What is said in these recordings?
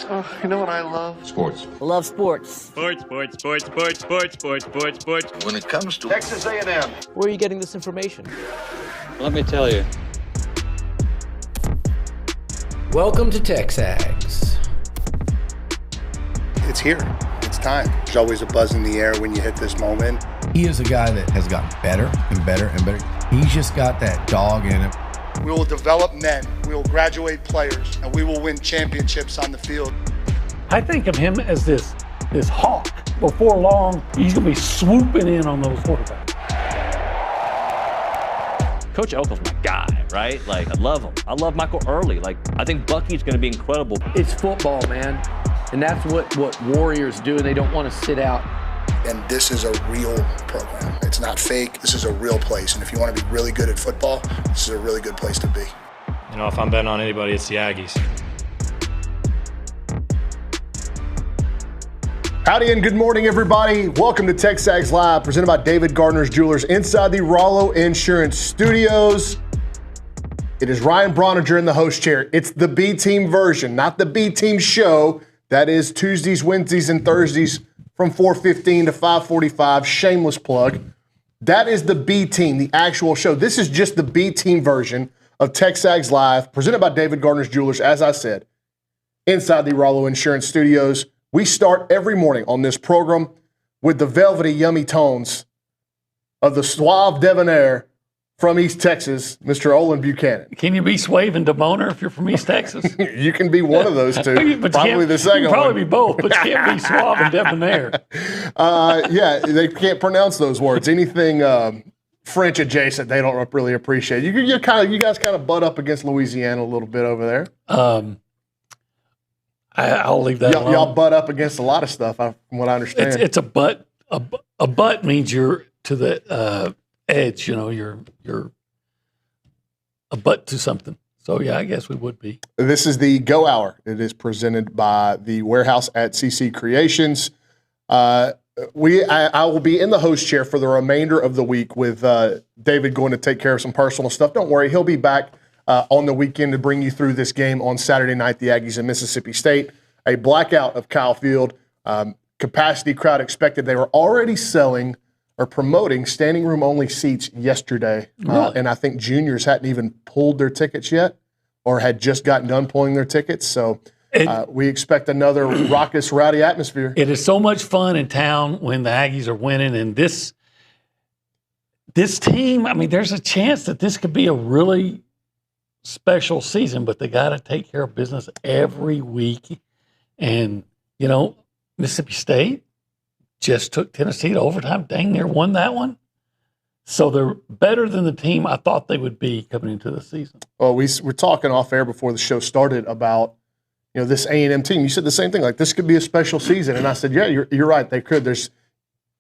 Oh, you know what I love? Sports. I love sports. Sports. When It comes to Texas A&M. Where are you getting this information? Let me tell you. Welcome to TexAgs. It's here. It's time. There's always a buzz in the air when you hit this moment. He is a guy that has gotten better and better and better. He's just got that dog in him. We will develop men. We will graduate players, and we will win championships on the field. I think of him as this hawk. Before long, he's going to be swooping in on those quarterbacks. Coach Elko's my guy, right? Like, I love him. I love Michael Early. Like, I think Bucky's going to be incredible. It's football, man. And that's what Warriors do, and they don't want to sit out. And this is a real program. It's not fake. This is a real place. And if you want to be really good at football, this is a really good place to be. You know, if I'm betting on anybody, it's the Aggies. Howdy and good morning, everybody. Welcome to TexAgs Live, presented by David Gardner's Jewelers inside the Rollo Insurance Studios. It is Ryan Brauninger in the host chair. It's the B-Team version, not the B-Team show. That is Tuesdays, Wednesdays, and Thursdays from 4:15 to 5:45. Shameless plug. That is the B-Team, the actual show. This is just the B-Team version of TexAgs Live, presented by David Gardner's Jewelers, as I said, inside the Rollo Insurance Studios. We start every morning on this program with the velvety, yummy tones of the suave debonair from East Texas, Mr. Olin Buchanan. Can you be suave and debonair if you're from East Texas? You can be one of those two. But probably the second you can probably be both, but you can't be suave and debonair. Yeah, they can't pronounce those words. Anything French adjacent, they don't really appreciate. You guys kind of butt up against Louisiana a little bit over there. I'll leave that alone. Y'all butt up against a lot of stuff, from what I understand. It's a butt. A butt means you're to the edge. You know, you're a butt to something. So yeah, I guess we would be. This is the Go Hour. It is presented by the Warehouse at CC Creations. I will be in the host chair for the remainder of the week with David going to take care of some personal stuff. Don't worry, he'll be back on the weekend to bring you through this game on Saturday night, the Aggies in Mississippi State. A blackout of Kyle Field. Capacity crowd expected. They were already selling or promoting standing room only seats yesterday. Really? And I think juniors hadn't even pulled their tickets yet or had just gotten done pulling their tickets. So we expect another raucous, rowdy atmosphere. It is so much fun in town when the Aggies are winning. And this team, I mean, there's a chance that this could be a really special season, but they got to take care of business every week. And, you know, Mississippi State just took Tennessee to overtime, dang near won that one. So they're better than the team I thought they would be coming into the season. Well, we're talking off air before the show started about, you know, this A&M team. You said the same thing, like this could be a special season. And I said, yeah, you're right, they could.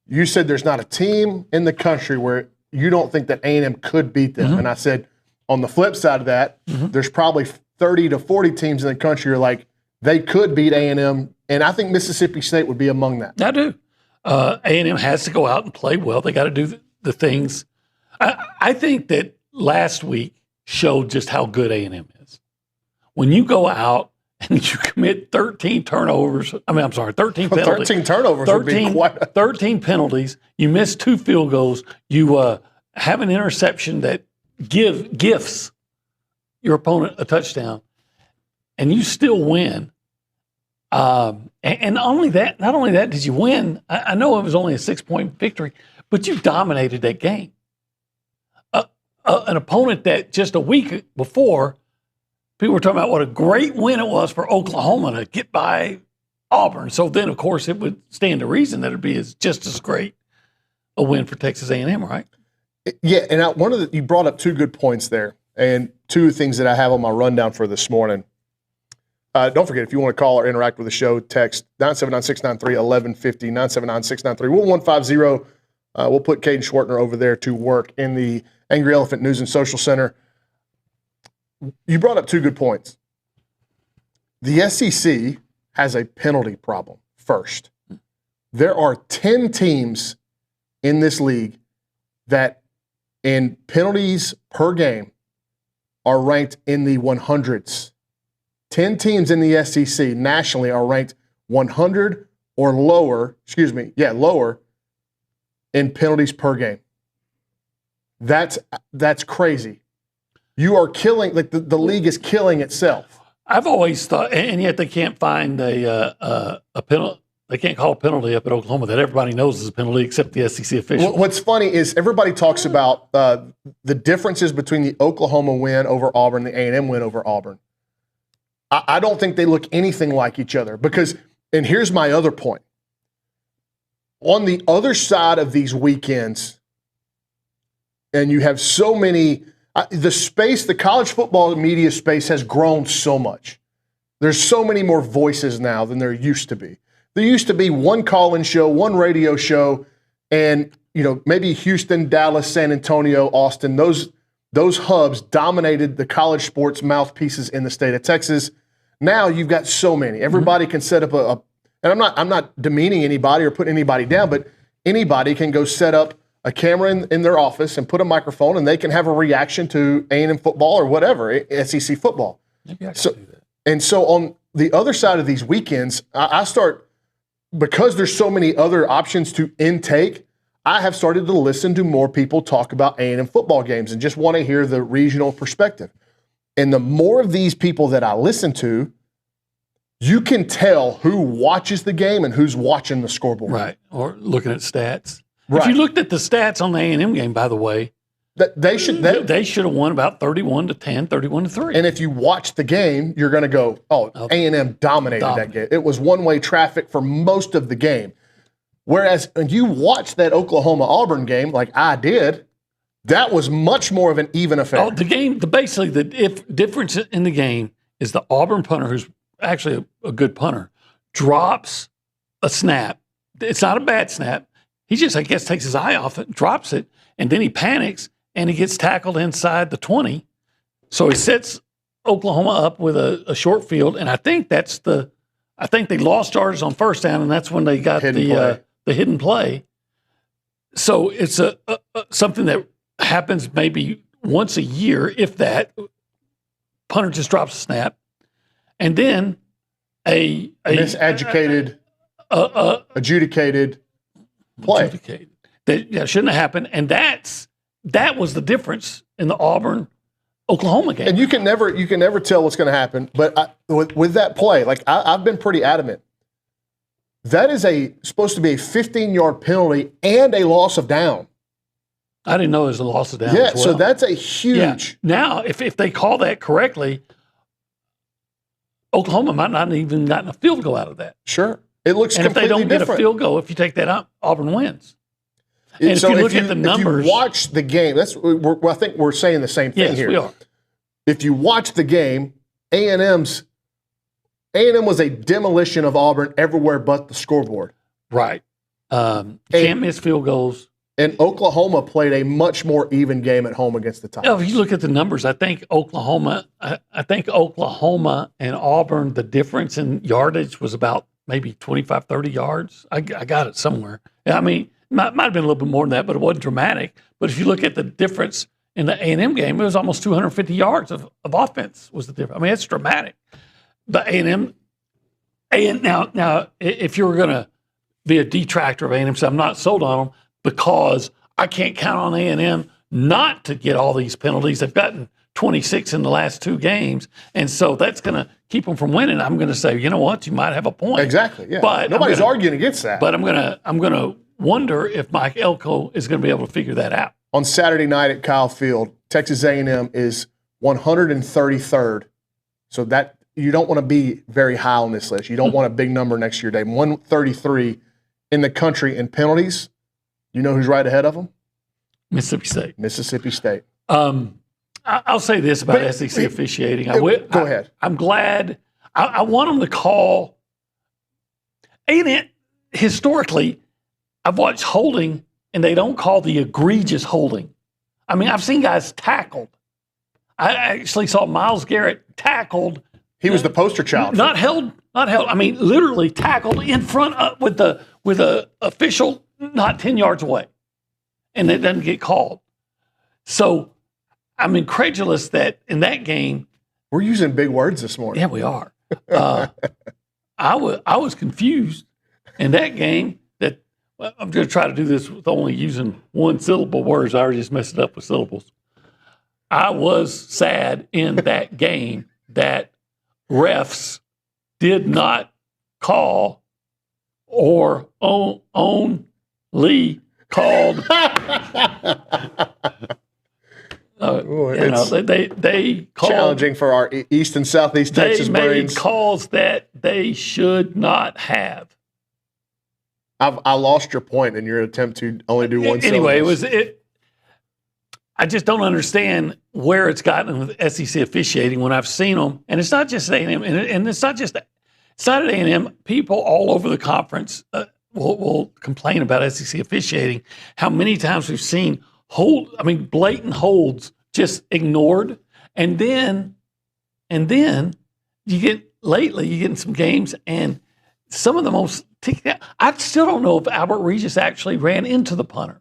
You said there's not a team in the country where you don't think that A&M could beat them. Mm-hmm. And I said, on the flip side of that, there's probably 30 to 40 teams in the country who are like, they could beat A&M, and I think Mississippi State would be among that. I do. A&M has to go out and play well. They got to do the things. I think that last week showed just how good A&M is. When you go out and you commit 13 turnovers, 13 penalties. 13 turnovers would be quite 13 penalties. You miss 2 field goals. You have an interception that gifts your opponent a touchdown, and you still win. And not only that did you win. I know it was only a 6-point victory, but you dominated that game. An opponent that just a week before, people were talking about what a great win it was for Oklahoma to get by Auburn. So then, of course, it would stand to reason that it'd be just as great a win for Texas A&M, right? Yeah, and you brought up 2 good points there, and 2 things that I have on my rundown for this morning. Don't forget, if you want to call or interact with the show, text 979-693-1150, 979-693-1150. We'll put Caden Schwartner over there to work in the Angry Elephant News and Social Center. You brought up 2 good points. The SEC has a penalty problem first. There are 10 teams in this league that in penalties per game are ranked in the 100s. 10 teams in the SEC nationally are ranked 100 or lower, lower in penalties per game. That's crazy. You are killing, like the league is killing itself. I've always thought, and yet they can't find a penalty. They can't call a penalty up at Oklahoma that everybody knows is a penalty except the SEC official. What's funny is everybody talks about the differences between the Oklahoma win over Auburn and the A&M win over Auburn. I don't think they look anything like each other because, and here's my other point. On the other side of these weekends, and you have so many, the college football media space has grown so much. There's so many more voices now than there used to be. There used to be one call-in show, one radio show, and maybe Houston, Dallas, San Antonio, Austin. Those hubs dominated the college sports mouthpieces in the state of Texas. Now you've got so many. Everybody can set up and I'm not demeaning anybody or putting anybody down, but anybody can go set up a camera in their office and put a microphone, and they can have a reaction to A&M football or whatever, SEC football. Maybe I can do that. And so on the other side of these weekends, I start, because there's so many other options to intake, I have started to listen to more people talk about A&M football games and just want to hear the regional perspective. And the more of these people that I listen to, you can tell who watches the game and who's watching the scoreboard. Right, or looking at stats. Right. If you looked at the stats on the A&M game, by the way, they should have won about 31-10, 31-3. And if you watch the game, you're going to go, A&M dominated that game. It was one-way traffic for most of the game. Whereas when you watch that Oklahoma-Auburn game, like I did, that was much more of an even affair. The difference in the game is the Auburn punter, who's actually a good punter, drops a snap. It's not a bad snap. He just, I guess, takes his eye off it, drops it, and then he panics, and he gets tackled inside the 20. So he sets Oklahoma up with a short field, and I think they lost yards on first down, and that's when they got the hidden play. So it's something that happens maybe once a year, if that. Punter just drops a snap, and then a miseducated, adjudicated play that shouldn't have happened, and that was the difference in the Auburn-Oklahoma game. And you can never tell what's going to happen. But with that play, like I've been pretty adamant, that is supposed to be a 15-yard penalty and a loss of down. I didn't know it was a loss of down. Yeah, as well. So that's a huge. Yeah. Now, if they call that correctly, Oklahoma might not have even gotten a field goal out of that. Sure. It looks and completely different. And if they don't get a field goal, if you take that out, Auburn wins. And so if you look at the numbers. If you watch the game, I think we're saying the same thing here. Yes, we are. If you watch the game, A&M was a demolition of Auburn everywhere but the scoreboard. Right. Can't miss field goals. And Oklahoma played a much more even game at home against the Tigers. If you look at the numbers, I think Oklahoma and Auburn, the difference in yardage was about maybe 25, 30 yards. I got it somewhere. I mean, might have been a little bit more than that, but it wasn't dramatic. But if you look at the difference in the A&M game, it was almost 250 yards of offense was the difference. I mean, it's dramatic. The A&M, now, if you were going to be a detractor of A&M, so I'm not sold on them because I can't count on A&M not to get all these penalties. They've gotten 26 in the last two games, and so that's going to keep them from winning. I'm going to say, you know what, you might have a point. Exactly. Yeah. But nobody's arguing against that. But I'm going to wonder if Mike Elko is going to be able to figure that out. On Saturday night at Kyle Field, Texas A&M is 133rd. So that you don't want to be very high on this list. You don't want a big number next to your name. 133 in the country in penalties. You know who's right ahead of them? Mississippi State. I'll say this about SEC officiating. Go ahead. I'm glad. I want them to call. A&M, historically, I've watched holding, and they don't call the egregious holding. I mean, I've seen guys tackled. I actually saw Myles Garrett tackled. He was the poster child. Not held. I mean, literally tackled in front of, with the official not 10 yards away, and it doesn't get called. So I'm incredulous that in that game We're using big words this morning. Yeah, we are. I was confused in that game. I'm going to try to do this with only using one syllable words. I already just messed it up with syllables. I was sad in that game that refs did not call or only called. They called, challenging for our East and Southeast Texas brains. They made calls that they should not have. I lost your point in your attempt to only do one. Anyway, I just don't understand where it's gotten with SEC officiating when I've seen them, and it's not just A&M, and it's not just it's not at A&M. People all over the conference will complain about SEC officiating. How many times we've seen blatant holds just ignored, and then you get in some games and some of the most. I still don't know if Albert Regis actually ran into the punter.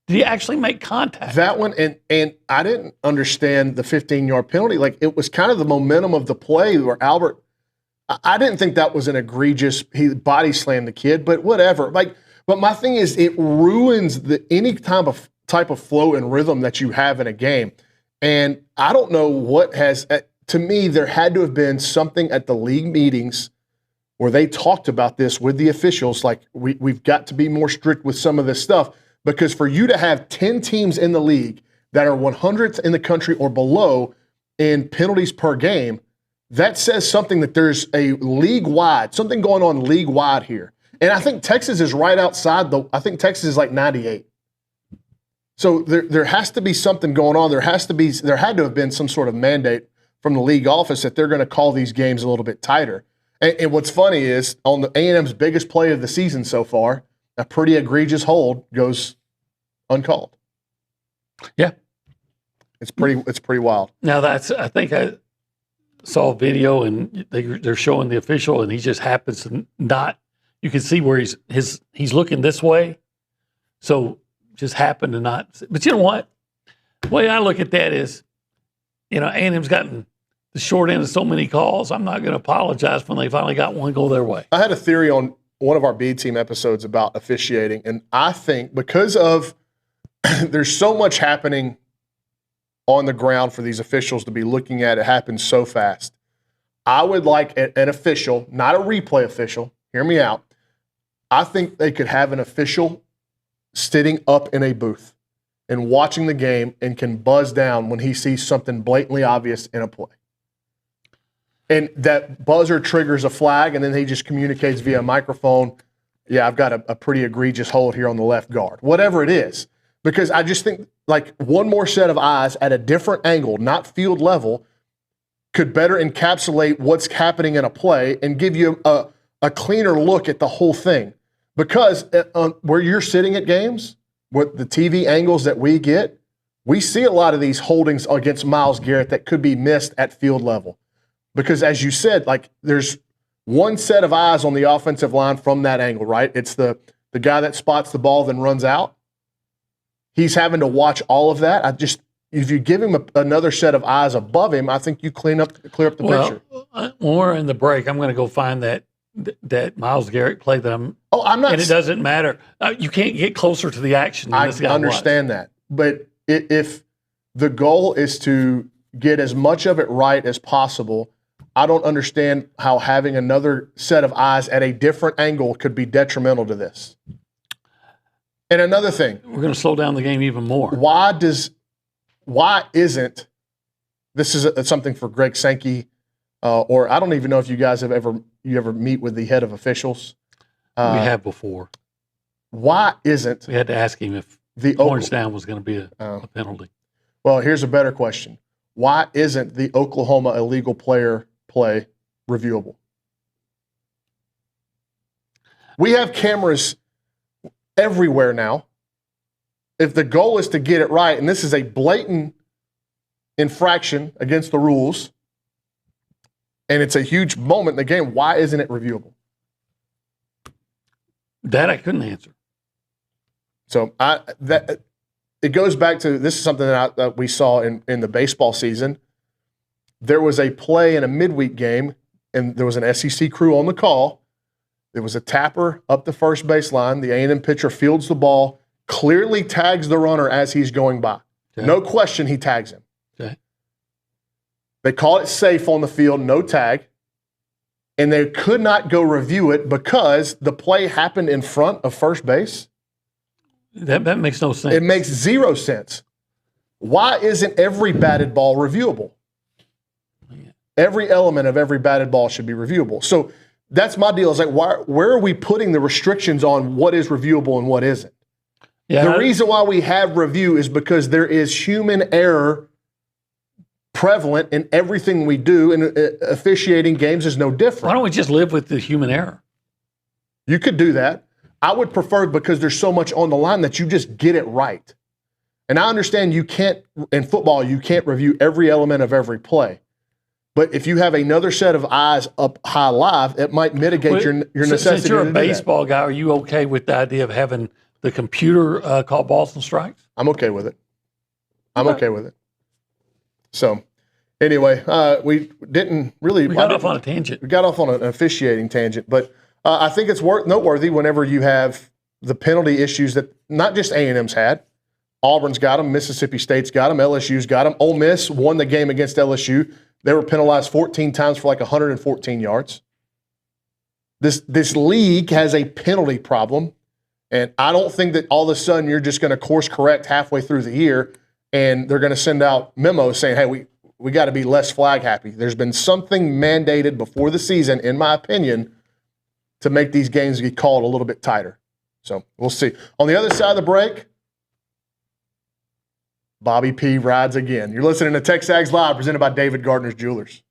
Did he actually make contact? That one, and I didn't understand the 15-yard penalty. Like, it was kind of the momentum of the play where Albert, I didn't think that was an egregious, he body slammed the kid, but whatever. Like, but my thing is, it ruins any type of flow and rhythm that you have in a game. And I don't know what has, to me, there had to have been something at the league meetings where they talked about this with the officials, like we've got to be more strict with some of this stuff, because for you to have 10 teams in the league that are 100th in the country or below in penalties per game, that says something that there's a league-wide, something going on league-wide here. And I think Texas is right outside I think Texas is like 98. So there has to be something going on. There had to have been some sort of mandate from the league office that they're going to call these games a little bit tighter. And what's funny is on the A&M's biggest play of the season so far, a pretty egregious hold goes uncalled. Yeah, it's pretty wild. Now I think I saw a video and they're showing the official and he just happens to not. You can see where he's looking this way, so just happened to not. But you know what? The way I look at that is, A&M's gotten the short end of so many calls. I'm not going to apologize when they finally got one go their way. I had a theory on one of our B team episodes about officiating, and I think because of there's so much happening on the ground for these officials to be looking at, it happens so fast. I would like an official, not a replay official, hear me out. I think they could have an official sitting up in a booth and watching the game and can buzz down when he sees something blatantly obvious in a play. And that buzzer triggers a flag, and then he just communicates via microphone, yeah, I've got a pretty egregious hold here on the left guard, whatever it is. Because I just think, like, one more set of eyes at a different angle, not field level, could better encapsulate what's happening in a play and give you a cleaner look at the whole thing. Because where you're sitting at games, with the TV angles that we get, we see a lot of these holdings against Myles Garrett that could be missed at field level. Because as you said, like, there's one set of eyes on the offensive line from that angle, right? It's the guy that spots the ball then runs out. He's having to watch all of that. If you give him another set of eyes above him, I think you clear up the picture. When we're in the break, I'm going to go find that Myles Garrett play that I'm not. And it doesn't matter. You can't get closer to the action than this guy understand that. But if the goal is to get as much of it right as possible, I don't understand how having another set of eyes at a different angle could be detrimental to this. And another thing, we're going to slow down the game even more. Why isn't this is something for Greg Sankey, or I don't even know if you guys have ever meet with the head of officials? We have before. Why isn't we had to ask him if the horns down was going to be a penalty? Well, here's a better question. Why isn't the Oklahoma illegal player play reviewable? We have cameras everywhere now. If the goal is to get it right, and this is a blatant infraction against the rules, and it's a huge moment in the game, why isn't it reviewable? That I couldn't answer. So it goes back to, this is something that we saw in the baseball season. there was a play in a midweek game, and there was an SEC crew on the call. There was a tapper up the first baseline. The A&M pitcher fields the ball, clearly tags the runner as he's going by. Okay. No question he tags him. Okay. They call it safe on the field, no tag, and they could not go review it because the play happened in front of first base. That makes no sense. It makes zero sense. Why isn't every batted ball reviewable? Every element of every batted ball should be reviewable. So that's my deal. Is like, where are we putting the restrictions on what is reviewable and what isn't? Yeah, the reason why we have review is because there is human error prevalent in everything we do, and officiating games is no different. Why don't we just live with the human error? You could do that. I would prefer, because there's so much on the line, that you just get it right. And I understand you can't, in football, you can't review every element of every play. But if you have another set of eyes up high live, it might mitigate your necessity. Since you're to a do that. baseball guy, are you okay with the idea of having the computer call balls and strikes? I'm okay with it. I'm okay with it. So, anyway, we didn't really. We got off on a tangent. We got off on an officiating tangent, but I think it's noteworthy whenever you have the penalty issues that not just A&M's had. Auburn's got them. Mississippi State's got them. LSU's got them. Ole Miss won the game against LSU. They were penalized 14 times for like 114 yards. This league has a penalty problem, and I don't think that all of a sudden you're just going to course correct halfway through the year and they're going to send out memos saying, hey, we got to be less flag happy. There's been something mandated before the season, in my opinion, to make these games get called a little bit tighter. So we'll see. On the other side of the break, Bobby P rides again. You're listening to TexAgs Live, presented by David Gardner's Jewelers.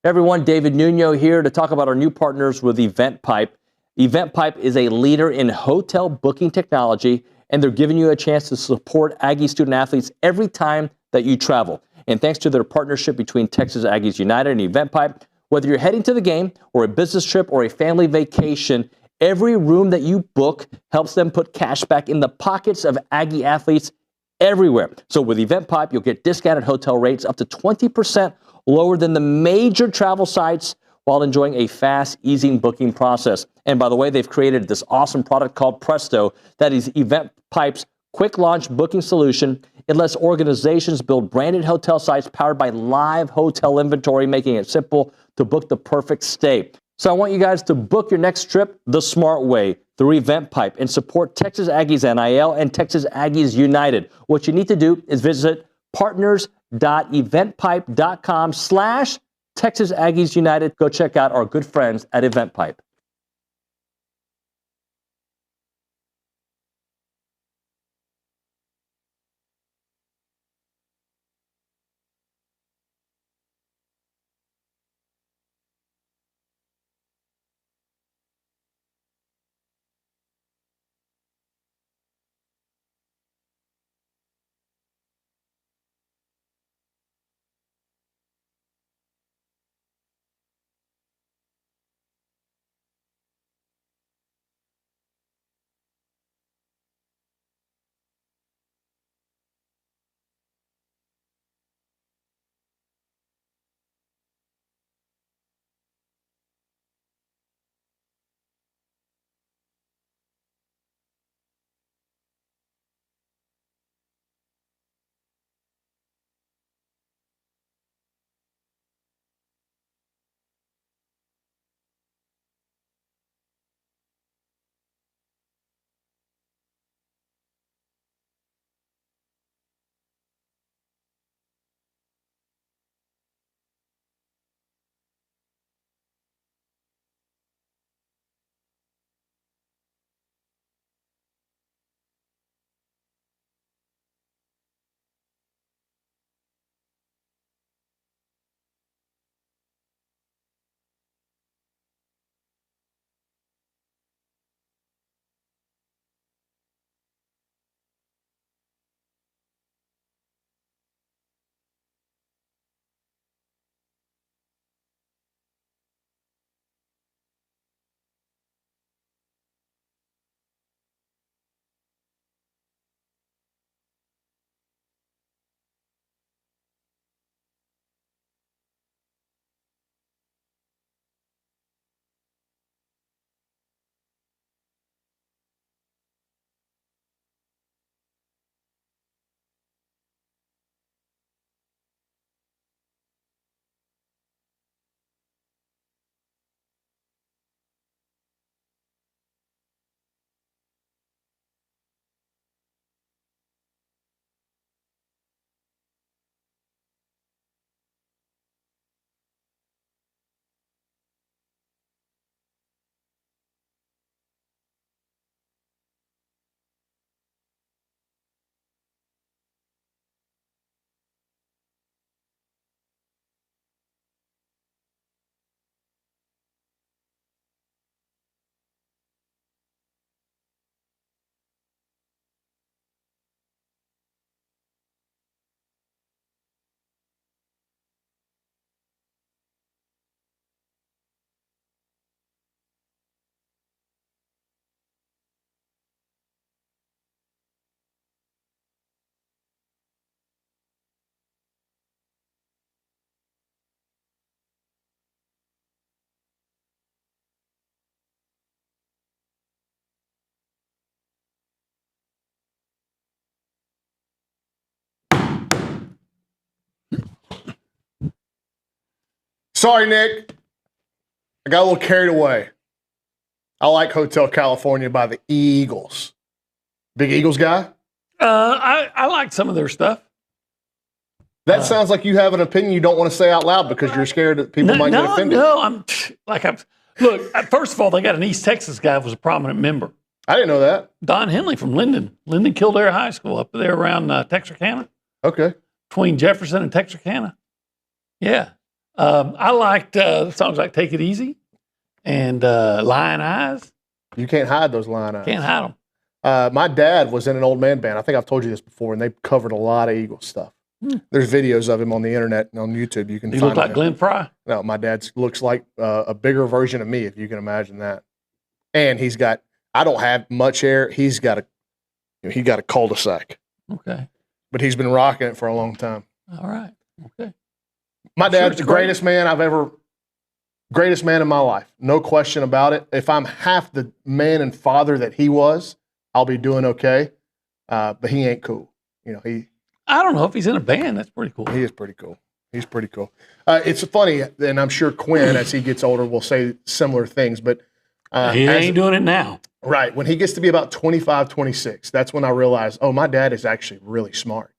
Everyone, David Nuno here to talk about our new partners with EventPipe. EventPipe is a leader in hotel booking technology, and they're giving you a chance to support Aggie student athletes every time that you travel. And thanks to their partnership between Texas Aggies United and EventPipe, whether you're heading to the game or a business trip or a family vacation, every room that you book helps them put cash back in the pockets of Aggie athletes everywhere. So with EventPipe, you'll get discounted hotel rates up to 20% lower than the major travel sites while enjoying a fast, easy booking process. And by the way, they've created this awesome product called Presto that is EventPipe's quick launch booking solution. It lets organizations build branded hotel sites powered by live hotel inventory, making it simple to book the perfect stay. So I want you guys to book your next trip the smart way through EventPipe and support Texas Aggies NIL and Texas Aggies United. What you need to do is visit partners.eventpipe.com/Texas Aggies United. Go check out our good friends at EventPipe. Sorry, Nick. I got a little carried away. I like Hotel California by the Eagles. Big Eagles guy? I like some of their stuff. That sounds like you have an opinion you don't want to say out loud because you're scared that people might get offended. Look, first of all, they got an East Texas guy who was a prominent member. I didn't know that. Don Henley from Linden Kildare High School up there around Texarkana. Okay. Between Jefferson and Texarkana. Yeah. I liked songs like Take It Easy and Lion Eyes. You can't hide those lion eyes. Can't hide them. My dad was in an old man band. I think I've told you this before, and they covered a lot of Eagles stuff. There's videos of him on the internet and on YouTube. You can He find looked like him. Glenn Fry. No, my dad looks like a bigger version of me, if you can imagine that. And he's got, I don't have much hair. He's got he got a cul-de-sac. Okay. But he's been rocking it for a long time. All right. Okay. My dad's the greatest man in my life. No question about it. If I'm half the man and father that he was, I'll be doing okay. But he ain't cool. I don't know if he's in a band. That's pretty cool. He is pretty cool. He's pretty cool. It's funny, and I'm sure Quinn, as he gets older, will say similar things. But he ain't doing it now. Right. When he gets to be about 25, 26, that's when I realized, oh, my dad is actually really smart.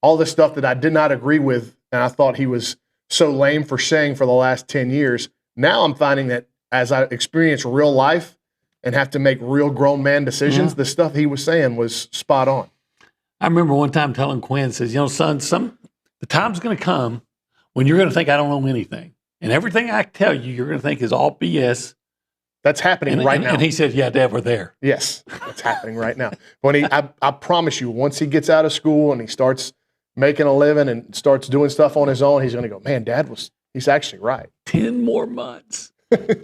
All this stuff that I did not agree with, and I thought he was so lame for saying for the last 10 years, now I'm finding that as I experience real life and have to make real grown man decisions, the stuff he was saying was spot on. I remember one time telling Quinn, says, son, the time's going to come when you're going to think I don't know anything. And everything I tell you, you're going to think is all BS. That's happening right now. And he said, yeah, Dad, we're there. Yes, that's happening right now. When I promise you, once he gets out of school and he starts making a living and starts doing stuff on his own, he's going to go, man, he's actually right. 10 more months.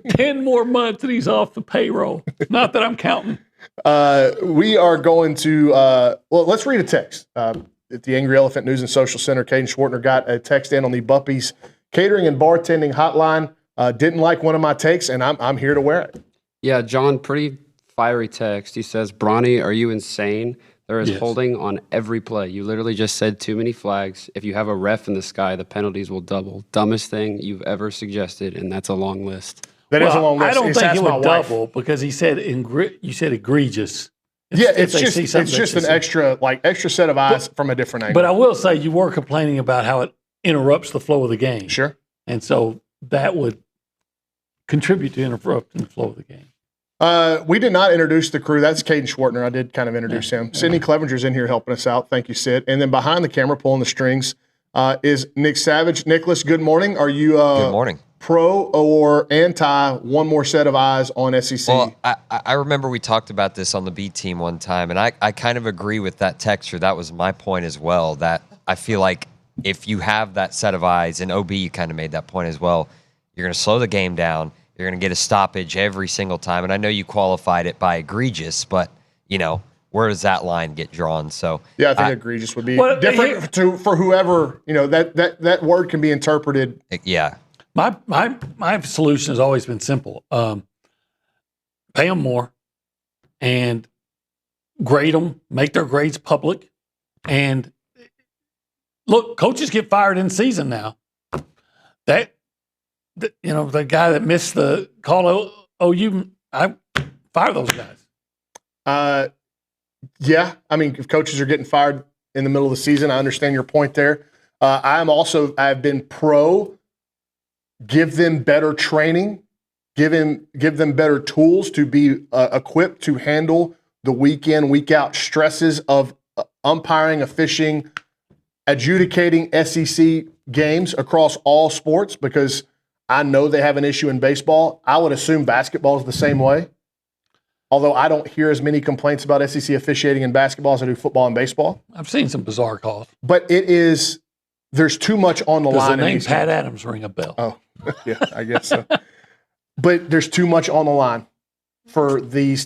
10 more months and he's off the payroll. Not that I'm counting. We are going to, let's read a text. At the Angry Elephant News and Social Center, Caden Schwartner got a text in on the Buppy's Catering and Bartending Hotline. Didn't like one of my takes, and I'm here to wear it. Yeah, John, pretty fiery text. He says, Bronny, are you insane? There is holding on every play. You literally just said too many flags. If you have a ref in the sky, the penalties will double. Dumbest thing you've ever suggested, and that's a long list. That is a long list. I don't think it would double because he said you said egregious. It's just an extra set of eyes from a different angle. But I will say you were complaining about how it interrupts the flow of the game. Sure. And so that would contribute to interrupting the flow of the game. We did not introduce the crew. That's Caden Schwartner. I did kind of introduce him. Sidney Clevenger's in here helping us out. Thank you, Sid. And then behind the camera, pulling the strings, is Nick Savage. Nicholas, good morning. Are you good morning. Pro or anti one more set of eyes on SEC? Well, I remember we talked about this on the B team one time, and I kind of agree with that texture. That was my point as well, that I feel like if you have that set of eyes, and OB, you kind of made that point as well, you're going to slow the game down. You're going to get a stoppage every single time. And I know you qualified it by egregious, but, where does that line get drawn? So yeah, I think egregious would be different for whoever, that word can be interpreted. Yeah. My solution has always been simple. Pay them more and grade them, make their grades public. And look, coaches get fired in season now. The guy that missed the call OU, I fire those guys. Yeah. I mean, if coaches are getting fired in the middle of the season, I understand your point there. I've been pro, give them better training, give them better tools to be equipped to handle the week in, week out stresses of umpiring, officiating, adjudicating SEC games across all sports, because I know they have an issue in baseball. I would assume basketball is the same way. Although I don't hear as many complaints about SEC officiating in basketball as I do football and baseball. I've seen some bizarre calls. But there's too much on the line. Does the name Pat Adams ring a bell? Oh, yeah, I guess so. But there's too much on the line for these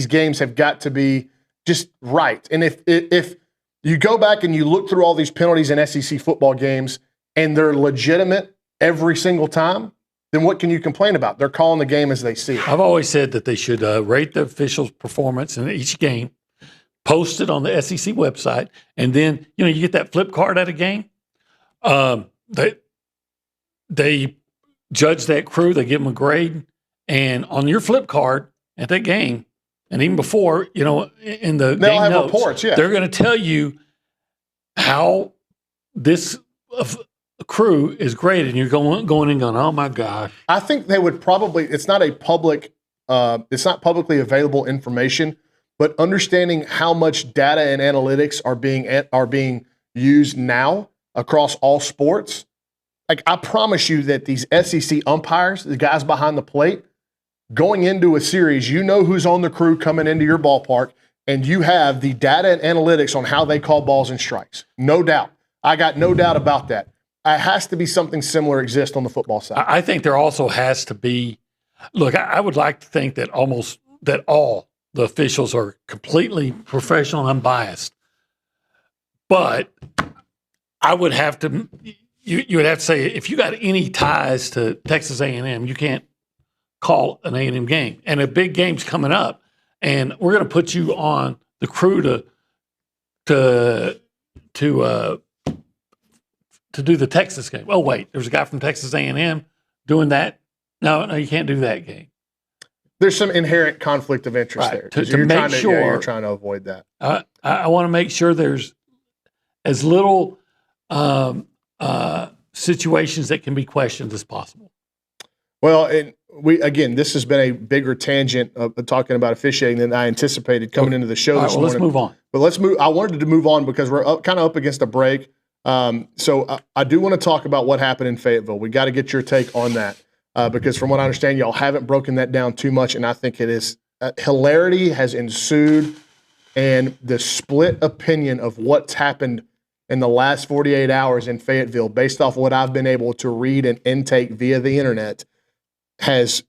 games have got to be just right. And if you go back and you look through all these penalties in SEC football games and they're legitimate every single time, then what can you complain about? They're calling the game as they see it. I've always said that they should rate the officials' performance in each game, post it on the SEC website, and then you get that flip card at a game. they judge that crew, they give them a grade, and on your flip card at that game, and even before, in the They'll game have notes, reports, yeah. they're going to tell you how this crew is graded, and you're going and going, oh my gosh. I think they would probably. It's not publicly available information, but understanding how much data and analytics are being used now across all sports. Like, I promise you that these SEC umpires, the guys behind the plate, going into a series, you know who's on the crew coming into your ballpark, and you have the data and analytics on how they call balls and strikes. No doubt. I got no doubt about that. It has to be something similar exist on the football side. I think there also has to be. Look, I would like to think that all the officials are completely professional and unbiased, but I would have to. You would have to say, if you got any ties to Texas A&M, you can't call an A&M game. And a big game's coming up, and we're going to put you on the crew to do the Texas game. Oh, wait, there's a guy from Texas A&M doing that. No, you can't do that game. There's some inherent conflict of interest there. To make sure, you're trying to avoid that. I want to make sure there's as little situations that can be questioned as possible. Well, this has been a bigger tangent of talking about officiating than I anticipated coming into the show this morning. Let's move on. But let's move. I wanted to move on because we're kind of up against a break. So I do want to talk about what happened in Fayetteville. We got to get your take on that because from what I understand, y'all haven't broken that down too much, and I think it is hilarity has ensued, and the split opinion of what's happened in the last 48 hours in Fayetteville, based off what I've been able to read and intake via the internet,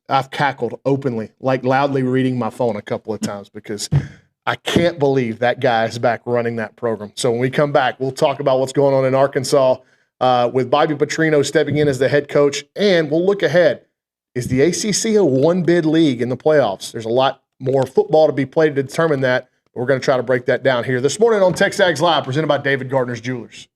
I've cackled openly, like loudly reading my phone a couple of times because I can't believe that guy is back running that program. So when we come back, we'll talk about what's going on in Arkansas with Bobby Petrino stepping in as the head coach, and we'll look ahead. Is the ACC a one-bid league in the playoffs? There's a lot more football to be played to determine that. We're going to try to break that down here this morning on TexAgs Live, presented by David Gardner's Jewelers.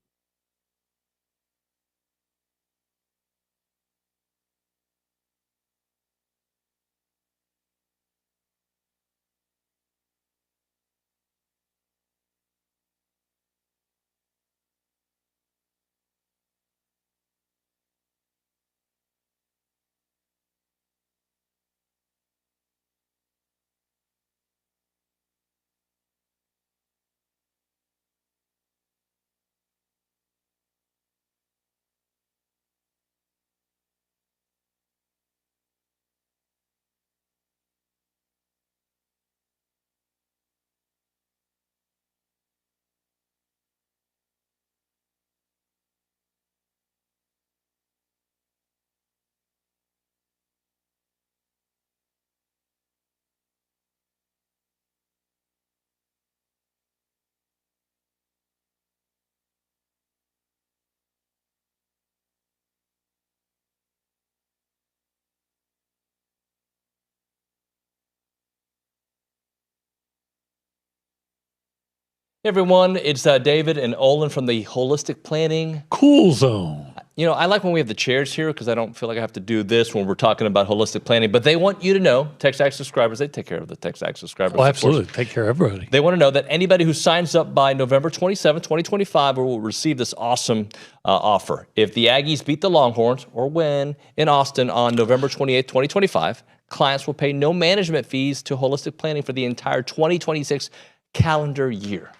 Hey everyone, it's David and Olin from the Holistic Planning Cool Zone. I like when we have the chairs here because I don't feel like I have to do this when we're talking about holistic planning. But they want you to know, TexAgs subscribers, they take care of the TexAgs subscribers. Oh, absolutely. Take care of everybody. They want to know that anybody who signs up by November 27, 2025 will receive this awesome offer. If the Aggies beat the Longhorns or win in Austin on November 28, 2025, clients will pay no management fees to Holistic Planning for the entire 2026 calendar year.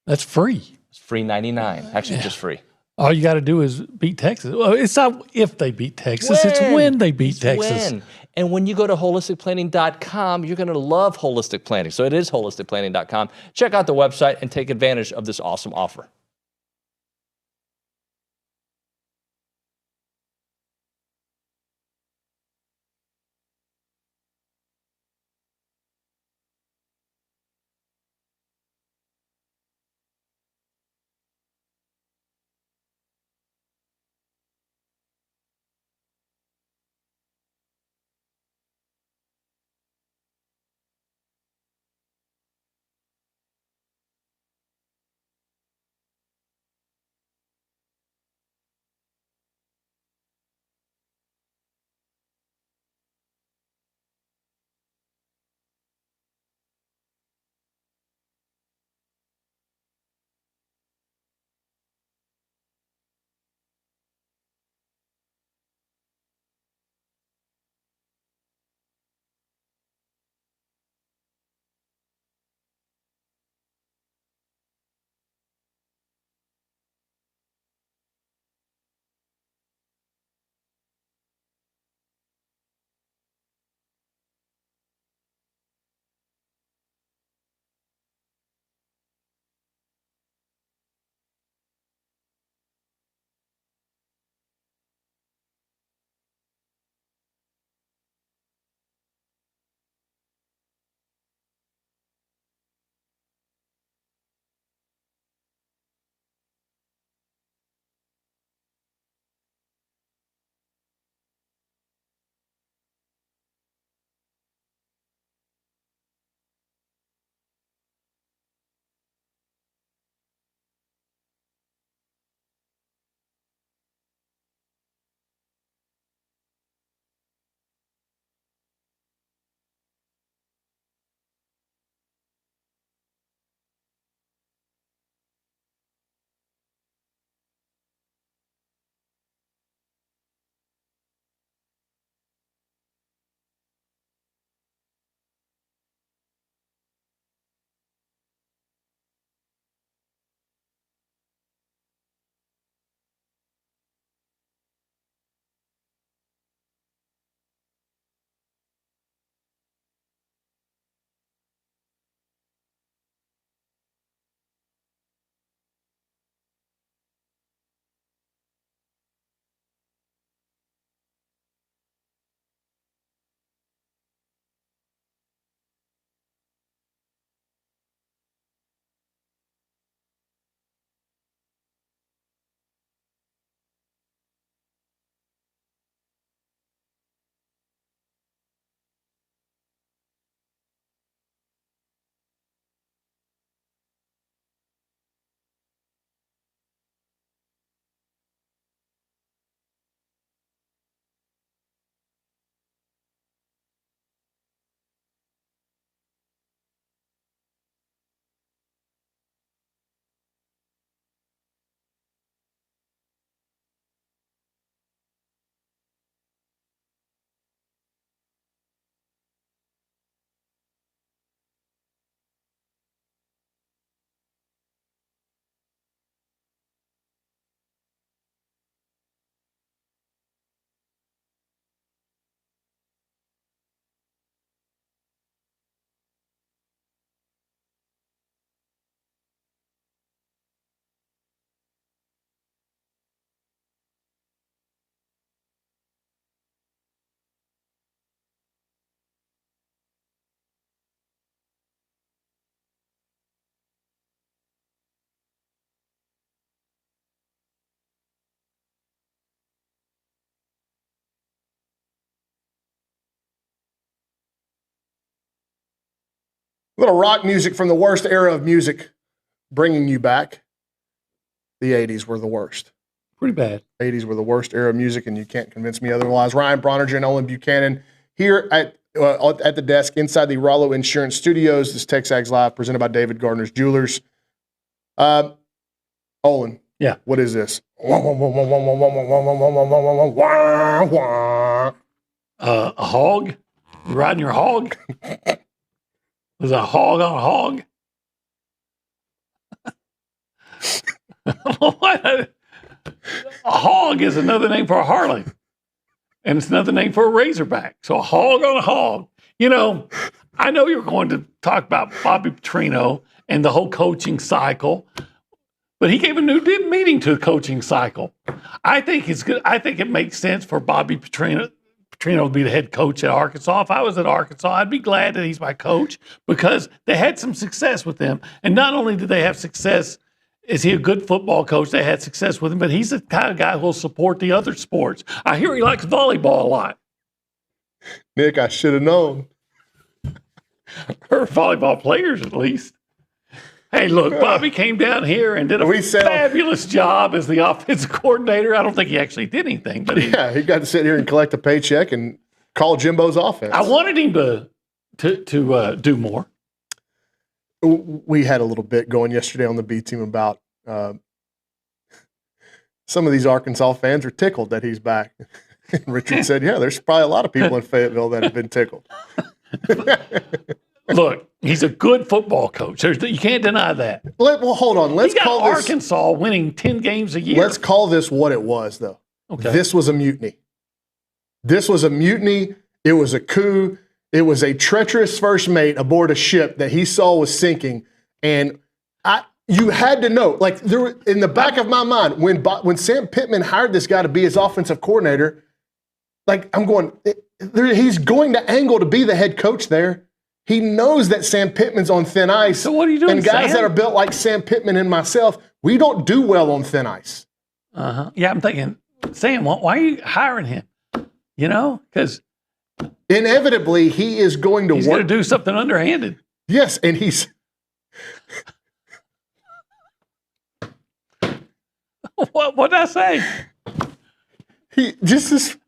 That's free. It's free 99. Actually, just free. All you got to do is beat Texas. Well, it's not if they beat Texas. It's when they beat Texas. When. And when you go to holisticplanning.com, you're going to love Holistic Planning. So it is holisticplanning.com. Check out the website and take advantage of this awesome offer. A little rock music from the worst era of music, bringing you back. The 80s were the worst. Pretty bad. 80s were the worst era of music, and you can't convince me otherwise. Ryan Brauninger and Olin Buchanan here at the desk inside the Rollo Insurance Studios. This TexAgs Live presented by David Gardner's Jewelers. Olin. Yeah. What is this? A hog? You riding your hog? Was a hog on a hog? A hog is another name for a Harley. And it's another name for a Razorback. So a hog on a hog. You know, I know you're going to talk about Bobby Petrino and the whole coaching cycle, but he gave a new meaning to the coaching cycle. I think it's good. I think it makes sense for Bobby Petrino to be the head coach at Arkansas. If I was at Arkansas, I'd be glad that he's my coach because they had some success with him. And not only did they have success, is he a good football coach? They had success with him, but he's the kind of guy who will support the other sports. I hear he likes volleyball a lot. Nick, I should have known. Her volleyball players, at least. Hey, look, Bobby came down here and did a fabulous job as the offensive coordinator. I don't think he actually did anything, but he got to sit here and collect a paycheck and call Jimbo's offense. I wanted him to do more. We had a little bit going yesterday on the B team about some of these Arkansas fans are tickled that he's back. And Richard said, yeah, there's probably a lot of people in Fayetteville that have been tickled. Look, he's a good football coach. You can't deny that. Well, hold on. Let's call this Arkansas winning 10 games a year. Let's call this what it was, though. Okay. This was a mutiny. This was a mutiny. It was a coup. It was a treacherous first mate aboard a ship that he saw was sinking. And you had to know, like, in the back of my mind, when Sam Pittman hired this guy to be his offensive coordinator, like, I'm going, he's going to angle to be the head coach there. He knows that Sam Pittman's on thin ice. So what are you doing, And guys Sam? that are built like Sam Pittman and myself, we don't do well on thin ice. Uh-huh. Yeah, I'm thinking, Sam, why are you hiring him? You know, because inevitably he is going to he's going to do something underhanded. Yes, and he's What did I say? He just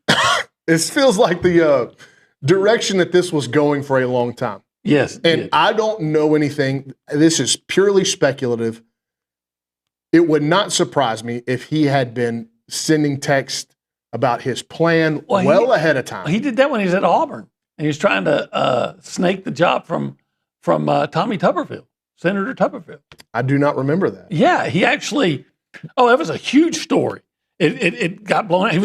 this feels like the direction that this was going for a long time. Yes. And I don't know anything. This is purely speculative. It would not surprise me if he had been sending text about his plan ahead of time. He did that when he was at Auburn. And he was trying to snake the job from Tommy Tuberville, Senator Tuberville. I do not remember that. Yeah, he actually that was a huge story. It got blown out. He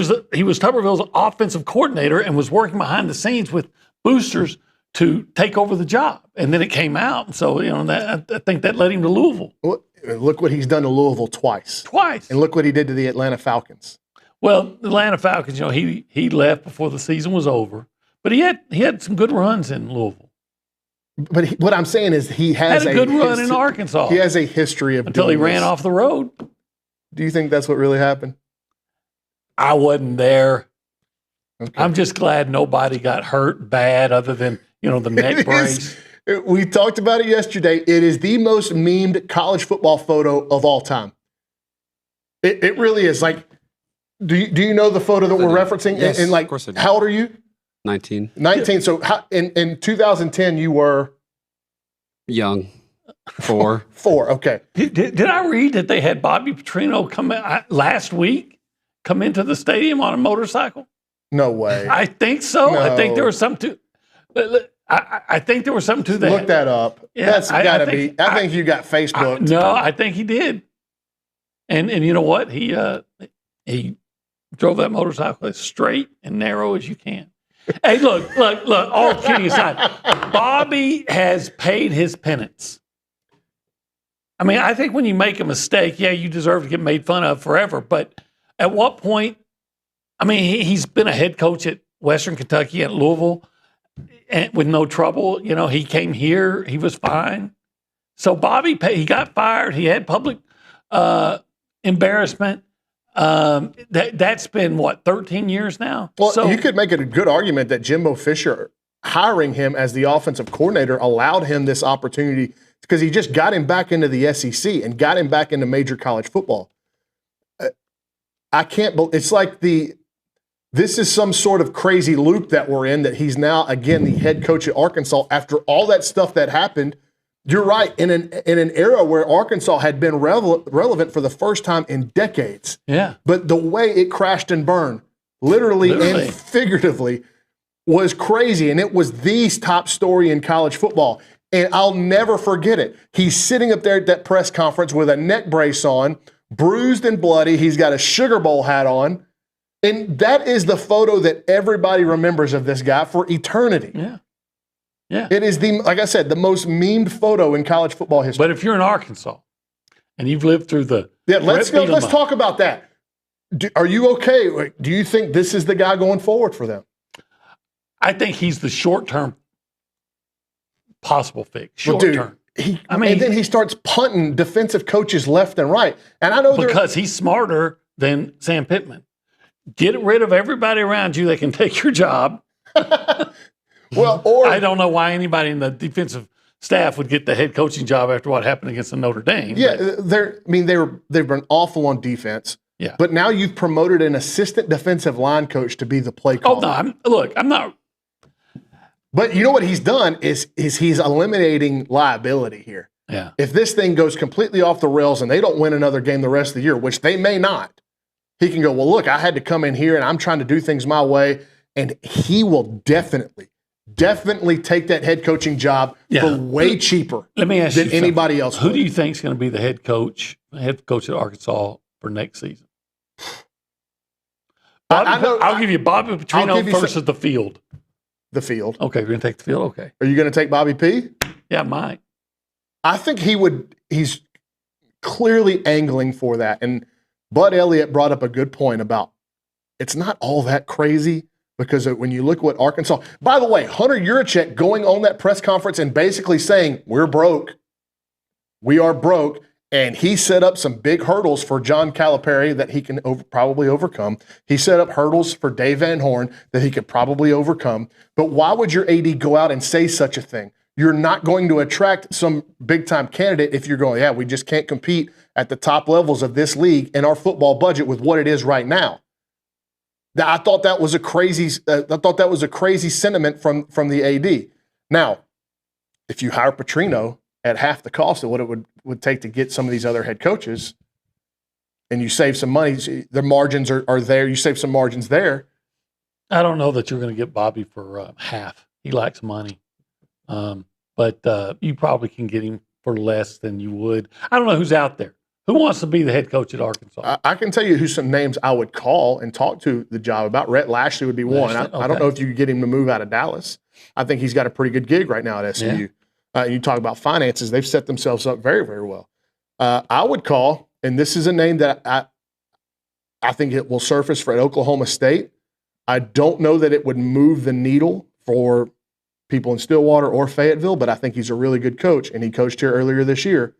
was Tuberville's offensive coordinator and was working behind the scenes with boosters to take over the job. And then it came out. So, you know, I think that led him to Louisville. Well, look what he's done to Louisville twice. And look what he did to the Atlanta Falcons. Well, the Atlanta Falcons, you know, he left before the season was over. But he had some good runs in Louisville. But what I'm saying is he has had a good run in Arkansas. He has a history of until he ran off the road. Do you think that's what really happened? I wasn't there. Okay. I'm just glad nobody got hurt bad other than, you know, the neck brace. We talked about it yesterday. It is the most memed college football photo of all time. It really is. Like, do you know the photo that we're referencing? Yes, and like, of course I do. how old are you? 19. 19. So in 2010, you were? Young. 4. 4, okay. Did I read that they had Bobby Petrino last week come into the stadium on a motorcycle? No way. I think so. No. I think there was something to I think there was something to that. Look that up. Yeah, That's got to be. I think you got Facebook. No, I think he did. And you know what? He drove that motorcycle as straight and narrow as you can. Hey, look, all kidding aside, Bobby has paid his penance. I mean, I think when you make a mistake, yeah, you deserve to get made fun of forever. But at what point, I mean, he's been a head coach at Western Kentucky, at Louisville, and with no trouble. You know, he came here, he was fine. So Bobby, he got fired. He had public embarrassment. That's been, 13 years now? Well, so, you could make it a good argument that Jimbo Fisher hiring him as the offensive coordinator allowed him this opportunity because he just got him back into the SEC and got him back into major college football. I can't believe it's like this is some sort of crazy loop that we're in, that he's now, again, the head coach at Arkansas after all that stuff that happened. You're right, in an era where Arkansas had been relevant for the first time in decades. Yeah. But the way it crashed and burned, literally and figuratively, was crazy. And it was the top story in college football. And I'll never forget it. He's sitting up there at that press conference with a neck brace on, bruised and bloody. He's got a Sugar Bowl hat on. And that is the photo that everybody remembers of this guy for eternity. Yeah. Yeah. It is, like I said, the most memed photo in college football history. But if you're in Arkansas and you've lived through the let's talk about that. Are you okay? Do you think this is the guy going forward for them? I think he's the short-term possible fix. Short-term. And then he starts punting defensive coaches left and right. And I know because he's smarter than Sam Pittman. Get rid of everybody around you that can take your job. Well, or I don't know why anybody in the defensive staff would get the head coaching job after what happened against the Notre Dame. Yeah, they've been awful on defense. Yeah, but now you've promoted an assistant defensive line coach to be the play caller. Oh no, I'm not. But you know what he's done is he's eliminating liability here. Yeah. If this thing goes completely off the rails and they don't win another game the rest of the year, which they may not, he can go, well, look, I had to come in here and I'm trying to do things my way. And he will definitely take that head coaching job for way cheaper than anybody else. Who do you think is going to be the head coach at Arkansas for next season? I'll give you Bobby Petrino versus the field. The field. Okay, we're going to take the field. Okay. Are you going to take Bobby P? Yeah, I might. I think he's clearly angling for that. And Bud Elliott brought up a good point about it's not all that crazy because when you look what Arkansas, by the way, Hunter Yurachek going on that press conference and basically saying, we're broke. We are broke. And he set up some big hurdles for John Calipari that he can probably overcome. He set up hurdles for Dave Van Horn that he could probably overcome. But why would your AD go out and say such a thing? You're not going to attract some big-time candidate if you're going, we just can't compete at the top levels of this league and our football budget with what it is right now. I thought that was a crazy sentiment from the AD. Now, if you hire Petrino at half the cost of what it would take to get some of these other head coaches, and you save some money, the margins are there. You save some margins there. I don't know that you're going to get Bobby for half. He likes money. But you probably can get him for less than you would. I don't know who's out there. Who wants to be the head coach at Arkansas? I can tell you who some names I would call and talk to the job about. Rhett Lashley would be one. I don't know if you could get him to move out of Dallas. I think he's got a pretty good gig right now at SMU. You talk about finances. They've set themselves up very, very well. I would call, and this is a name that I think it will surface for at Oklahoma State. I don't know that it would move the needle for people in Stillwater or Fayetteville, but I think he's a really good coach, and he coached here earlier this year,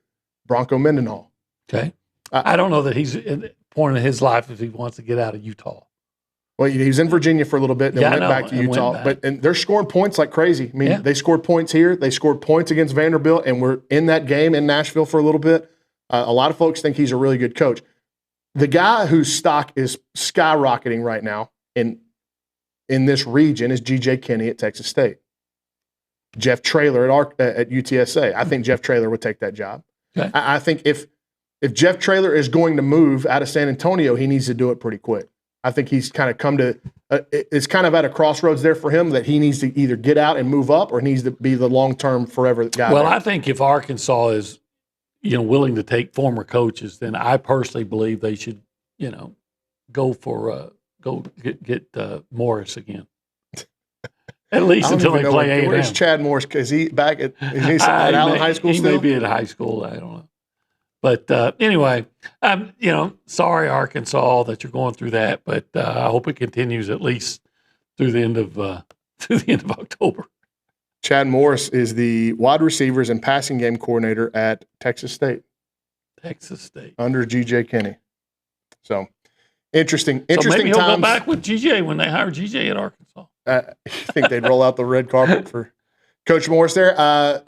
Bronco Mendenhall. Okay. I don't know that he's at the point in his life if he wants to get out of Utah. Well, he was in Virginia for a little bit, then went back to Utah. And they're scoring points like crazy. I mean, they scored points here. They scored points against Vanderbilt, and we're in that game in Nashville for a little bit. A lot of folks think he's a really good coach. The guy whose stock is skyrocketing right now in this region is G.J. Kinney at Texas State. Jeff Traylor at UTSA. I think Jeff Traylor would take that job. Okay. I think if Jeff Traylor is going to move out of San Antonio, he needs to do it pretty quick. I think he's kind of come to it's kind of at a crossroads there for him that he needs to either get out and move up or needs to be the long-term forever guy. Well, I think if Arkansas is, willing to take former coaches, then I personally believe they should, go get Morris again. At least until they play A&M. Where's Chad Morris? Is he back at Allen High School still? He may be at high school. I don't know. But anyway, sorry, Arkansas, that you're going through that. But I hope it continues at least through the end of October. Chad Morris is the wide receivers and passing game coordinator at Texas State. Texas State under G.J. Kinney. So, Interesting So maybe he'll times. go back with GJ when they hire GJ at Arkansas. You think they'd roll out the red carpet for Coach Morris there?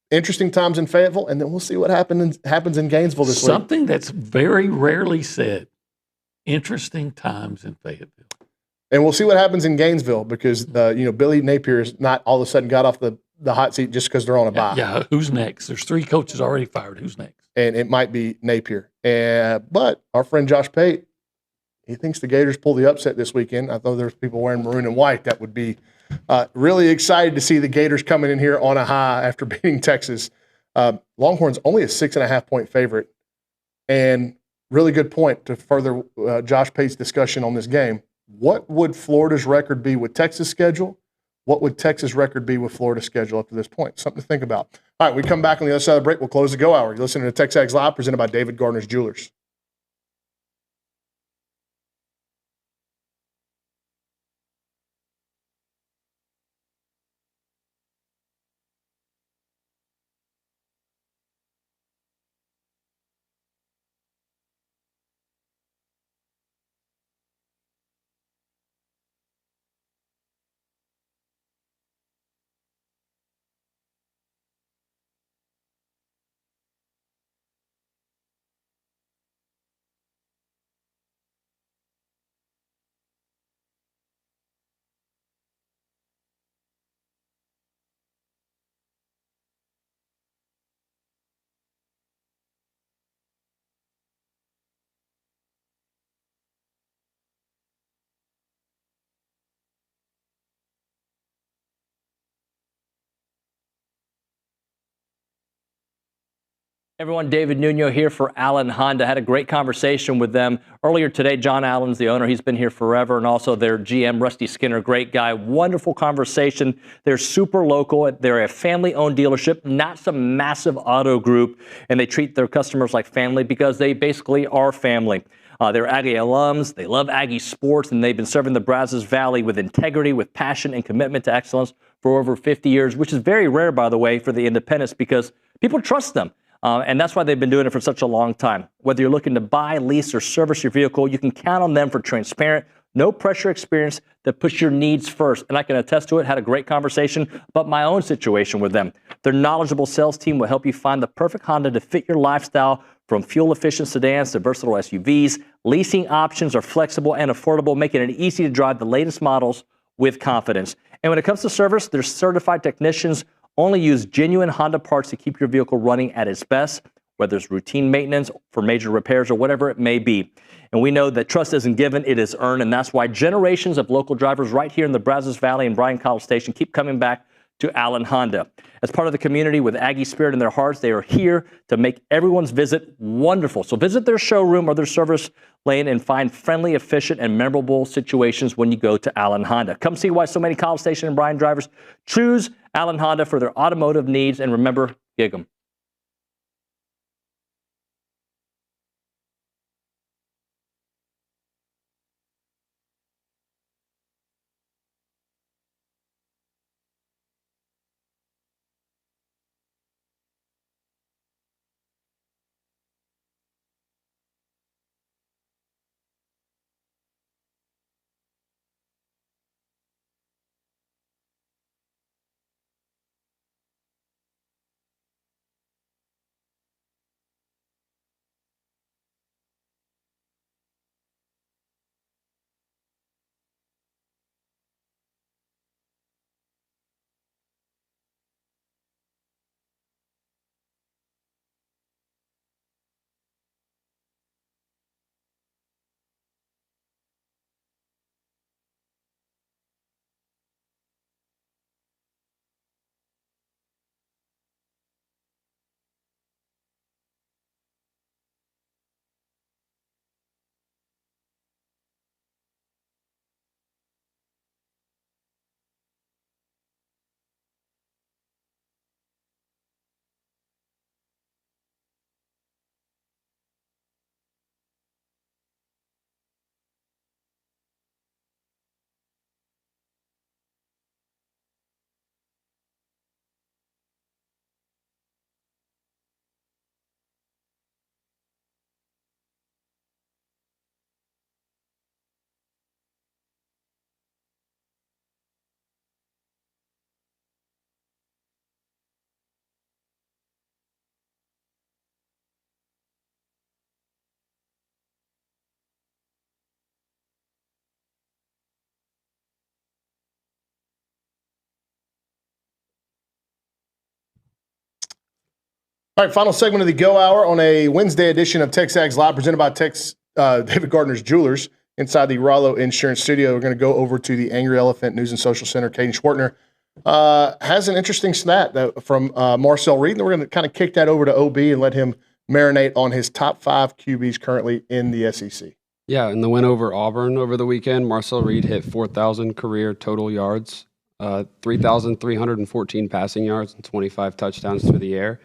Interesting times in Fayetteville, and then we'll see what happens in Gainesville this week. Something that's very rarely said. Interesting times in Fayetteville. And we'll see what happens in Gainesville because Billy Napier is not all of a sudden got off the hot seat just because they're on a bye. Yeah, who's next? There's 3 coaches already fired. Who's next? And it might be Napier. But our friend Josh Pate, he thinks the Gators pull the upset this weekend. I thought there's people wearing maroon and white. That would be really excited to see the Gators coming in here on a high after beating Texas. Longhorns only a 6.5-point favorite. And really good point to further Josh Pate's discussion on this game. What would Florida's record be with Texas' schedule? What would Texas' record be with Florida's schedule up to this point? Something to think about. All right, we come back on the other side of the break. We'll close the Go Hour. You're listening to TexAgs Live, presented by David Gardner's Jewelers. Everyone, David Nuno here for Allen Honda. Had a great conversation with them earlier today. John Allen's the owner. He's been here forever, and also their GM, Rusty Skinner, great guy. Wonderful conversation. They're super local. They're a family-owned dealership, not some massive auto group, and they treat their customers like family because they basically are family. They're Aggie alums. They love Aggie sports, and they've been serving the Brazos Valley with integrity, with passion, and commitment to excellence for over 50 years, which is very rare, by the way, for the independents because people trust them. And that's why they've been doing it for such a long time. Whether you're looking to buy, lease, or service your vehicle, you can count on them for transparent, no pressure experience that puts your needs first. And I can attest to it. Had a great conversation about my own situation with them. Their knowledgeable sales team will help you find the perfect Honda to fit your lifestyle, from fuel-efficient sedans to versatile SUVs. Leasing options are flexible and affordable, making it easy to drive the latest models with confidence. And when it comes to service, their certified technicians only use genuine Honda parts to keep your vehicle running at its best, whether it's routine maintenance for major repairs or whatever it may be. And we know that trust isn't given, it is earned, and that's why generations of local drivers right here in the Brazos Valley and Bryan College Station keep coming back to Allen Honda. As part of the community with Aggie spirit in their hearts, they are here to make everyone's visit wonderful. So visit their showroom or their service lane and find friendly, efficient, and memorable situations when you go to Allen Honda. Come see why so many College Station and Bryan drivers choose Allen Honda for their automotive needs, and remember, gig 'em. All right, final segment of the Go Hour on a Wednesday edition of TexAgs Live, presented by David Gardner's Jewelers inside the Rollo Insurance Studio. We're going to go over to the Angry Elephant News and Social Center. Caden Schwartner has an interesting stat from Marcel Reed, and we're going to kind of kick that over to OB and let him marinate on his top 5 QBs currently in the SEC. Yeah, in the win over Auburn over the weekend, Marcel Reed hit 4,000 career total yards, 3,314 passing yards, and 25 touchdowns through the air,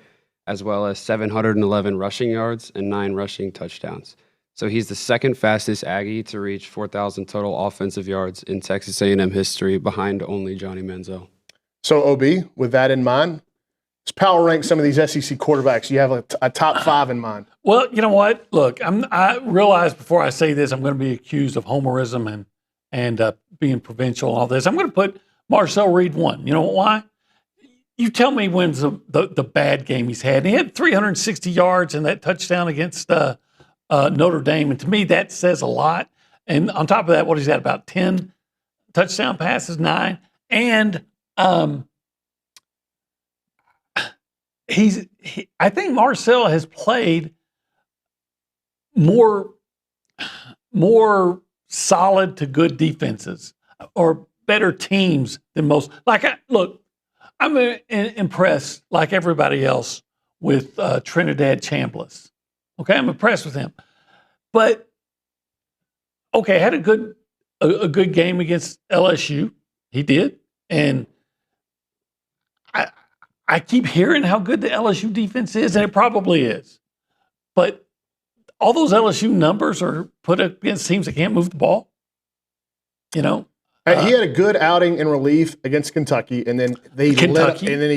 as well as 711 rushing yards and 9 rushing touchdowns. So he's the second fastest Aggie to reach 4,000 total offensive yards in Texas A&M history, behind only Johnny Manziel. So, OB, with that in mind, let's power rank some of these SEC quarterbacks. You have a top 5 in mind. Well, you know what? Look, I realize before I say this, I'm going to be accused of homerism and being provincial and all this. I'm going to put Marcel Reed 1. You know why? You tell me when's the bad game he's had. And he had 360 yards and that touchdown against Notre Dame. And to me, that says a lot. And on top of that, what he's had, about 10 touchdown passes, 9. And I think Marcel has played more solid to good defenses or better teams than most. I'm impressed, like everybody else, with Trinidad Chambliss. Okay, I'm impressed with him. But okay, had a good game against LSU. He did, and I keep hearing how good the LSU defense is, and it probably is. But all those LSU numbers are put up against teams that can't move the ball. You know, he had a good outing in relief against Kentucky, and then he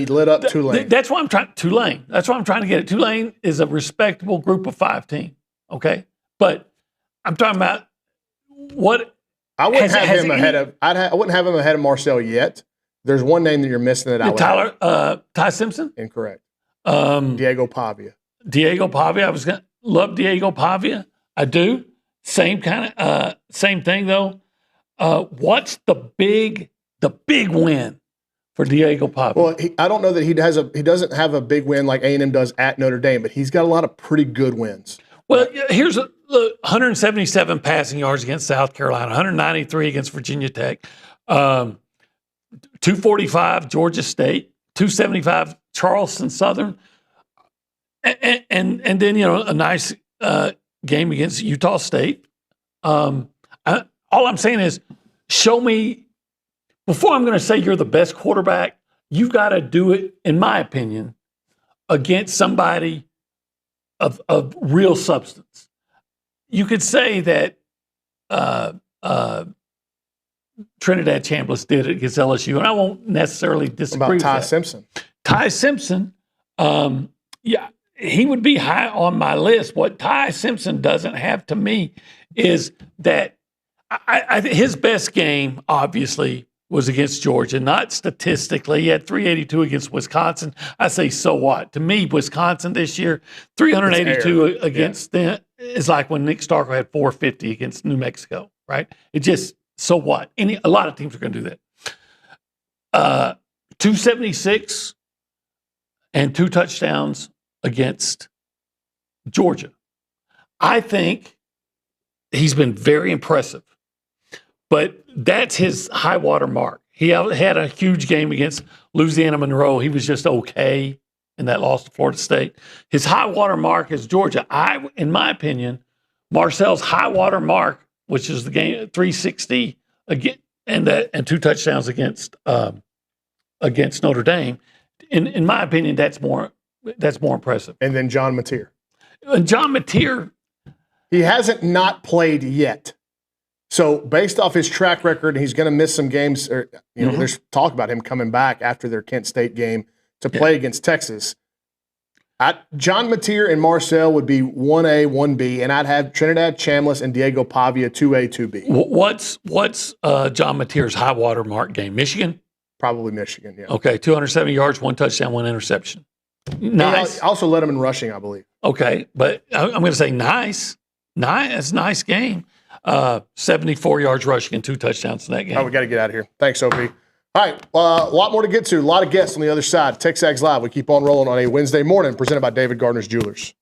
lit up Tulane. That's why I'm trying Tulane. That's why I'm trying to get it. Tulane is a respectable group of 5 team. Okay, but I'm talking about what I wouldn't have him ahead of. I wouldn't have him ahead of Marcel yet. There's one name that you're missing that I would. Ty Simpson? Incorrect. Diego Pavia. Diego Pavia. I was going to love Diego Pavia. I do. Same kind of same thing though. What's the big win for Diego Pavia? Well, I don't know that he doesn't have a big win like A&M does at Notre Dame, but he's got a lot of pretty good wins. Well, here's 177 passing yards against South Carolina, 193 against Virginia Tech. 245 Georgia State, 275 Charleston Southern, and then a nice game against Utah State. All I'm saying is, show me before I'm going to say you're the best quarterback. You've got to do it, in my opinion, against somebody of real substance. You could say that. Trinidad Chambliss did it against LSU, and I won't necessarily disagree with Ty that. Simpson? Ty Simpson, he would be high on my list. What Ty Simpson doesn't have to me is that his best game, obviously, was against Georgia, not statistically. He had 382 against Wisconsin. I say, so what? To me, Wisconsin this year, 382 against them is like when Nick Starkel had 450 against New Mexico, right? It just, so what? A lot of teams are going to do that. 276 and 2 touchdowns against Georgia. I think he's been very impressive, but that's his high water mark. He had a huge game against Louisiana Monroe. He was just okay in that loss to Florida State. His high water mark is Georgia. In my opinion, Marcel's high water mark, which is the game 360 again, and 2 touchdowns against Notre Dame. In my opinion, that's more impressive. And then John Mateer. John Mateer, he hasn't not played yet. So based off his track record, he's going to miss some games. Or there's talk about him coming back after their Kent State game to play against Texas. John Mateer and Marcel would be 1A, 1B, and I'd have Trinidad Chambliss and Diego Pavia 2A, 2B. What's John Mateer's high water mark game? Michigan? Probably Michigan, yeah. Okay, 270 yards, 1 touchdown, 1 interception. Nice. I also led him in rushing, I believe. Okay, but I'm going to say nice. That's a nice game. 74 yards rushing and 2 touchdowns in that game. Oh, we got to get out of here. Thanks, OP. All right, a lot more to get to. A lot of guests on the other side. TexAgs Live. We keep on rolling on a Wednesday morning, presented by David Gardner's Jewelers.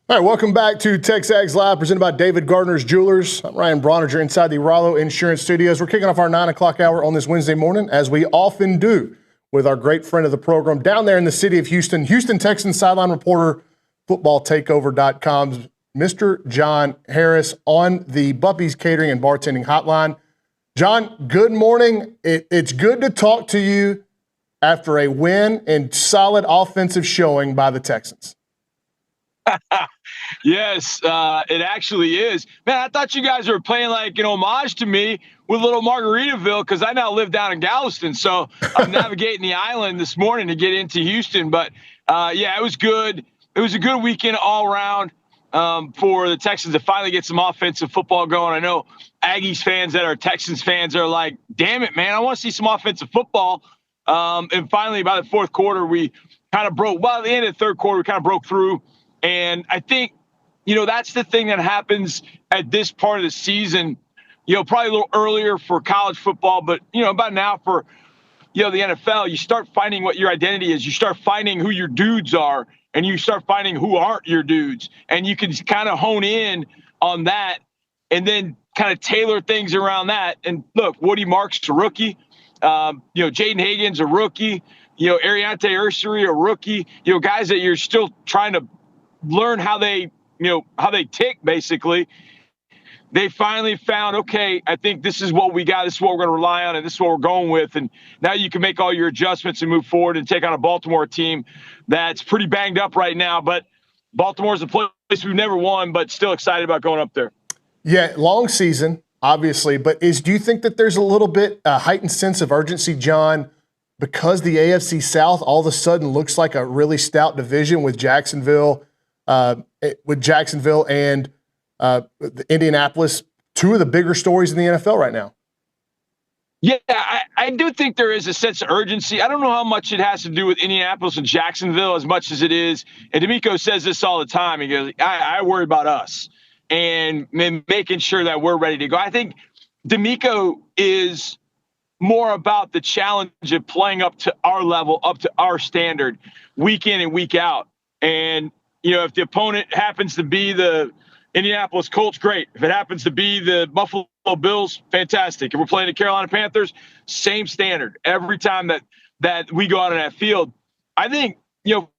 All right, welcome back to TexAgs Live, presented by David Gardner's Jewelers. I'm Ryan Brauninger inside the Rollo Insurance Studios. We're kicking off our 9 o'clock hour on this Wednesday morning, as we often do, with our great friend of the program down there in the city of Houston, Houston Texans sideline reporter, footballtakeover.com's Mr. John Harris on the Buppy's Catering and Bartending Hotline. John, good morning. It's good to talk to you after a win and solid offensive showing by the Texans. Yes, it actually is. Man, I thought you guys were playing like an homage to me with little Margaritaville, because I now live down in Galveston. So I'm navigating the island this morning to get into Houston. But, yeah, it was good. It was a good weekend all around. for the Texans to finally get some offensive football going. I know Aggies fans that are Texans fans are like, damn it, man, I want to see some offensive football. And finally, by the fourth quarter, we kind of broke. Well, at the end of the third quarter, we kind of broke through. And I think, that's the thing that happens at this part of the season, probably a little earlier for college football, but, about now for, the NFL, you start finding what your identity is. You start finding who your dudes are, and you start finding who aren't your dudes. And you can kind of hone in on that and then kind of tailor things around that. And look, Woody Marks a rookie. Jaden Hagan's a rookie. Ariante Ursary a rookie. Guys that you're still trying to learn how they tick, basically. They finally found, okay, I think this is what we got. This is what we're going to rely on, and this is what we're going with. And now you can make all your adjustments and move forward and take on a Baltimore team that's pretty banged up right now. But Baltimore's a place we've never won, but still excited about going up there. Yeah, long season, obviously. But do you think that there's a little bit heightened sense of urgency, John, because the AFC South all of a sudden looks like a really stout division with Jacksonville and Indianapolis, two of the bigger stories in the NFL right now? Yeah, I do think there is a sense of urgency. I don't know how much it has to do with Indianapolis and Jacksonville as much as it is. And D'Amico says this all the time. He goes, I worry about us and making sure that we're ready to go. I think D'Amico is more about the challenge of playing up to our level, up to our standard, week in and week out. And, if the opponent happens to be the Indianapolis Colts, great. If it happens to be the Buffalo Bills, fantastic. If we're playing the Carolina Panthers, same standard every time that we go out on that field. I think,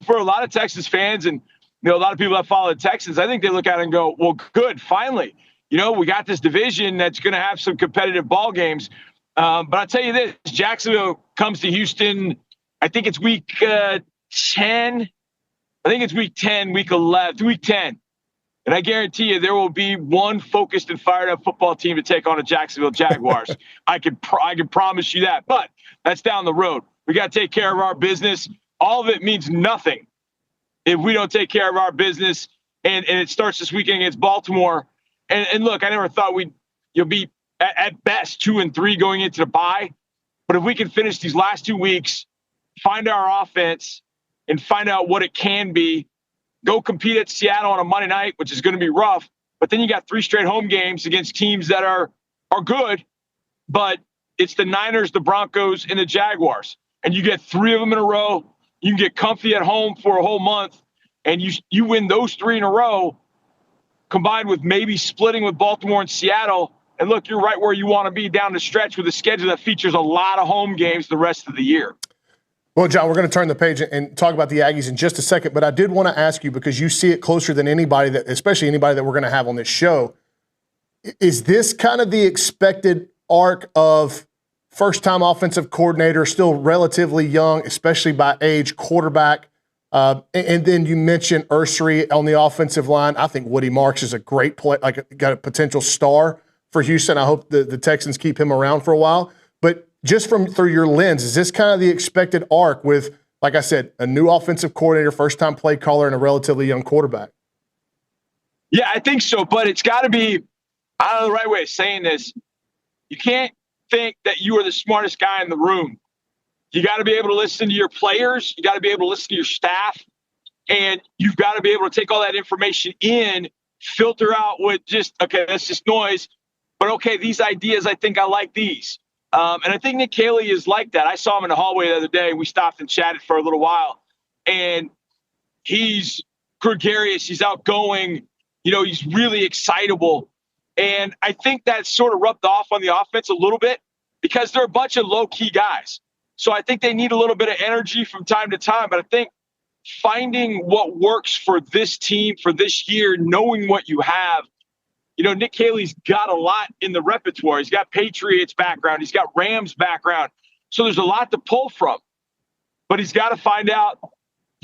for a lot of Texas fans and, a lot of people that follow the Texans, I think they look at it and go, well, good, finally. We got this division that's going to have some competitive ball games. But I'll tell you this, Jacksonville comes to Houston, I think it's week 10. I think it's week 10, week 11, week 10. And I guarantee you there will be one focused and fired up football team to take on the Jacksonville Jaguars. I can promise you that. But that's down the road. We got to take care of our business. All of it means nothing if we don't take care of our business. And it starts this weekend against Baltimore. And look, I never thought you'll be at best 2-3 going into the bye. But if we can finish these last 2 weeks, find our offense, and find out what it can be, go compete at Seattle on a Monday night, which is going to be rough. But then you got 3 straight home games against teams that are good, but it's the Niners, the Broncos, and the Jaguars. And you get 3 of them in a row. You can get comfy at home for a whole month, and you win those 3 in a row, combined with maybe splitting with Baltimore and Seattle. And look, you're right where you want to be down the stretch with a schedule that features a lot of home games the rest of the year. Well, John, we're going to turn the page and talk about the Aggies in just a second, but I did want to ask you, because you see it closer than anybody, especially anybody that we're going to have on this show. Is this kind of the expected arc of first-time offensive coordinator, still relatively young, especially by age, quarterback? And then you mentioned Ursary on the offensive line. I think Woody Marks is a great play, got a potential star for Houston. I hope the Texans keep him around for a while. But just through your lens, is this kind of the expected arc with, like I said, a new offensive coordinator, first-time play caller, and a relatively young quarterback? Yeah, I think so, but it's got to be, I don't know the right way of saying this. You can't think that you are the smartest guy in the room. You got to be able to listen to your players. You got to be able to listen to your staff, and you've got to be able to take all that information in, filter out what okay, that's just noise, but okay, these ideas, I think I like these. And I think Nick Kaylee is like that. I saw him in the hallway the other day. We stopped and chatted for a little while. And he's gregarious. He's outgoing. He's really excitable. And I think that sort of rubbed off on the offense a little bit because they're a bunch of low-key guys. So I think they need a little bit of energy from time to time. But I think finding what works for this team for this year, knowing what you have, Nick Kaylee's got a lot in the repertoire. He's got Patriots background. He's got Rams background. So there's a lot to pull from. But he's got to find out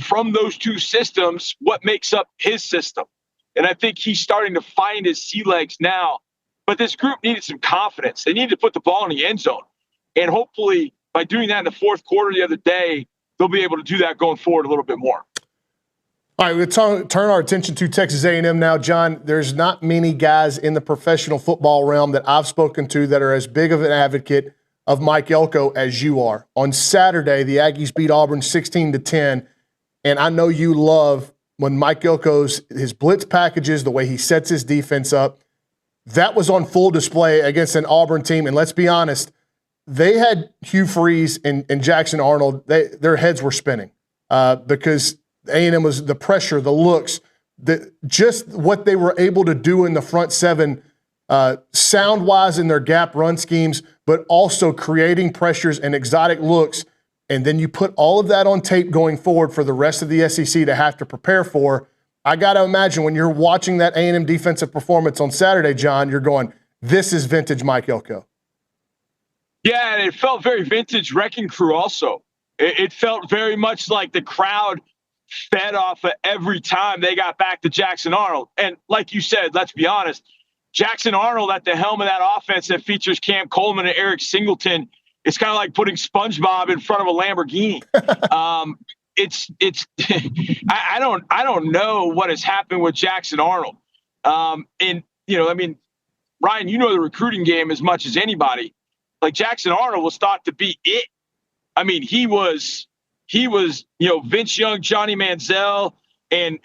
from those 2 systems what makes up his system. And I think he's starting to find his sea legs now. But this group needed some confidence. They needed to put the ball in the end zone. And hopefully by doing that in the fourth quarter the other day, they'll be able to do that going forward a little bit more. All right, we'll turn our attention to Texas A&M now, John. There's not many guys in the professional football realm that I've spoken to that are as big of an advocate of Mike Elko as you are. On Saturday, the Aggies beat Auburn 16-10, and I know you love when Mike Elko's his blitz packages, the way he sets his defense up. That was on full display against an Auburn team, and let's be honest, they had Hugh Freeze and Jackson Arnold. Their heads were spinning because A&M was the pressure, the looks, just what they were able to do in the front seven, sound-wise in their gap run schemes, but also creating pressures and exotic looks. And then you put all of that on tape going forward for the rest of the SEC to have to prepare for. I got to imagine when you're watching that A&M defensive performance on Saturday, John, you're going, this is vintage Mike Elko. Yeah, and it felt very vintage Wrecking Crew also. It felt very much like the crowd fed off of every time they got back to Jackson Arnold. And like you said, let's be honest, Jackson Arnold at the helm of that offense that features Cam Coleman and Eric Singleton, it's kind of like putting SpongeBob in front of a Lamborghini. I don't know what has happened with Jackson Arnold. And Ryan, you know the recruiting game as much as anybody. Like Jackson Arnold was thought to be it. I mean, he was, Vince Young, Johnny Manziel, and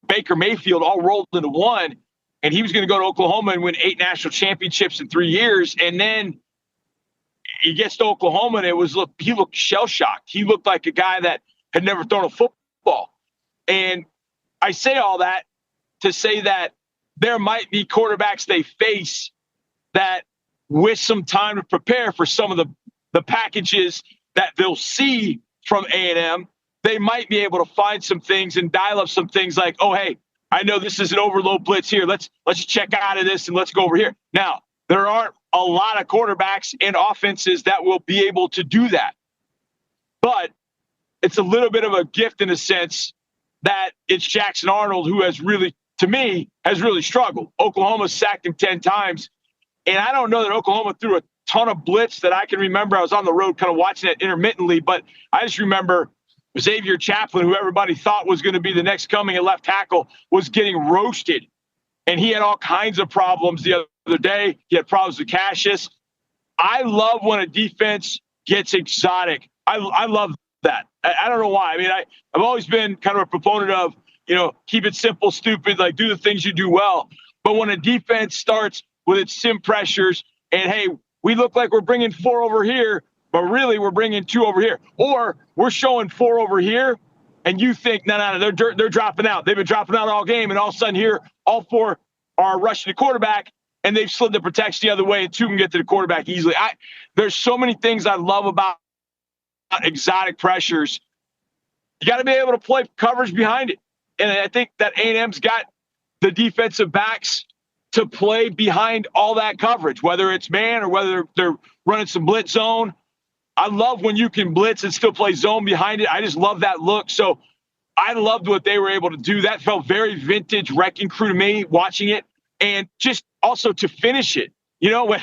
Baker Mayfield all rolled into one, and he was going to go to Oklahoma and win 8 national championships in 3 years. And then he gets to Oklahoma, and he looked shell-shocked. He looked like a guy that had never thrown a football. And I say all that to say that there might be quarterbacks they face that with some time to prepare for some of the packages that they'll see from A&M, they might be able to find some things and dial up some things like, oh, hey, I know this is an overload blitz here. Let's check out of this and let's go over here. Now, there aren't a lot of quarterbacks and offenses that will be able to do that. But it's a little bit of a gift in a sense that it's Jackson Arnold who has really, to me, has really struggled. Oklahoma sacked him 10 times. And I don't know that Oklahoma threw a ton of blitz that I can remember. I was on the road kind of watching it intermittently, but I just remember Xavier Chaplin, who everybody thought was going to be the next coming at left tackle, was getting roasted. And he had all kinds of problems the other day. He had problems with Cassius. I love when a defense gets exotic. I love that. I don't know why. I mean, I've always been kind of a proponent of, keep it simple, stupid, like do the things you do well. But when a defense starts with its sim pressures and, hey, we look like we're bringing 4 over here, but really we're bringing 2 over here. Or we're showing 4 over here, and you think, no, they're dropping out. They've been dropping out all game, and all of a sudden here, all 4 are rushing the quarterback, and they've slid the protection the other way, and 2 can get to the quarterback easily. There's so many things I love about exotic pressures. You got to be able to play coverage behind it. And I think that A&M's got the defensive backs to play behind all that coverage, whether it's man or whether they're running some blitz zone. I love when you can blitz and still play zone behind it. I just love that look. So I loved what they were able to do. That felt very vintage Wrecking Crew to me watching it. And just also to finish it, when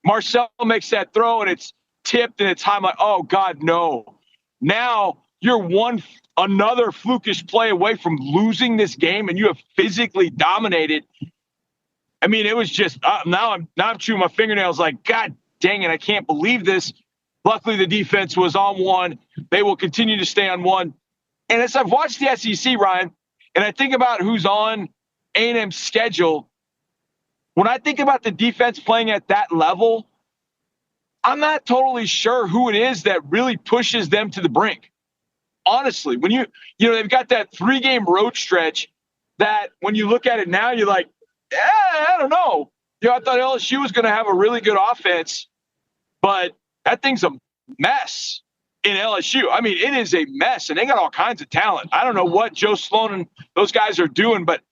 Marcel makes that throw and it's tipped and it's high, I'm like, oh God, no. Now you're another flukish play away from losing this game, and you have physically dominated. I mean, it was just now I'm chewing my fingernails like, God dang it, I can't believe this. Luckily, the defense was on one. They will continue to stay on one. And as I've watched the SEC, Ryan, and I think about who's on A&M's schedule, when I think about the defense playing at that level, I'm not totally sure who it is that really pushes them to the brink. Honestly, when they've got that 3-game road stretch that when you look at it now, you're like, I don't know. I thought LSU was going to have a really good offense, but that thing's a mess in LSU. I mean, it is a mess, and they got all kinds of talent. I don't know what Joe Sloan and those guys are doing, but,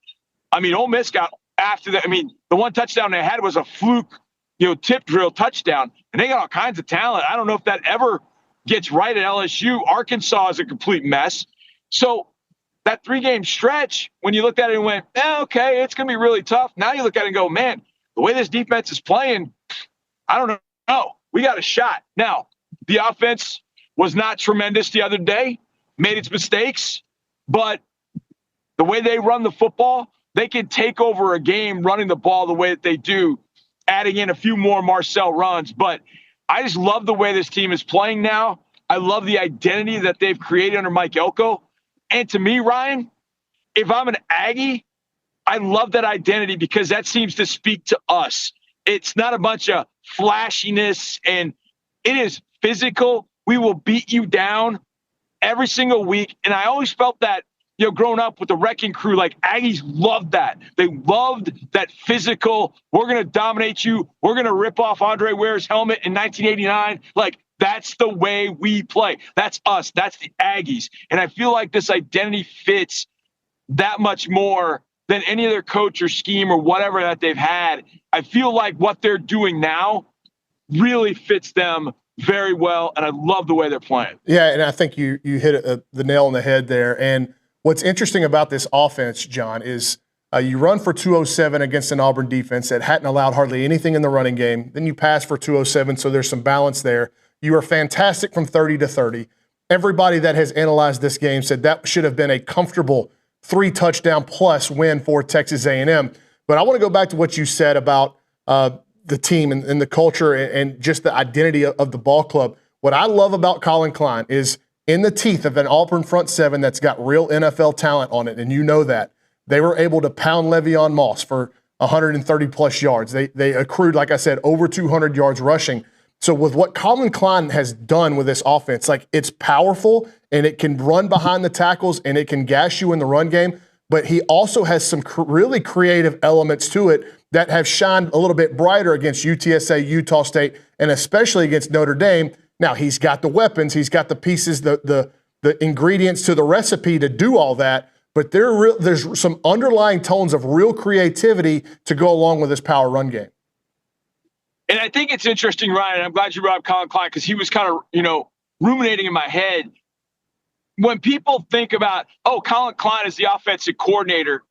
I mean, Ole Miss got after that. I mean, the one touchdown they had was a fluke, tip drill touchdown, and they got all kinds of talent. I don't know if that ever gets right at LSU. Arkansas is a complete mess. So that 3-game stretch, when you looked at it and went, okay, it's going to be really tough. Now you look at it and go, man, the way this defense is playing, I don't know. We got a shot. Now, the offense was not tremendous the other day, made its mistakes, but The way they run the football, they can take over a game running the ball the way that they do, adding in a few more Marcel runs. But I just love the way this team is playing now. I love the identity that they've created under Mike Elko. And to me, Ryan, if I'm an Aggie, I love that identity because that seems to speak to us. It's not a bunch of flashiness, and it is physical. We will beat you down every single week. And I always felt that, growing up with the Wrecking Crew, like Aggies loved that. They loved that physical, we're going to dominate you. We're going to rip off Andre Ware's helmet in 1989. Like, that's the way we play. That's us. That's the Aggies. And I feel like this identity fits that much more than any other coach or scheme or whatever that they've had. I feel like what they're doing now really fits them very well, and I love the way they're playing. Yeah, and I think you hit the nail on the head there. And what's interesting about this offense, John, is you run for 207 against an Auburn defense that hadn't allowed hardly anything in the running game. Then you pass for 207, so there's some balance there. You are fantastic from 30 to 30. Everybody that has analyzed this game said that should have been a comfortable 3-touchdown plus win for Texas A&M. But I want to go back to what you said about the team and the culture and just the identity of the ball club. What I love about Colin Klein is in the teeth of an Auburn front seven that's got real NFL talent on it, and you know that. They were able to pound Le'Veon Moss for 130-plus yards. They accrued, like I said, over 200 yards rushing. So with what Colin Klein has done with this offense, like, it's powerful and it can run behind the tackles and it can gash you in the run game, but he also has some really creative elements to it that have shined a little bit brighter against UTSA, Utah State, and especially against Notre Dame. Now, he's got the weapons, he's got the pieces, the ingredients to the recipe to do all that, but there's some underlying tones of real creativity to go along with this power run game. And I think it's interesting, Ryan, I'm glad you brought up Colin Klein because he was kind of, ruminating in my head. When people think about, Colin Klein is the offensive coordinator,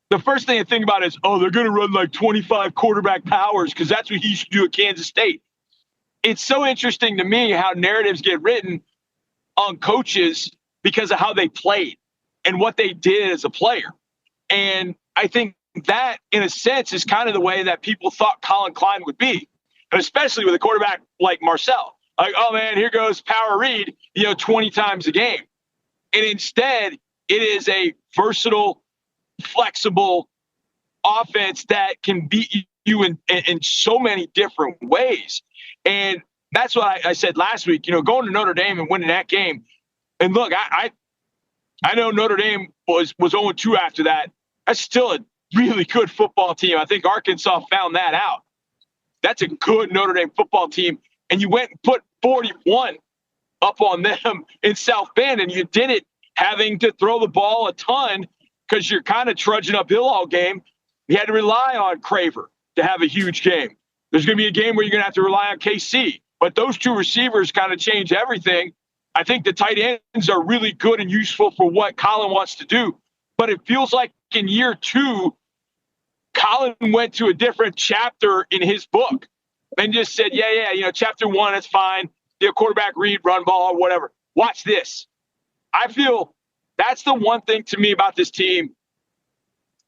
the first thing I think about is, they're going to run like 25 quarterback powers because that's what he used to do at Kansas State. It's so interesting to me how narratives get written on coaches because of how they played and what they did as a player. And I think that, in a sense, is kind of the way that people thought Colin Klein would be, and especially with a quarterback like Marcel. Like, oh, man, here goes power read, 20 times a game. And instead, it is a versatile, flexible offense that can beat you in so many different ways. And that's what I said last week, going to Notre Dame and winning that game. And look, I know Notre Dame was 0-2 after that. That's still a really good football team. I think Arkansas found that out. That's a good Notre Dame football team. And you went and put 41 up on them in South Bend, and you did it having to throw the ball a ton because you're kind of trudging uphill all game. You had to rely on Craver to have a huge game. There's going to be a game where you're going to have to rely on KC. But those two receivers kind of change everything. I think the tight ends are really good and useful for what Colin wants to do. But it feels like in year two, Colin went to a different chapter in his book and just said, chapter one, that's fine. Quarterback read, run ball, whatever. Watch this. I feel that's the one thing to me about this team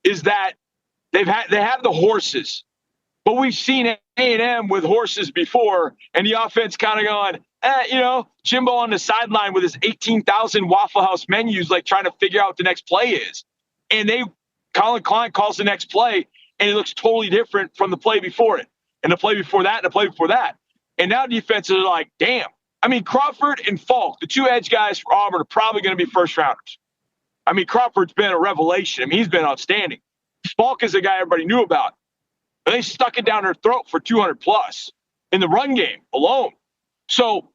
is that they have the horses, but we've seen A&M with horses before, and the offense kind of going, Jimbo on the sideline with his 18,000 Waffle House menus, like trying to figure out what the next play is. And Colin Klein calls the next play, and it looks totally different from the play before it, and the play before that, and the play before that. And now defenses are like, damn. I mean, Crawford and Falk, the two edge guys for Auburn, are probably going to be first rounders. I mean, Crawford's been a revelation. I mean, he's been outstanding. Falk is the guy everybody knew about. But they stuck it down their throat for 200 plus in the run game alone. So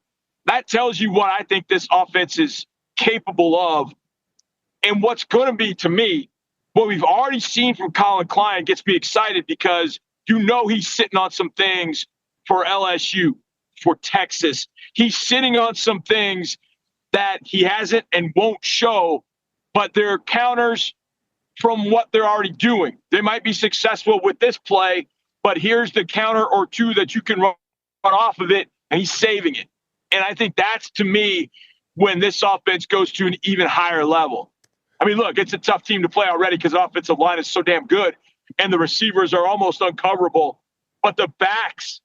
that tells you what I think this offense is capable of. And what's going to be, to me, what we've already seen from Colin Klein gets me excited because he's sitting on some things for LSU, for Texas. He's sitting on some things that he hasn't and won't show, but they're counters from what they're already doing. They might be successful with this play, but here's the counter or two that you can run off of it, and he's saving it. And I think that's, to me, when this offense goes to an even higher level. I mean, look, it's a tough team to play already because the offensive line is so damn good and the receivers are almost uncoverable. But the backs,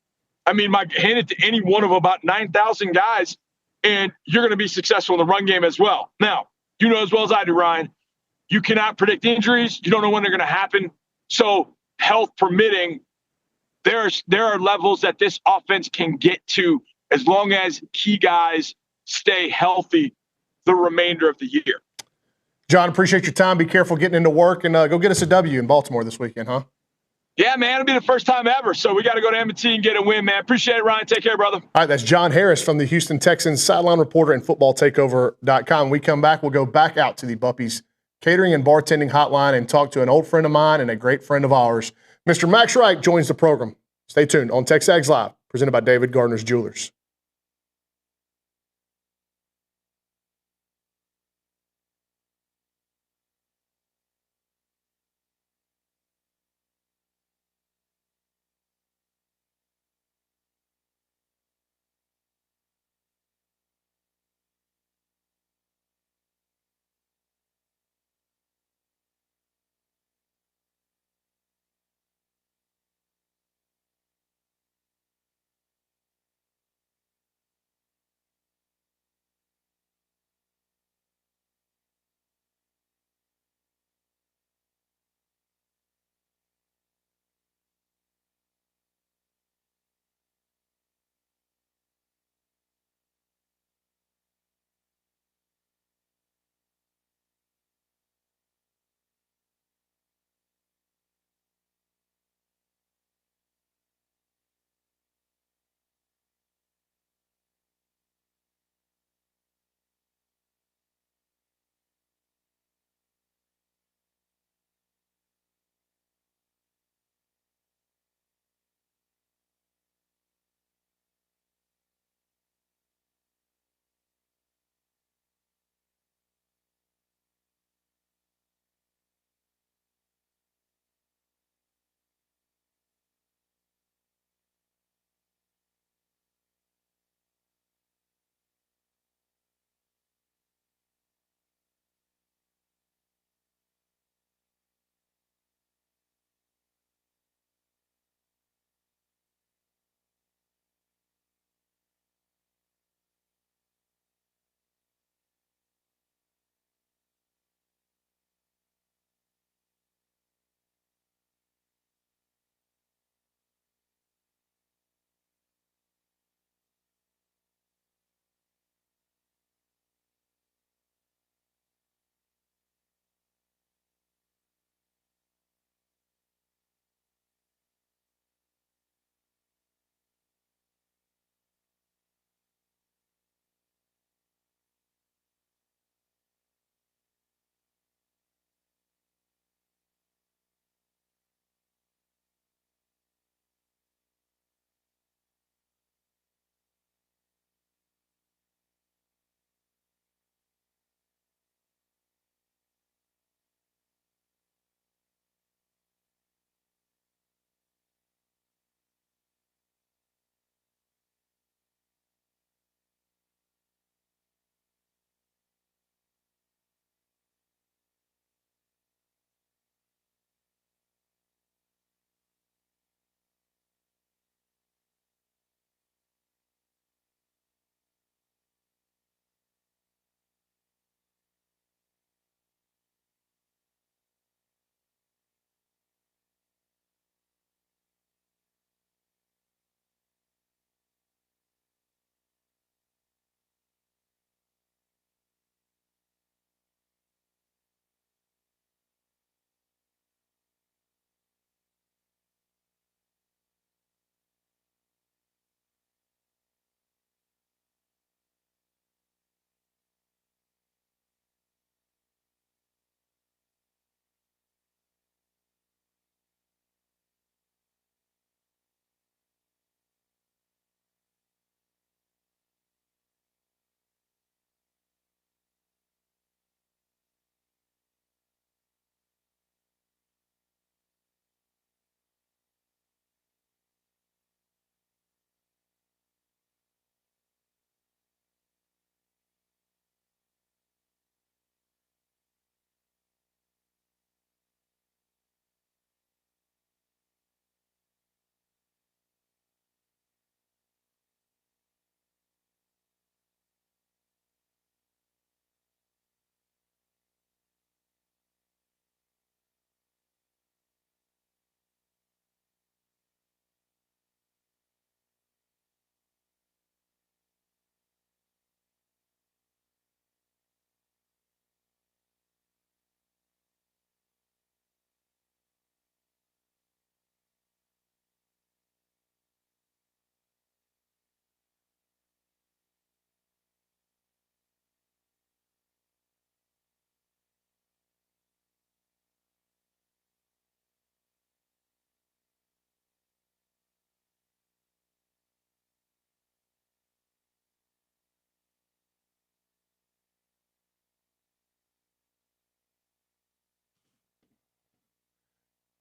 I mean, hand it to any one of about 9,000 guys, and you're going to be successful in the run game as well. Now, you know as well as I do, Ryan, you cannot predict injuries. You don't know when they're going to happen. So health permitting, there are levels that this offense can get to as long as key guys stay healthy the remainder of the year. John, appreciate your time. Be careful getting into work, and go get us a W in Baltimore this weekend, huh? Yeah, man, it'll be the first time ever. So we got to go to M&T and get a win, man. Appreciate it, Ryan. Take care, brother. All right, that's John Harris from the Houston Texans, sideline reporter and footballtakeover.com. When we come back, we'll go back out to the Buppy's Catering and Bartending Hotline and talk to an old friend of mine and a great friend of ours. Mr. Max Wright joins the program. Stay tuned on TexAgs Live, presented by David Gardner's Jewelers.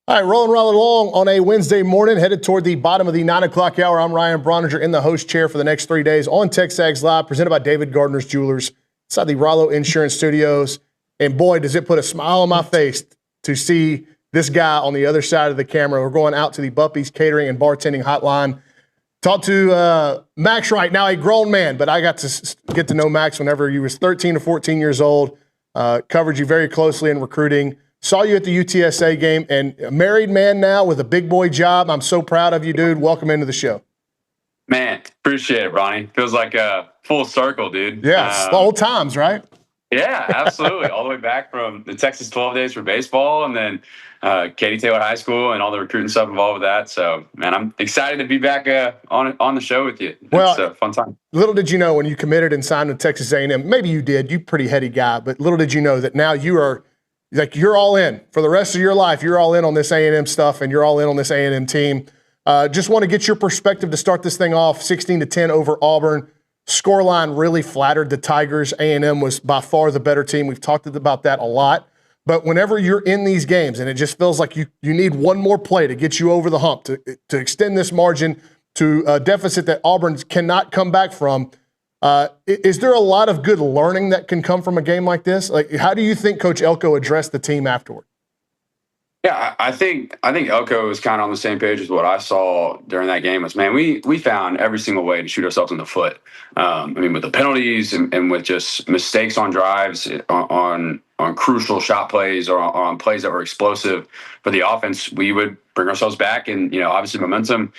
All right, rolling right along on a Wednesday morning, headed toward the bottom of the 9 o'clock hour. I'm Ryan Brauninger in the host chair for the next 3 days on TexAgs Live, presented by David Gardner's Jewelers, inside the Rollo Insurance Studios. And boy, does it put a smile on my face to see this guy on the other side of the camera. We're going out to the Buffy's Catering and Bartending Hotline. Talk to Max Wright, now a grown man, but I got to get to know Max whenever he was 13 to 14 years old. Covered you very closely in recruiting. Saw you at the UTSA game, and a married man now with a big boy job. I'm so proud of you, dude. Welcome into the show. Man, appreciate it, Bronny. Feels like a full circle, dude. Yeah, old times, right? Yeah, absolutely. All the way back from the Texas 12 days for baseball, and then Katy Taylor High School and all the recruiting stuff involved with that. So, man, I'm excited to be back on the show with you. It's a fun time. Little did you know when you committed and signed with Texas A&M, maybe you did, you pretty heady guy, but little did you know that now you are – like you're all in for the rest of your life. You're all in on this A&M stuff, and you're all in on this A&M team. Just want to get your perspective to start this thing off. 16-10 over Auburn. Scoreline really flattered the Tigers. A&M was by far the better team. We've talked about that a lot. But whenever you're in these games, and it just feels like you need one more play to get you over the hump, to extend this margin to a deficit that Auburn cannot come back from. Is there a lot of good learning that can come from a game like this? Like, how do you think Coach Elko addressed the team afterward? Yeah, I think Elko was kind of on the same page as what I saw during that game. Was, man, we found every single way to shoot ourselves in the foot. I mean, with the penalties and with just mistakes on drives, on crucial shot plays or on plays that were explosive for the offense, we would bring ourselves back. And, obviously momentum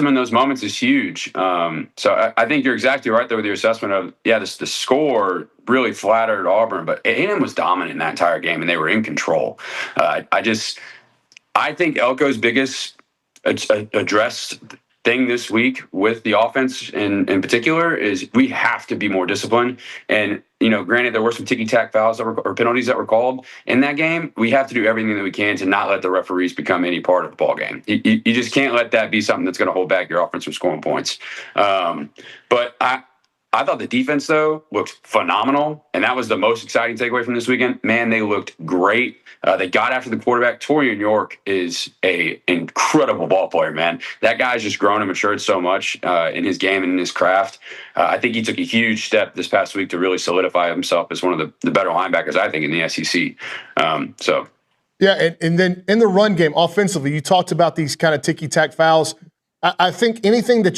in those moments is huge. So I think you're exactly right there with your assessment of, the score really flattered Auburn, but A&M was dominant that entire game and they were in control. I think Elko's biggest addressed thing this week with the offense in particular is we have to be more disciplined. And, granted, there were some ticky-tack fouls or penalties that were called in that game. We have to do everything that we can to not let the referees become any part of the ball game. You just can't let that be something that's going to hold back your offense from scoring points. But I thought the defense, though, looked phenomenal, and that was the most exciting takeaway from this weekend. Man, they looked great. They got after the quarterback. Torian York is an incredible ball player, man. That guy's just grown and matured so much in his game and in his craft. I think he took a huge step this past week to really solidify himself as one of the better linebackers, I think, in the SEC. Yeah, and then in the run game, offensively, you talked about these kind of ticky-tack fouls. I think anything that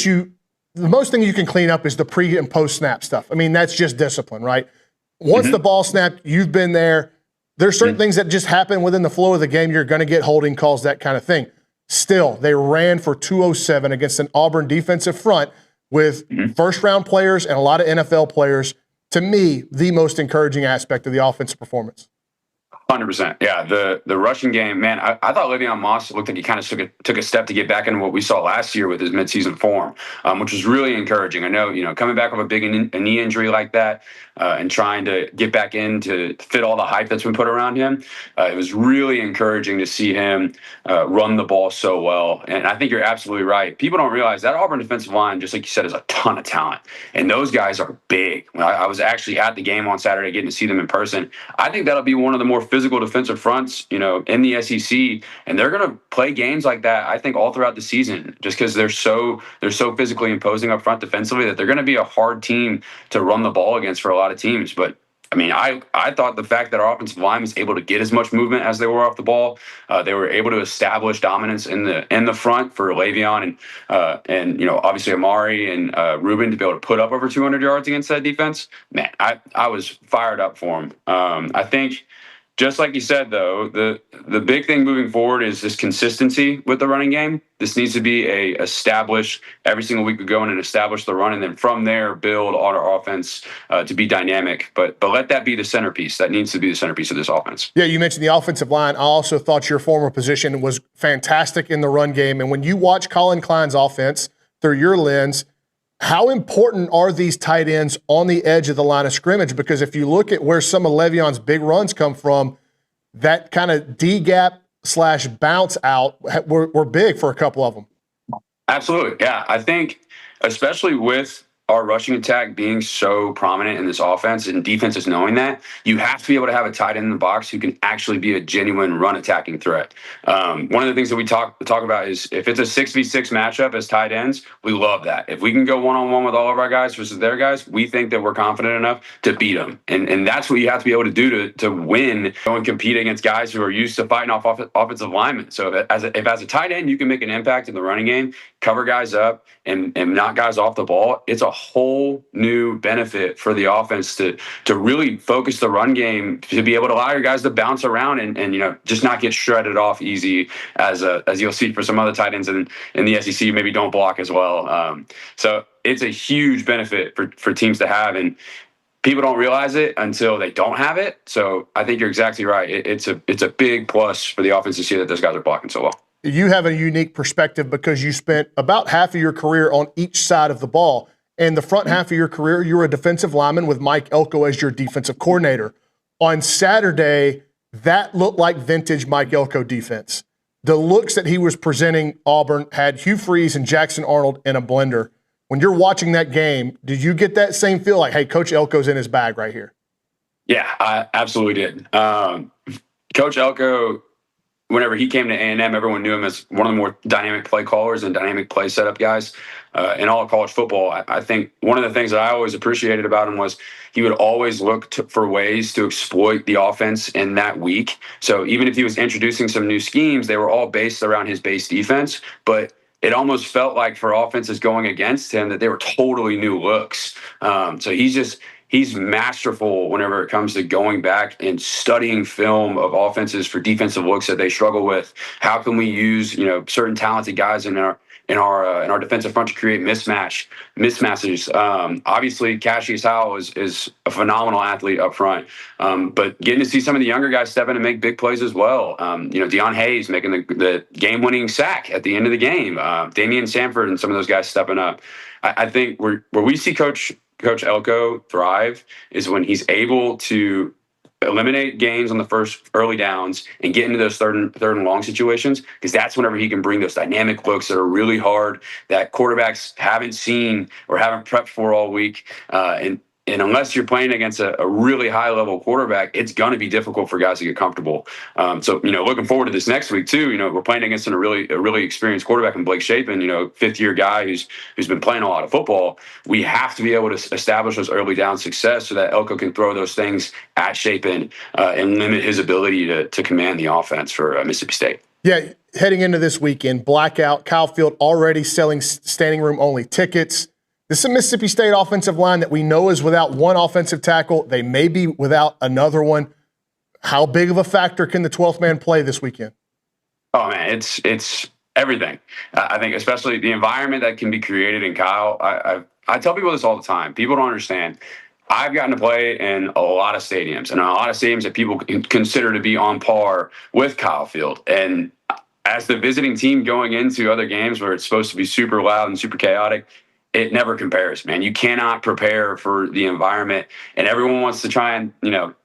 the most thing you can clean up is the pre and post snap stuff. I mean, that's just discipline, right? Once the ball snapped, you've been there. There's certain things that just happen within the flow of the game. You're going to get holding calls, that kind of thing. Still, they ran for 207 against an Auburn defensive front with first-round players and a lot of NFL players. To me, the most encouraging aspect of the offensive performance. 100%. Yeah, the rushing game, man, I thought Le'Veon Moss looked like he kind of took a step to get back into what we saw last year with his midseason form, which was really encouraging. I know, coming back with a big knee injury like that and trying to get back in to fit all the hype that's been put around him, it was really encouraging to see him run the ball so well. And I think you're absolutely right. People don't realize that Auburn defensive line, just like you said, is a ton of talent. And those guys are big. I was actually at the game on Saturday getting to see them in person. I think that'll be one of the more physical defensive fronts, in the SEC, and they're going to play games like that, I think, all throughout the season, just because they're so physically imposing up front defensively that they're going to be a hard team to run the ball against for a lot of teams. But I mean, I thought the fact that our offensive line was able to get as much movement as they were off the ball, they were able to establish dominance in the front for Le'Veon and obviously Amari and Ruben to be able to put up over 200 yards against that defense. Man, I was fired up for him. I think. Just like you said, though, the big thing moving forward is this consistency with the running game. This needs to be established every single week we go in and establish the run, and then from there build on our offense to be dynamic. But let that be the centerpiece. That needs to be the centerpiece of this offense. Yeah, you mentioned the offensive line. I also thought your former position was fantastic in the run game. And when you watch Colin Klein's offense through your lens, how important are these tight ends on the edge of the line of scrimmage? Because if you look at where some of Le'Veon's big runs come from, that kind of D-gap / bounce out were big for a couple of them. Absolutely. Yeah. I think especially with our rushing attack being so prominent in this offense and defense is knowing that, you have to be able to have a tight end in the box who can actually be a genuine run attacking threat. One of the things that we talk about is if it's a 6v6 matchup as tight ends, we love that. If we can go one-on-one with all of our guys versus their guys, we think that we're confident enough to beat them. And that's what you have to be able to do to win, go and compete against guys who are used to fighting off offensive linemen. So if as a tight end, you can make an impact in the running game, cover guys up, and knock guys off the ball, it's a whole new benefit for the offense to really focus the run game, to be able to allow your guys to bounce around and just not get shredded off easy as you'll see for some other tight ends in the SEC maybe don't block as well. So it's a huge benefit for teams to have, and people don't realize it until they don't have it. So I think you're exactly right. It's a big plus for the offense to see that those guys are blocking so well. You have a unique perspective because you spent about half of your career on each side of the ball. And the front half of your career, you were a defensive lineman with Mike Elko as your defensive coordinator. On Saturday, that looked like vintage Mike Elko defense. The looks that he was presenting Auburn had Hugh Freeze and Jackson Arnold in a blender. When you're watching that game, did you get that same feel like, hey, Coach Elko's in his bag right here? Yeah, I absolutely did. Coach Elko, whenever he came to A&M, everyone knew him as one of the more dynamic play callers and dynamic play setup guys in all of college football. I think one of the things that I always appreciated about him was he would always look for ways to exploit the offense in that week. So even if he was introducing some new schemes, they were all based around his base defense. But it almost felt like for offenses going against him that they were totally new looks. So he's masterful whenever it comes to going back and studying film of offenses for defensive looks that they struggle with. How can we use certain talented guys in our defensive front to create mismatches? Obviously, Cassius Howell is a phenomenal athlete up front, but getting to see some of the younger guys step in and make big plays as well. Deion Hayes making the game-winning sack at the end of the game. Damian Sanford and some of those guys stepping up. I think where we see Coach Elko thrive is when he's able to eliminate gains on the first early downs and get into those third and long situations, because that's whenever he can bring those dynamic looks that are really hard that quarterbacks haven't seen or haven't prepped for all week. And unless you're playing against a really high-level quarterback, it's going to be difficult for guys to get comfortable. So looking forward to this next week too. We're playing against a really experienced quarterback in Blake Shapen. Fifth-year guy who's been playing a lot of football. We have to be able to establish those early down success so that Elko can throw those things at Shapen and limit his ability to command the offense for Mississippi State. Yeah, Heading into this weekend, blackout. Kyle Field already selling standing room only tickets. This is a Mississippi State offensive line that we know is without one offensive tackle. They may be without another one. How big of a factor can the 12th man play this weekend? Oh, man, it's everything. I think especially the environment that can be created in Kyle. I tell people this all the time. People don't understand. I've gotten to play in a lot of stadiums, and a lot of stadiums that people consider to be on par with Kyle Field. And as the visiting team going into other games where it's supposed to be super loud and super chaotic, it never compares, man. You cannot prepare for the environment, and everyone wants to try and,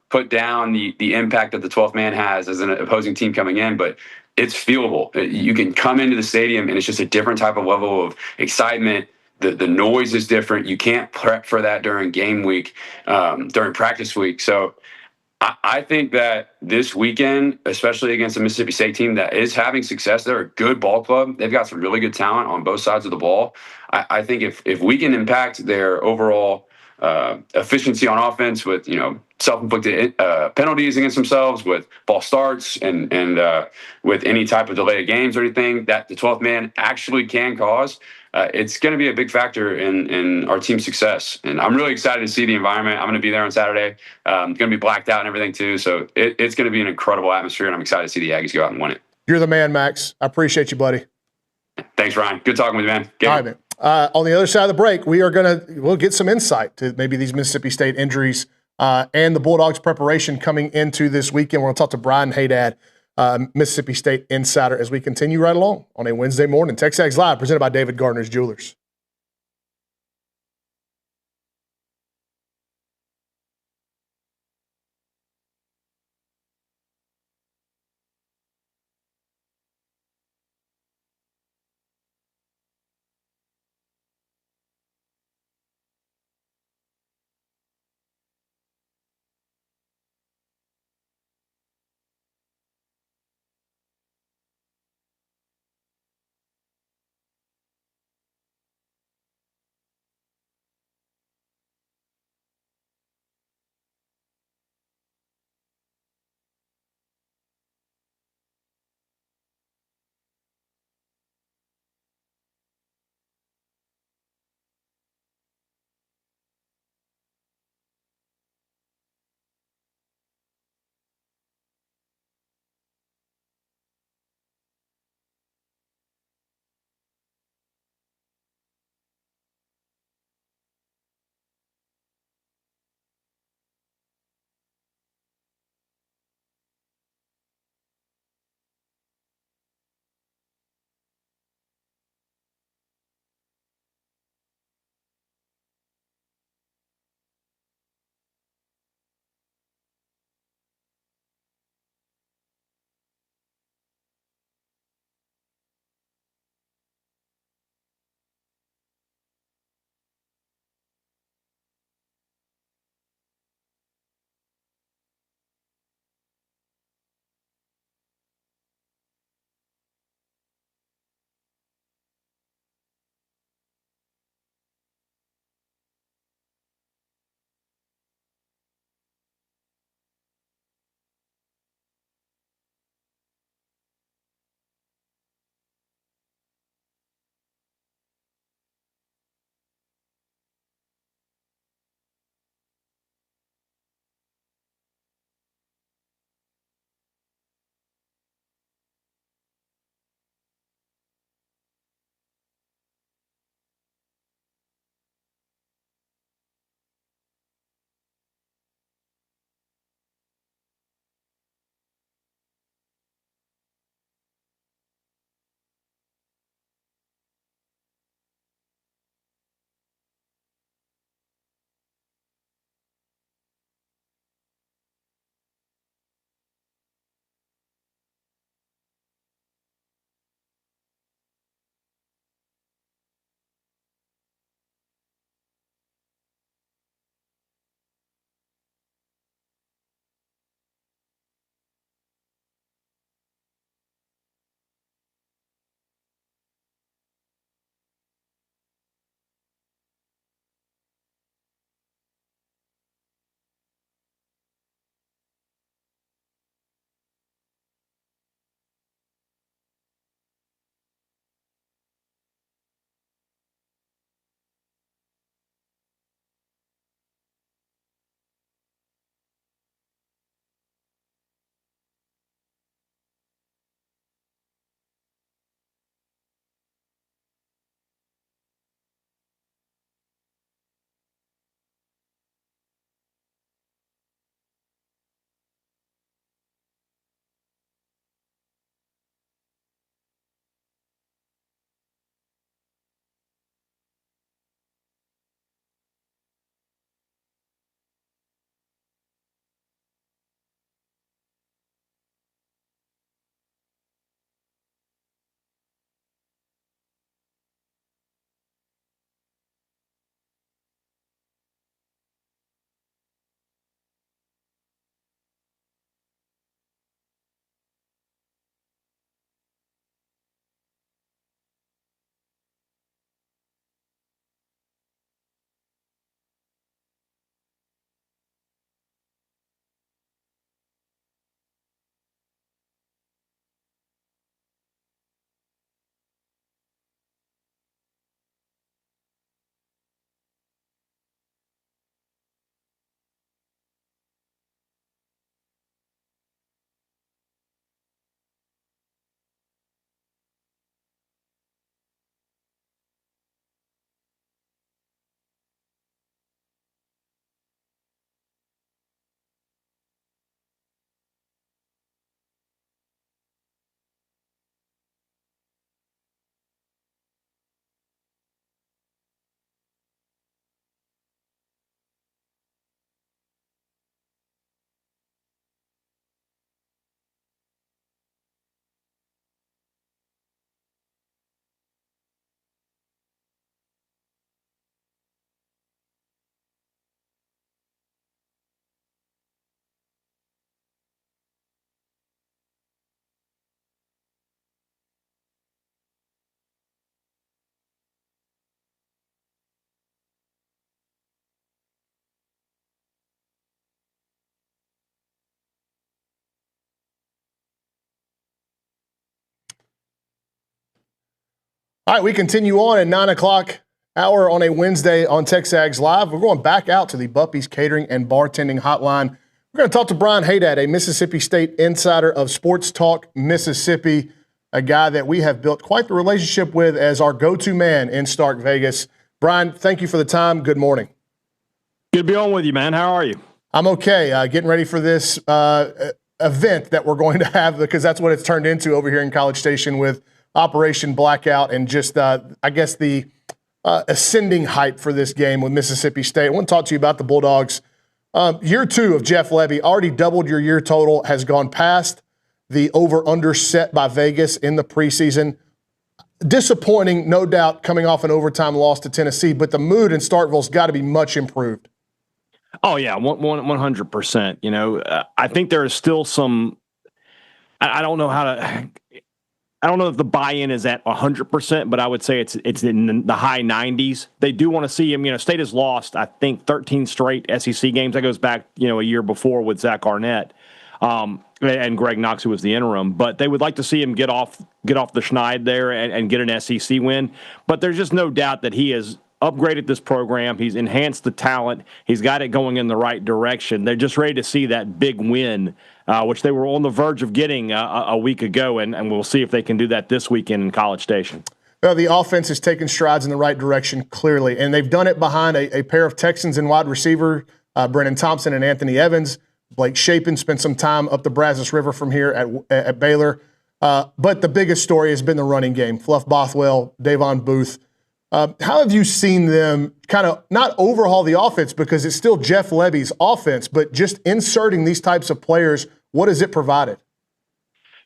put down the impact that the 12th man has as an opposing team coming in, but it's feelable. You can come into the stadium and it's just a different type of level of excitement. The noise is different. You can't prep for that during game week, during practice week. So I think that this weekend, especially against a Mississippi State team that is having success, they're a good ball club. They've got some really good talent on both sides of the ball. I think if we can impact their overall efficiency on offense with, self-inflicted penalties against themselves, with false starts, and with any type of delay of games or anything that the 12th man actually can cause, it's going to be a big factor in our team's success. And I'm really excited to see the environment. I'm going to be there on Saturday. Going to be blacked out and everything too. So it's going to be an incredible atmosphere, and I'm excited to see the Aggies go out and win it. You're the man, Max. I appreciate you, buddy. Thanks, Ryan. Good talking with you, man. All right, man. On the other side of the break, we'll get some insight to maybe these Mississippi State injuries and the Bulldogs' preparation coming into this weekend. We're going to talk to Brian Hadad, Mississippi State insider, as we continue right along on a Wednesday morning. TexAgs Live, presented by David Gardner's Jewelers. All right, we continue on at 9 o'clock hour on a Wednesday on TexAgs Live. We're going back out to the Buppy's Catering and Bartending Hotline. We're going to talk to Brian Hadad, a Mississippi State insider of Sports Talk Mississippi, a guy that we have built quite the relationship with as our go-to man in Stark Vegas. Brian, thank you for the time. Good morning. Good to be on with you, man. How are you? I'm okay. Getting ready for this event that we're going to have, because that's what it's turned into over here in College Station with Operation Blackout and just, I guess, the ascending hype for this game with Mississippi State. I want to talk to you about the Bulldogs. Year 2 of Jeff Lebby, already doubled your year total, has gone past the over-under set by Vegas in the preseason. Disappointing, no doubt, coming off an overtime loss to Tennessee, but the mood in Starkville's got to be much improved. Oh, yeah, 100%. You know, I think there is still some – I don't know how to – I don't know if the buy-in is at 100%, but I would say it's in the high 90s. They do want to see him. You know, State has lost, I think, 13 straight SEC games. That goes back, you know, a year before with Zach Arnett and Greg Knox, who was the interim. But they would like to see him get off the schneid there and get an SEC win. But there's just no doubt that he has upgraded this program. He's enhanced the talent. He's got it going in the right direction. They're just ready to see that big win, which they were on the verge of getting a week ago, and we'll see if they can do that this weekend in College Station. Well, the offense has taken strides in the right direction, clearly, and they've done it behind a pair of Texans in wide receiver, Brennan Thompson and Anthony Evans. Blake Shapen spent some time up the Brazos River from here at Baylor. But the biggest story has been the running game. Fluff Bothwell, Davon Booth. How have you seen them kind of not overhaul the offense, because it's still Jeff Lebby's offense, but just inserting these types of players, what has it provided?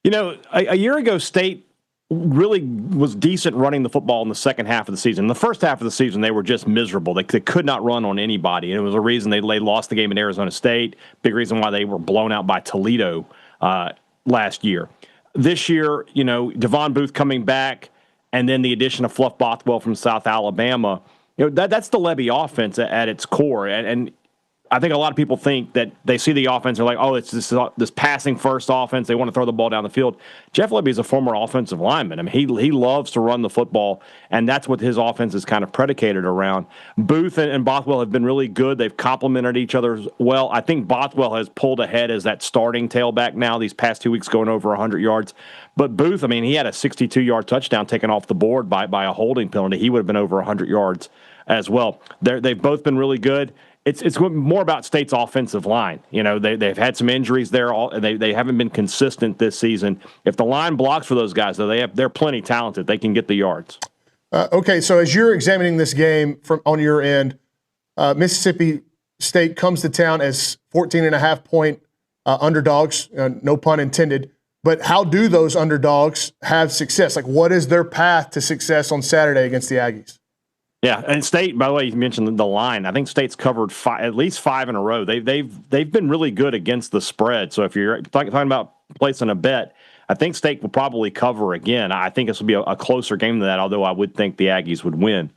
You know, a year ago, State really was decent running the football in the second half of the season. In the first half of the season, they were just miserable. They could not run on anybody, and it was a reason they lost the game in Arizona State, big reason why they were blown out by Toledo last year. This year, you know, Devon Booth coming back, and then the addition of Fluff Bothwell from South Alabama, you know, that's the Lebby offense at its core. And I think a lot of people think that they see the offense, they're like, oh, it's this passing first offense. They want to throw the ball down the field. Jeff Lebby is a former offensive lineman. I mean, he loves to run the football, and that's what his offense is kind of predicated around. Booth and Bothwell have been really good. They've complemented each other well. I think Bothwell has pulled ahead as that starting tailback now these past 2 weeks, going over 100 yards. But Booth, I mean, he had a 62-yard touchdown taken off the board by a holding penalty. He would have been over 100 yards as well. They've both been really good. It's more about State's offensive line. You know, they've had some injuries there. They haven't been consistent this season. If the line blocks for those guys, though, they're plenty talented. They can get the yards. Okay, so as you're examining this game on your end, Mississippi State comes to town as 14.5-point underdogs, no pun intended. But how do those underdogs have success? Like, what is their path to success on Saturday against the Aggies? Yeah, and State, by the way, you mentioned the line. I think State's covered at least 5 in a row. They've been really good against the spread. So if you're talking about placing a bet, I think State will probably cover again. I think this will be a closer game than that, although I would think the Aggies would win.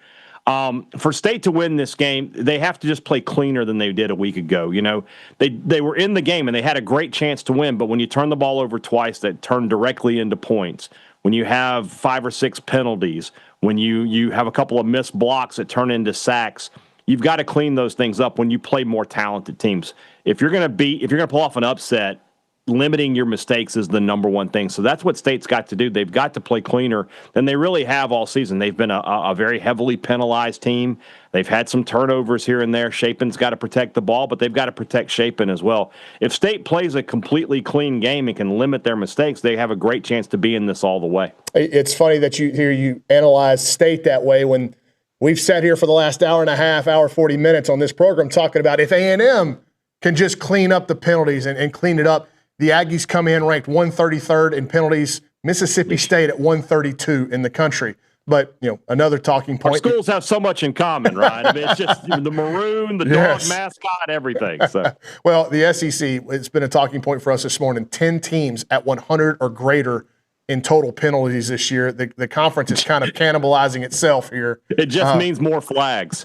For State to win this game, they have to just play cleaner than they did a week ago. You know, they were in the game and they had a great chance to win, but when you turn the ball over twice, that turned directly into points. When you have 5 or 6 penalties, when you have a couple of missed blocks that turn into sacks, you've got to clean those things up when you play more talented teams. If you're going to pull off an upset, limiting your mistakes is the number one thing. So that's what State's got to do. They've got to play cleaner than they really have all season. They've been a very heavily penalized team. They've had some turnovers here and there. Shapen's got to protect the ball, but they've got to protect Shapen as well. If State plays a completely clean game and can limit their mistakes, they have a great chance to be in this all the way. It's funny that you analyze State that way when we've sat here for the last hour and a half, hour 40 minutes on this program talking about if A&M can just clean up the penalties and clean it up. The Aggies come in ranked 133rd in penalties. Mississippi State at 132 in the country. But, you know, another talking point. Our schools have so much in common, right? I mean, it's just the maroon, the dog mascot, everything. So. Well, the SEC, it's been a talking point for us this morning. 10 teams at 100 or greater in total penalties this year. The conference is kind of cannibalizing itself here. It just means more flags.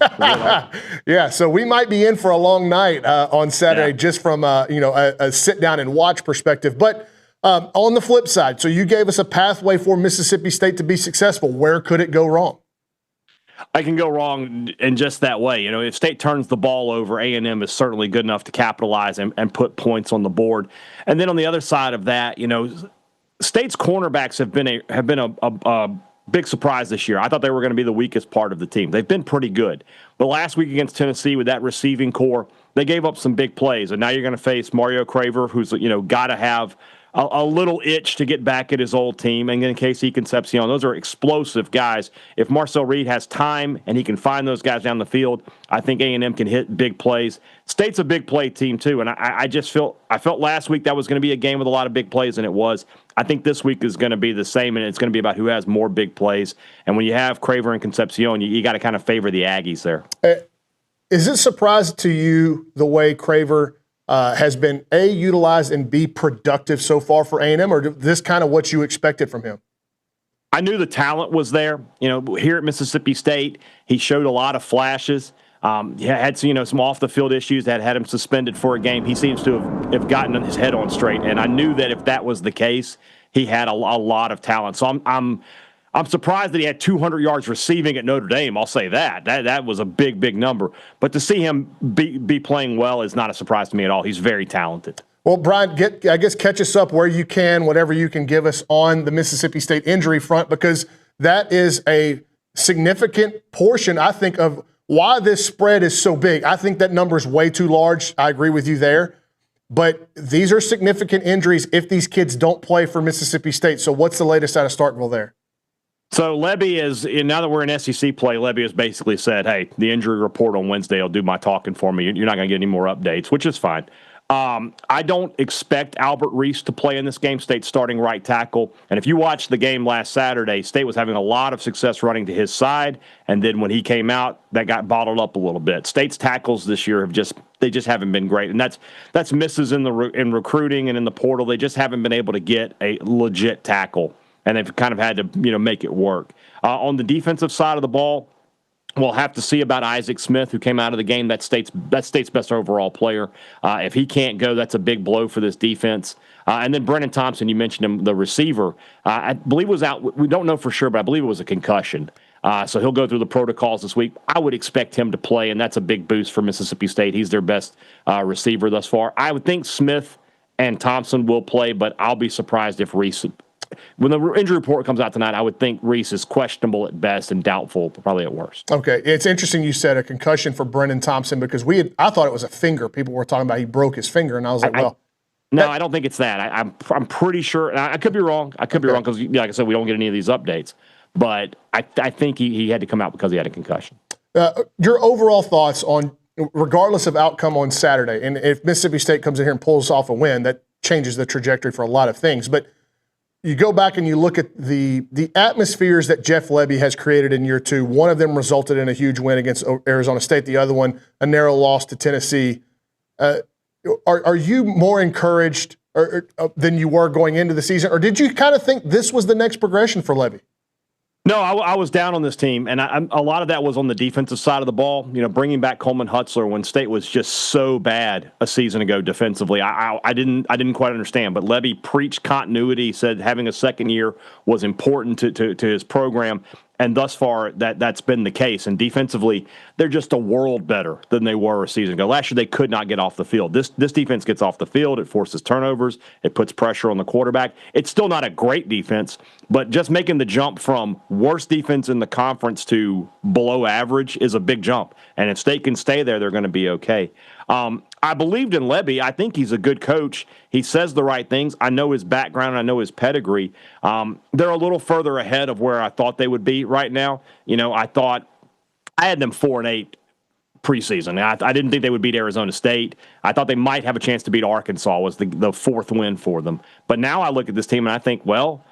Yeah, so we might be in for a long night on Saturday just from a sit down and watch perspective. But On the flip side, so you gave us a pathway for Mississippi State to be successful. Where could it go wrong? I can go wrong in just that way. You know, if State turns the ball over, A&M is certainly good enough to capitalize and put points on the board. And then on the other side of that, you know, State's cornerbacks have been a big surprise this year. I thought they were going to be the weakest part of the team. They've been pretty good. But last week against Tennessee with that receiving core, they gave up some big plays. And now you're going to face Mario Craver, who's, you know, got to have a little itch to get back at his old team, and then Casey Concepcion. Those are explosive guys. If Marcel Reed has time and he can find those guys down the field, I think A&M can hit big plays. State's a big play team too, and I felt last week that was going to be a game with a lot of big plays, and it was. I think this week is going to be the same, and it's going to be about who has more big plays. And when you have Craver and Concepcion, you got to kind of favor the Aggies there. Is it surprising to you the way Craver has been A, utilized, and B, productive so far for A&M, or this kind of what you expected from him? I knew the talent was there. You know, here at Mississippi State, he showed a lot of flashes. He had some off the field issues that had him suspended for a game. He seems to have gotten his head on straight, and I knew that if that was the case, he had a lot of talent. So I'm surprised that he had 200 yards receiving at Notre Dame. I'll say that. That was a big number. But to see him be playing well is not a surprise to me at all. He's very talented. Well, Brian, catch us up where you can, whatever you can give us on the Mississippi State injury front, because that is a significant portion, I think, of why this spread is so big. I think that number is way too large. I agree with you there. But these are significant injuries if these kids don't play for Mississippi State. So what's the latest out of Starkville there? So Lebby is, now that we're in SEC play, Lebby has basically said, hey, the injury report on Wednesday will do my talking for me. You're not going to get any more updates, which is fine. I don't expect Albert Reese to play in this game. State's starting right tackle. And if you watched the game last Saturday, State was having a lot of success running to his side. And then when he came out, that got bottled up a little bit. State's tackles this year they just haven't been great. And that's misses in recruiting and in the portal. They just haven't been able to get a legit tackle. And they've kind of had to, make it work. On the defensive side of the ball, we'll have to see about Isaac Smith, who came out of the game. That's State's best overall player. If he can't go, that's a big blow for this defense. And then Brennan Thompson, you mentioned him, the receiver. I believe was out. We don't know for sure, but I believe it was a concussion. So he'll go through the protocols this week. I would expect him to play, and that's a big boost for Mississippi State. He's their best receiver thus far. I would think Smith and Thompson will play, but I'll be surprised if Reese. When the injury report comes out tonight, I would think Reese is questionable at best and doubtful probably at worst. Okay, it's interesting you said a concussion for Brennan Thompson, because I thought it was a finger. People were talking about he broke his finger, and I was like, I don't think it's that. I'm pretty sure. I could be wrong. I could be wrong because, like I said, we don't get any of these updates. But I think he had to come out because he had a concussion. Your overall thoughts on, regardless of outcome on Saturday, and if Mississippi State comes in here and pulls off a win, that changes the trajectory for a lot of things. But you go back and you look at the atmospheres that Jeff Lebby has created in year two. One of them resulted in a huge win against Arizona State. The other one, a narrow loss to Tennessee. Are you more encouraged than you were going into the season? Or did you kind of think this was the next progression for Lebby? No, I was down on this team, and a lot of that was on the defensive side of the ball. Bringing back Coleman Hutzler when State was just so bad a season ago defensively, I didn't quite understand. But Lebby preached continuity, said having a second year was important to his program, and thus far that's been the case. And defensively, they're just a world better than they were a season ago. Last year they could not get off the field. This defense gets off the field. It forces turnovers. It puts pressure on the quarterback. It's still not a great defense, but just making the jump from worst defense in the conference to below average is a big jump. And if State can stay there, they're going to be okay. I believed in Lebby. I think he's a good coach. He says the right things. I know his background. I know his pedigree. They're a little further ahead of where I thought they would be right now. I thought I had them 4-8 preseason. I didn't think they would beat Arizona State. I thought they might have a chance to beat Arkansas was the fourth win for them. But now I look at this team and I think, well,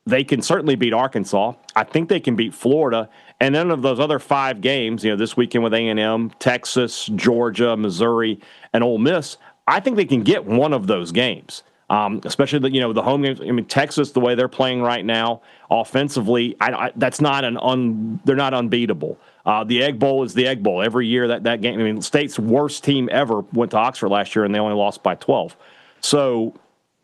they can certainly beat Arkansas. I think they can beat Florida. And then of those other 5 games, this weekend with A&M, Texas, Georgia, Missouri, and Ole Miss, I think they can get one of those games. Especially the home games. I mean, Texas, the way they're playing right now, offensively, that's not they're not unbeatable. The Egg Bowl is the Egg Bowl every year. That game. I mean, State's worst team ever went to Oxford last year, and they only lost by 12. So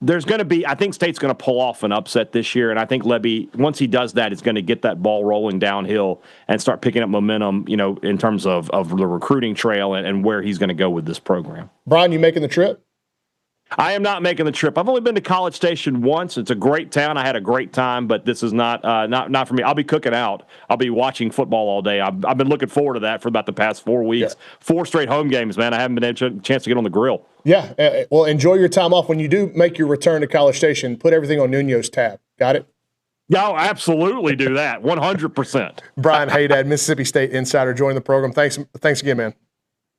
there's going to be, I think State's going to pull off an upset this year, and I think Lebby, once he does that, is going to get that ball rolling downhill and start picking up momentum, in terms of the recruiting trail and where he's going to go with this program. Brian, you making the trip? I am not making the trip. I've only been to College Station once. It's a great town. I had a great time, but this is not for me. I'll be cooking out. I'll be watching football all day. I've been looking forward to that for about the past 4 weeks. Yeah. 4 straight home games, man. I haven't been able a chance to get on the grill. Yeah. Well, enjoy your time off. When you do make your return to College Station, put everything on Nuno's tab. Got it? Yeah, I'll absolutely do that. 100%. Brian Hadad, Mississippi State Insider, joining the program. Thanks again, man.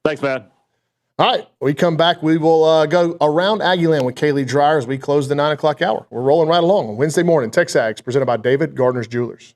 Thanks, man. All right, we come back. We will go around Aggieland with Kaylee Dryer as we close the 9 o'clock hour. We're rolling right along on Wednesday morning. TexAgs presented by David Gardner's Jewelers.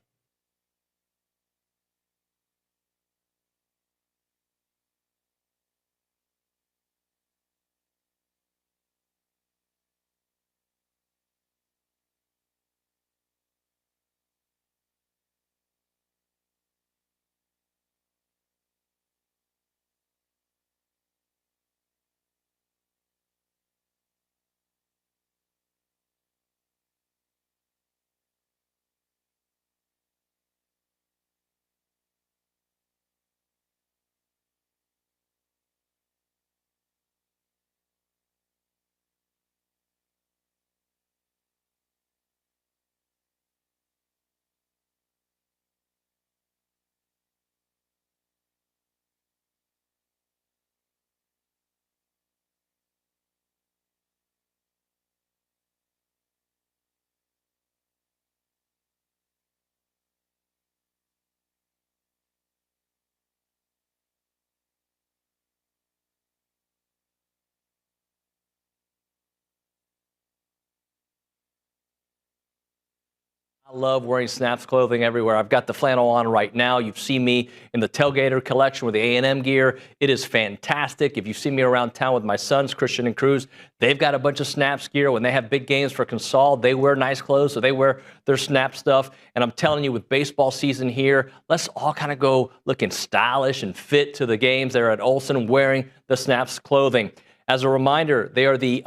I love wearing Snaps clothing everywhere. I've got the flannel on right now. You've seen me in the Tailgater collection with the A&M gear. It is fantastic. If you see me around town with my sons, Christian and Cruz, they've got a bunch of Snaps gear. When they have big games for Consol, they wear nice clothes, so they wear their Snap stuff. And I'm telling you, with baseball season here, let's all kind of go looking stylish and fit to the games there at Olsen wearing the Snaps clothing. As a reminder, they are the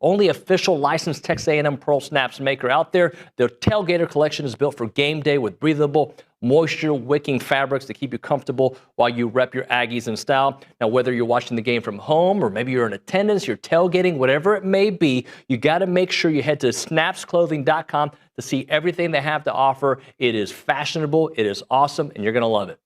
only official licensed Texas A&M Pearl Snaps maker out there. Their Tailgater collection is built for game day with breathable, moisture-wicking fabrics to keep you comfortable while you rep your Aggies in style. Now, whether you're watching the game from home or maybe you're in attendance, you're tailgating, whatever it may be, you got to make sure you head to snapsclothing.com to see everything they have to offer. It is fashionable, it is awesome, and you're going to love it.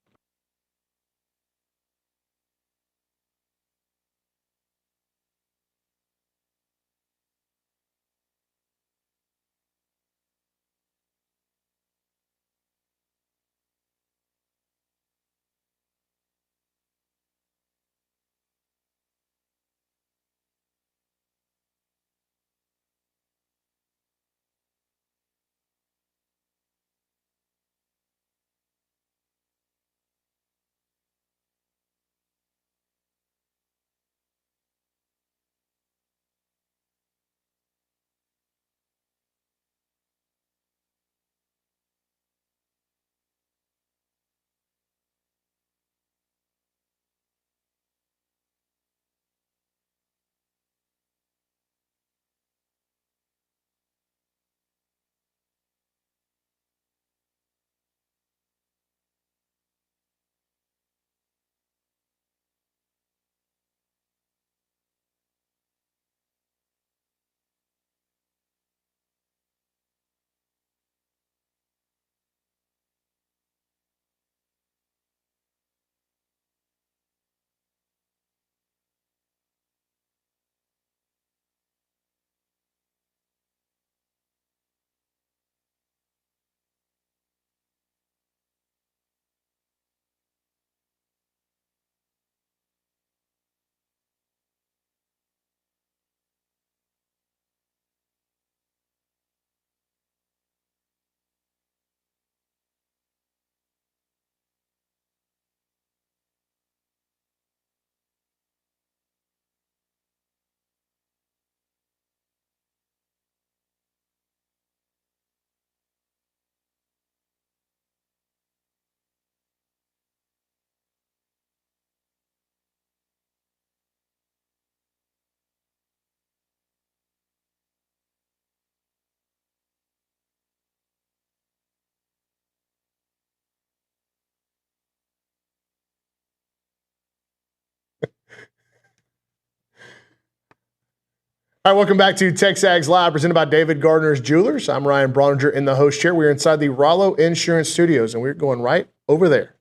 All right, welcome back to TexAgs Live, presented by David Gardner's Jewelers. I'm Ryan Brauninger in the host chair. We're inside the Rollo Insurance Studios, and we're going right over there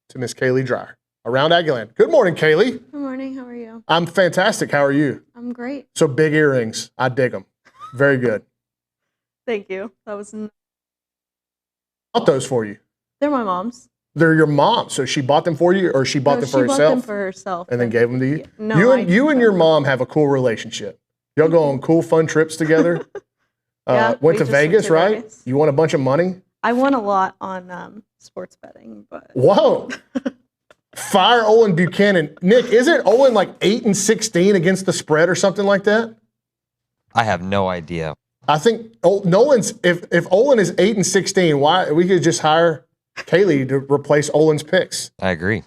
to Miss Kaylee Dryer, Around Aggieland. Good morning, Kaylee. Good morning. How are you? I'm fantastic. How are you? I'm great. So big earrings. I dig them. Very good. Thank you. That was. Bought those for you. They're my mom's. They're your mom. So she bought them for you, or she bought them for herself? She bought them for herself. And then gave them to you? No. You and your mom have a cool relationship. Y'all go on cool, fun trips together. Yeah, went to Vegas, right? Vegas. You won a bunch of money? I won a lot on sports betting, but. Whoa. Fire Olin Buchanan. Nick, isn't Olin like 8-16 against the spread or something like that? I have no idea. I think Nolan's if Olin is 8-16, why we could just hire Kaylee to replace Olin's picks. I agree.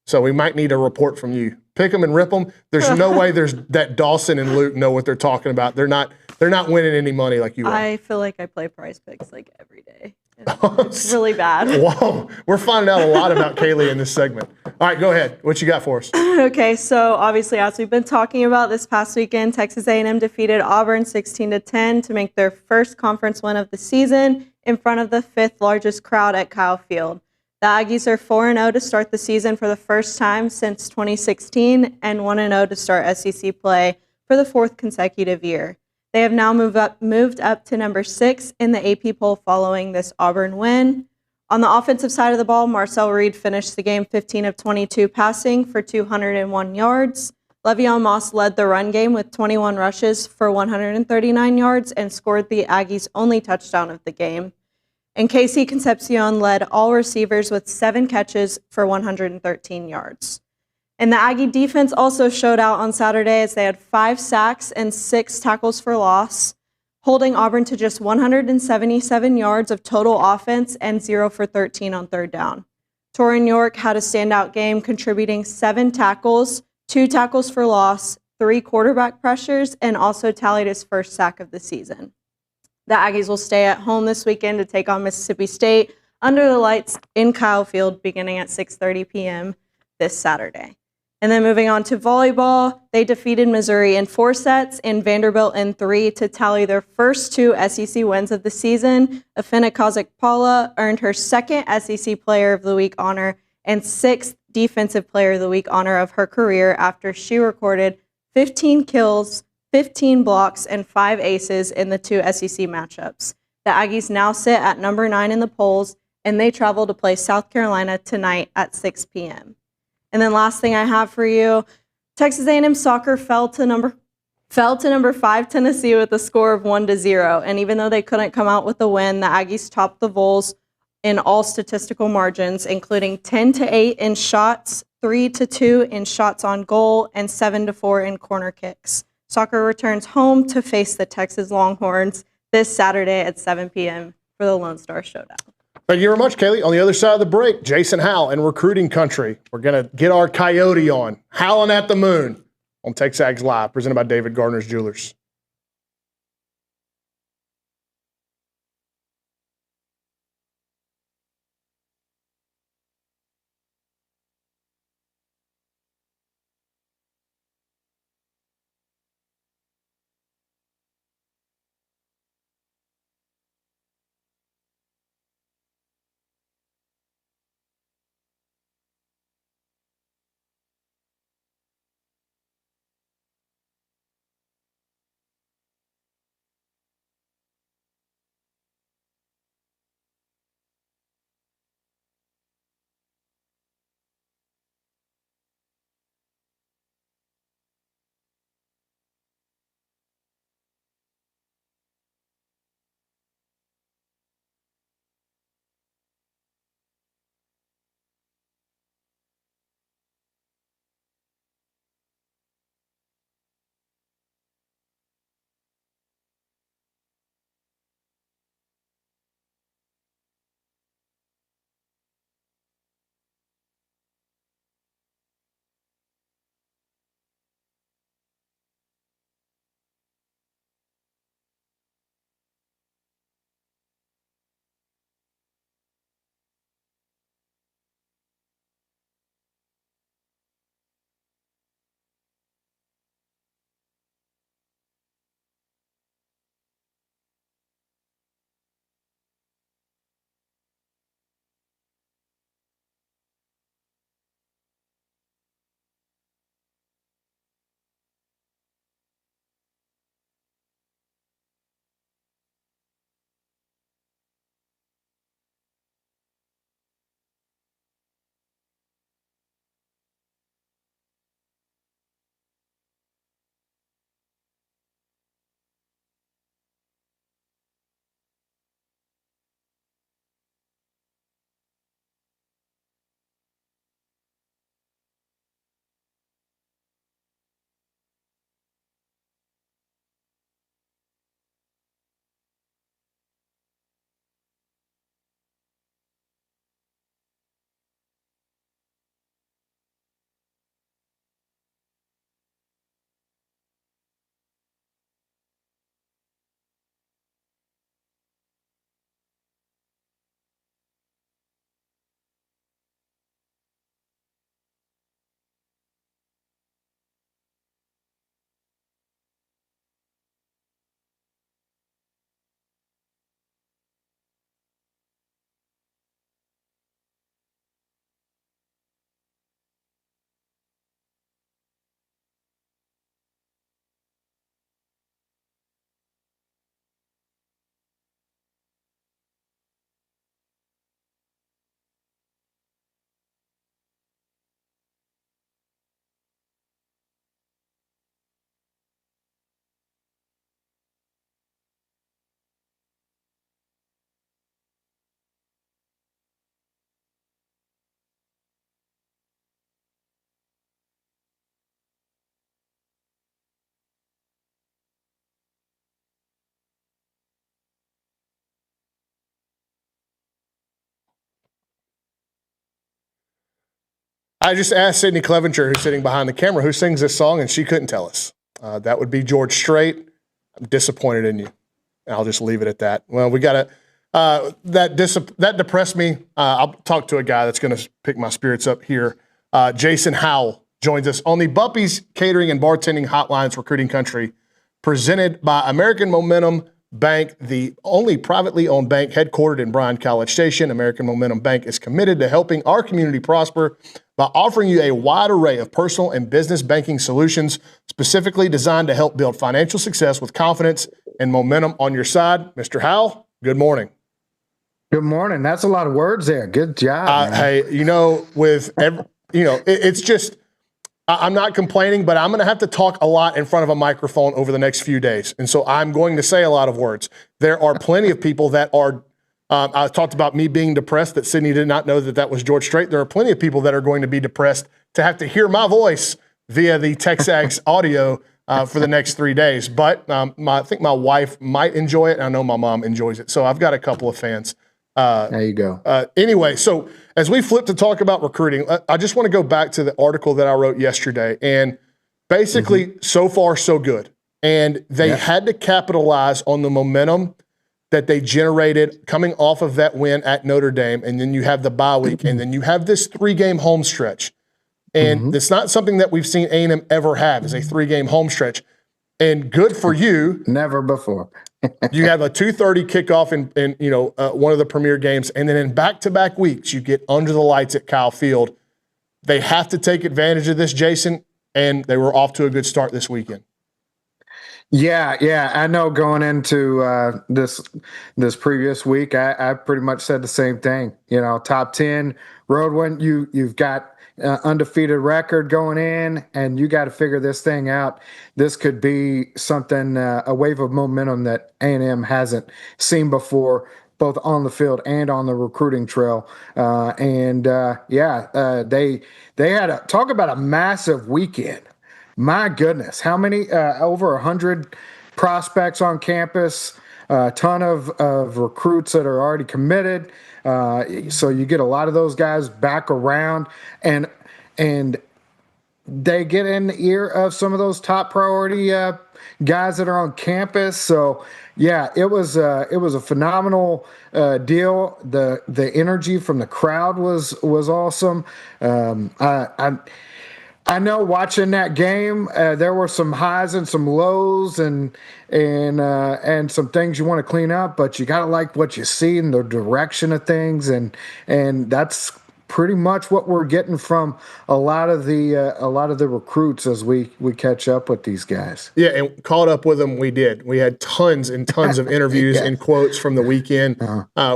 So we might need a report from you. Pick them and rip them. There's no way there's that Dawson and Luke know what they're talking about. They're not winning any money like you are. I feel like I play prize picks like every day. It's really bad. Whoa. We're finding out a lot about Kaylee in this segment. All right, go ahead. What you got for us? Okay, so obviously, as we've been talking about this past weekend, Texas A&M defeated Auburn 16-10 to make their first conference win of the season in front of the fifth largest crowd at Kyle Field. The Aggies are 4-0 to start the season for the first time since 2016 and 1-0 to start SEC play for the fourth consecutive year. They have now moved up to number 6 in the AP poll following this Auburn win. On the offensive side of the ball, Marcel Reed finished the game 15 of 22 passing for 201 yards. Le'Veon Moss led the run game with 21 rushes for 139 yards and scored the Aggies' only touchdown of the game. And Casey Concepcion led all receivers with 7 catches for 113 yards. And the Aggie defense also showed out on Saturday as they had 5 sacks and 6 tackles for loss, holding Auburn to just 177 yards of total offense and 0 for 13 on third down. Torin York had a standout game, contributing 7 tackles, 2 tackles for loss, 3 quarterback pressures, and also tallied his first sack of the season. The Aggies will stay at home this weekend to take on Mississippi State under the lights in Kyle Field beginning at 6:30 p.m. this Saturday. And then moving on to volleyball, they defeated Missouri in 4 sets and Vanderbilt in 3 to tally their first 2 SEC wins of the season. Afina Kozak-Paula earned her second SEC Player of the Week honor and 6th Defensive Player of the Week honor of her career after she recorded 15 kills, 15 blocks, and 5 aces in the 2 SEC matchups. The Aggies now sit at number 9 in the polls, and they travel to play South Carolina tonight at 6 p.m. And then last thing I have for you, Texas A&M soccer fell to number 5 Tennessee with a score of 1-0. And even though they couldn't come out with a win, the Aggies topped the Vols in all statistical margins, including 10-8 in shots, 3-2 in shots on goal, and 7-4 in corner kicks. Soccer returns home to face the Texas Longhorns this Saturday at 7 p.m. for the Lone Star Showdown. Thank you very much, Kaylee. On the other side of the break, Jason Howell in recruiting country. We're going to get our coyote on, howling at the moon on TexAgs Live, presented by David Gardner's Jewelers. I just asked Sydney Clevenger, who's sitting behind the camera, who sings this song, and she couldn't tell us. That would be George Strait. I'm disappointed in you. And I'll just leave it at that. Well, we got to that depressed me. I'll talk to a guy that's going to pick my spirits up here. Jason Howell joins us on the Bumpy's Catering and Bartending Hotlines Recruiting Country, presented by American Momentum Bank, the only privately owned bank headquartered in Bryan College Station. American Momentum Bank is committed to helping our community prosper by offering you a wide array of personal and business banking solutions specifically designed to help build financial success with confidence and momentum on your side. Mr. Howell, good morning. Good morning. That's a lot of words there. Good job. Hey, it's just, I'm not complaining, but I'm going to have to talk a lot in front of a microphone over the next few days. And so I'm going to say a lot of words. There are plenty of people that are, I talked about me being depressed, that Sydney did not know that was George Strait. There are plenty of people that are going to be depressed to have to hear my voice via the TexAgs audio for the next 3 days. But I think my wife might enjoy it, and I know my mom enjoys it. So I've got a couple of fans. There you go. Anyway, so as we flip to talk about recruiting, I just want to go back to the article that I wrote yesterday. And basically, so far, so good. And they had to capitalize on the momentum that they generated coming off of that win at Notre Dame. And then you have the bye week, and then you have this 3-game home stretch. And it's not something that we've seen A&M ever have, is a 3-game home stretch. And good for you. Never before. You have a 2:30 kickoff in one of the premier games, and then in back-to-back weeks, you get under the lights at Kyle Field. They have to take advantage of this, Jason, and they were off to a good start this weekend. Yeah. I know going into this previous week, I pretty much said the same thing. Top 10 road win. You've got undefeated record going in, and you got to figure this thing out. This could be something, a wave of momentum that A&M hasn't seen before, both on the field and on the recruiting trail. They had talk about a massive weekend. My goodness, how many? Over 100 prospects on campus. A ton of recruits that are already committed. So you get a lot of those guys back around, and they get in the ear of some of those top priority guys that are on campus. So yeah, it was a phenomenal deal. The energy from the crowd was awesome. I know watching that game, there were some highs and some lows and some things you want to clean up, but you got to like what you see in the direction of things, and that's pretty much what we're getting from a lot of the recruits as we catch up with these guys. Yeah, and caught up with them. We did. We had tons and tons of interviews and quotes from the weekend.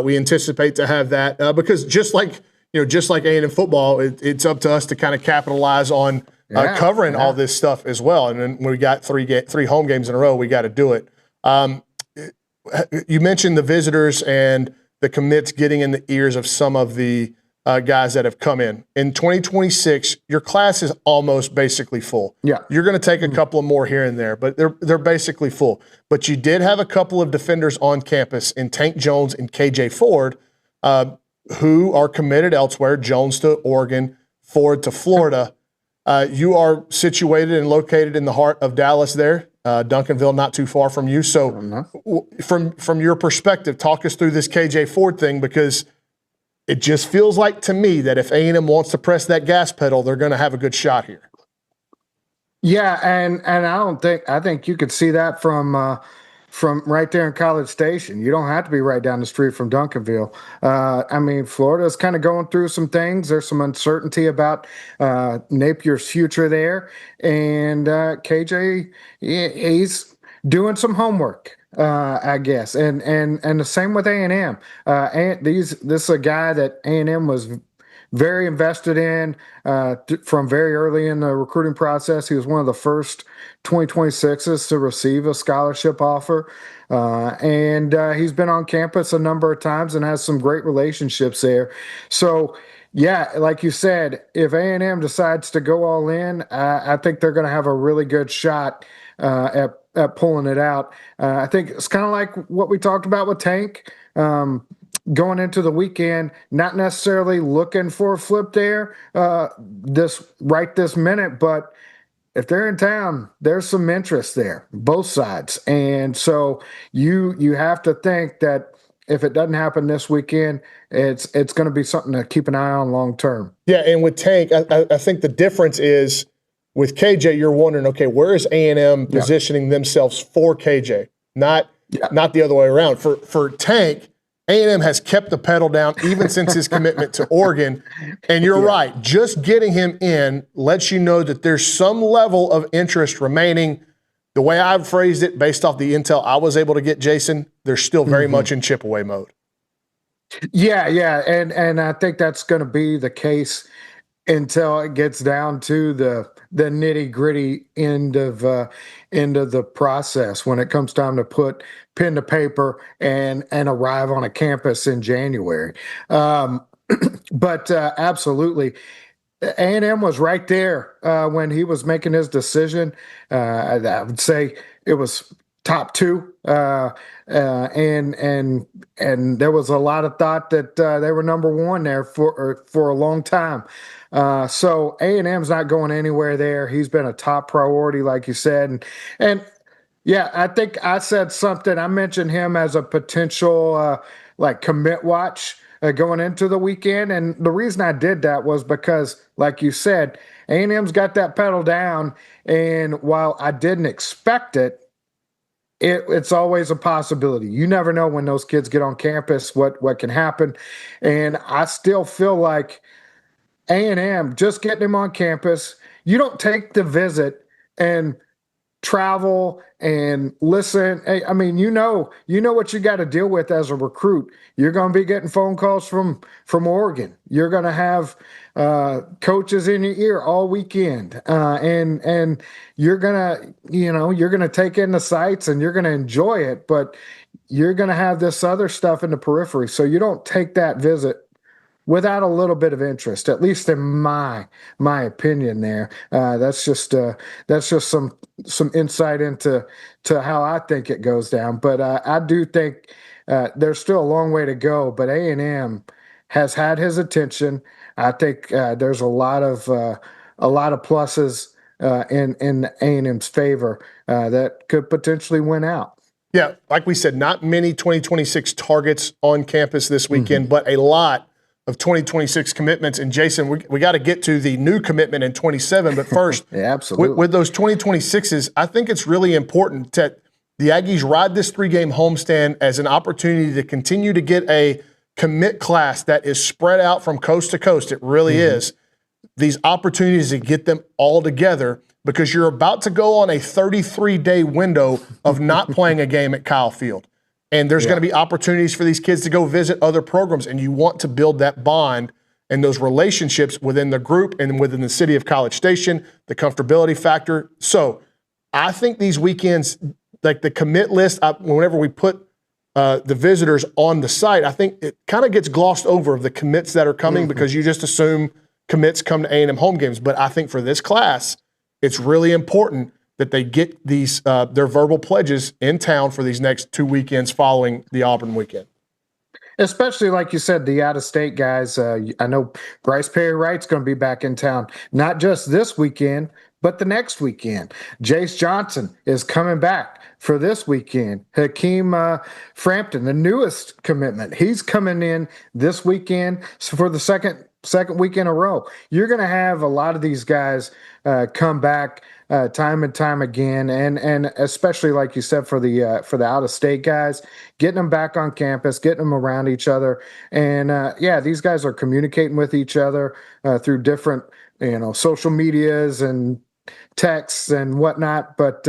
We anticipate to have that because just like A&M football, it's up to us to kind of capitalize on covering all this stuff as well. And then when we got three home games in a row, we got to do it. You mentioned the visitors and the commits getting in the ears of some of the guys that have come in. In 2026, your class is almost basically full. Yeah, you're going to take a couple of more here and there, but they're basically full. But you did have a couple of defenders on campus in Tank Jones and KJ Ford, who are committed elsewhere, Jones to Oregon, Ford to Florida. You are situated and located in the heart of Dallas there, Duncanville, not too far from you. So from your perspective, talk us through this KJ Ford thing, because it just feels like to me that if A&M wants to press that gas pedal, they're going to have a good shot here. Yeah, and I think you could see that from right there in College Station. You don't have to be right down the street from Duncanville. Florida's kind of going through some things. There's some uncertainty about Napier's future there. And KJ, he's doing some homework, I guess. And the same with A&M. This is a guy that A&M was very invested in from very early in the recruiting process. He was one of the first 2026s to receive a scholarship offer. And he's been on campus a number of times and has some great relationships there. So, yeah, like you said, if A&M decides to go all in, I think they're going to have a really good shot at pulling it out. I think it's kind of like what we talked about with Tank. going into the weekend, not necessarily looking for a flip there this minute, but if they're in town, there's some interest there, both sides. And so you have to think that if it doesn't happen this weekend, it's going to be something to keep an eye on long term. Yeah, and with Tank, I think the difference is with KJ, you're wondering, okay, where is A&M positioning themselves for KJ? Not the other way around. For Tank, A&M has kept the pedal down even since his commitment to Oregon. And you're right, just getting him in lets you know that there's some level of interest remaining. The way I've phrased it, based off the intel I was able to get, Jason, they're still very much in chip away mode. Yeah, and I think that's going to be the case until it gets down to the nitty gritty end of the process when it comes time to put pen to paper and arrive on a campus in January. But absolutely, A&M was right there when he was making his decision. I would say it was top two, and there was a lot of thought that they were number one there for a long time. So A&M's not going anywhere there. He's been a top priority, like you said, and yeah, I think I said something. I mentioned him as a potential like commit watch going into the weekend, and the reason I did that was because, like you said, A&M's got that pedal down, and while I didn't expect it, it's always a possibility. You never know when those kids get on campus, what can happen. And I still feel like A&M, just getting them on campus, you don't take the visit and travel and listen. I mean, you know what you got to deal with as a recruit. You're going to be getting phone calls from Oregon. You're going to have coaches in your ear all weekend, and you're gonna take in the sights and you're gonna enjoy it, but you're gonna have this other stuff in the periphery. So you don't take that visit without a little bit of interest, at least in my opinion. There, that's just some insight into how I think it goes down. But I do think there's still a long way to go. But A&M has had his attention. I think there's a lot of pluses in A&M's favor that could potentially win out. Yeah, like we said, not many 2026 targets on campus this weekend, but a lot of 2026 commitments. And Jason, we got to get to the new commitment in 27. But first, yeah, absolutely. With those 2026s, I think it's really important that the Aggies ride this 3-game homestand as an opportunity to continue to get a commit class that is spread out from coast to coast. It really is. These opportunities to get them all together, because you're about to go on a 33-day window of not playing a game at Kyle Field. And there's going to be opportunities for these kids to go visit other programs, and you want to build that bond and those relationships within the group and within the city of College Station, the comfortability factor. So I think these weekends, like the commit list, whenever we put the visitors on the site, I think it kind of gets glossed over of the commits that are coming because you just assume commits come to A&M home games. But I think for this class, it's really important that they get these their verbal pledges in town for these next 2 weekends following the Auburn weekend. Especially, like you said, the out-of-state guys. I know Bryce Perry-Wright's going to be back in town, not just this weekend, but the next weekend. Jace Johnson is coming back for this weekend. Hakeem Frampton, the newest commitment, he's coming in this weekend for the second week in a row. You're going to have a lot of these guys come back time and time again, and especially, like you said, for the out-of-state guys, getting them back on campus, getting them around each other, and these guys are communicating with each other through different social medias and texts and whatnot, but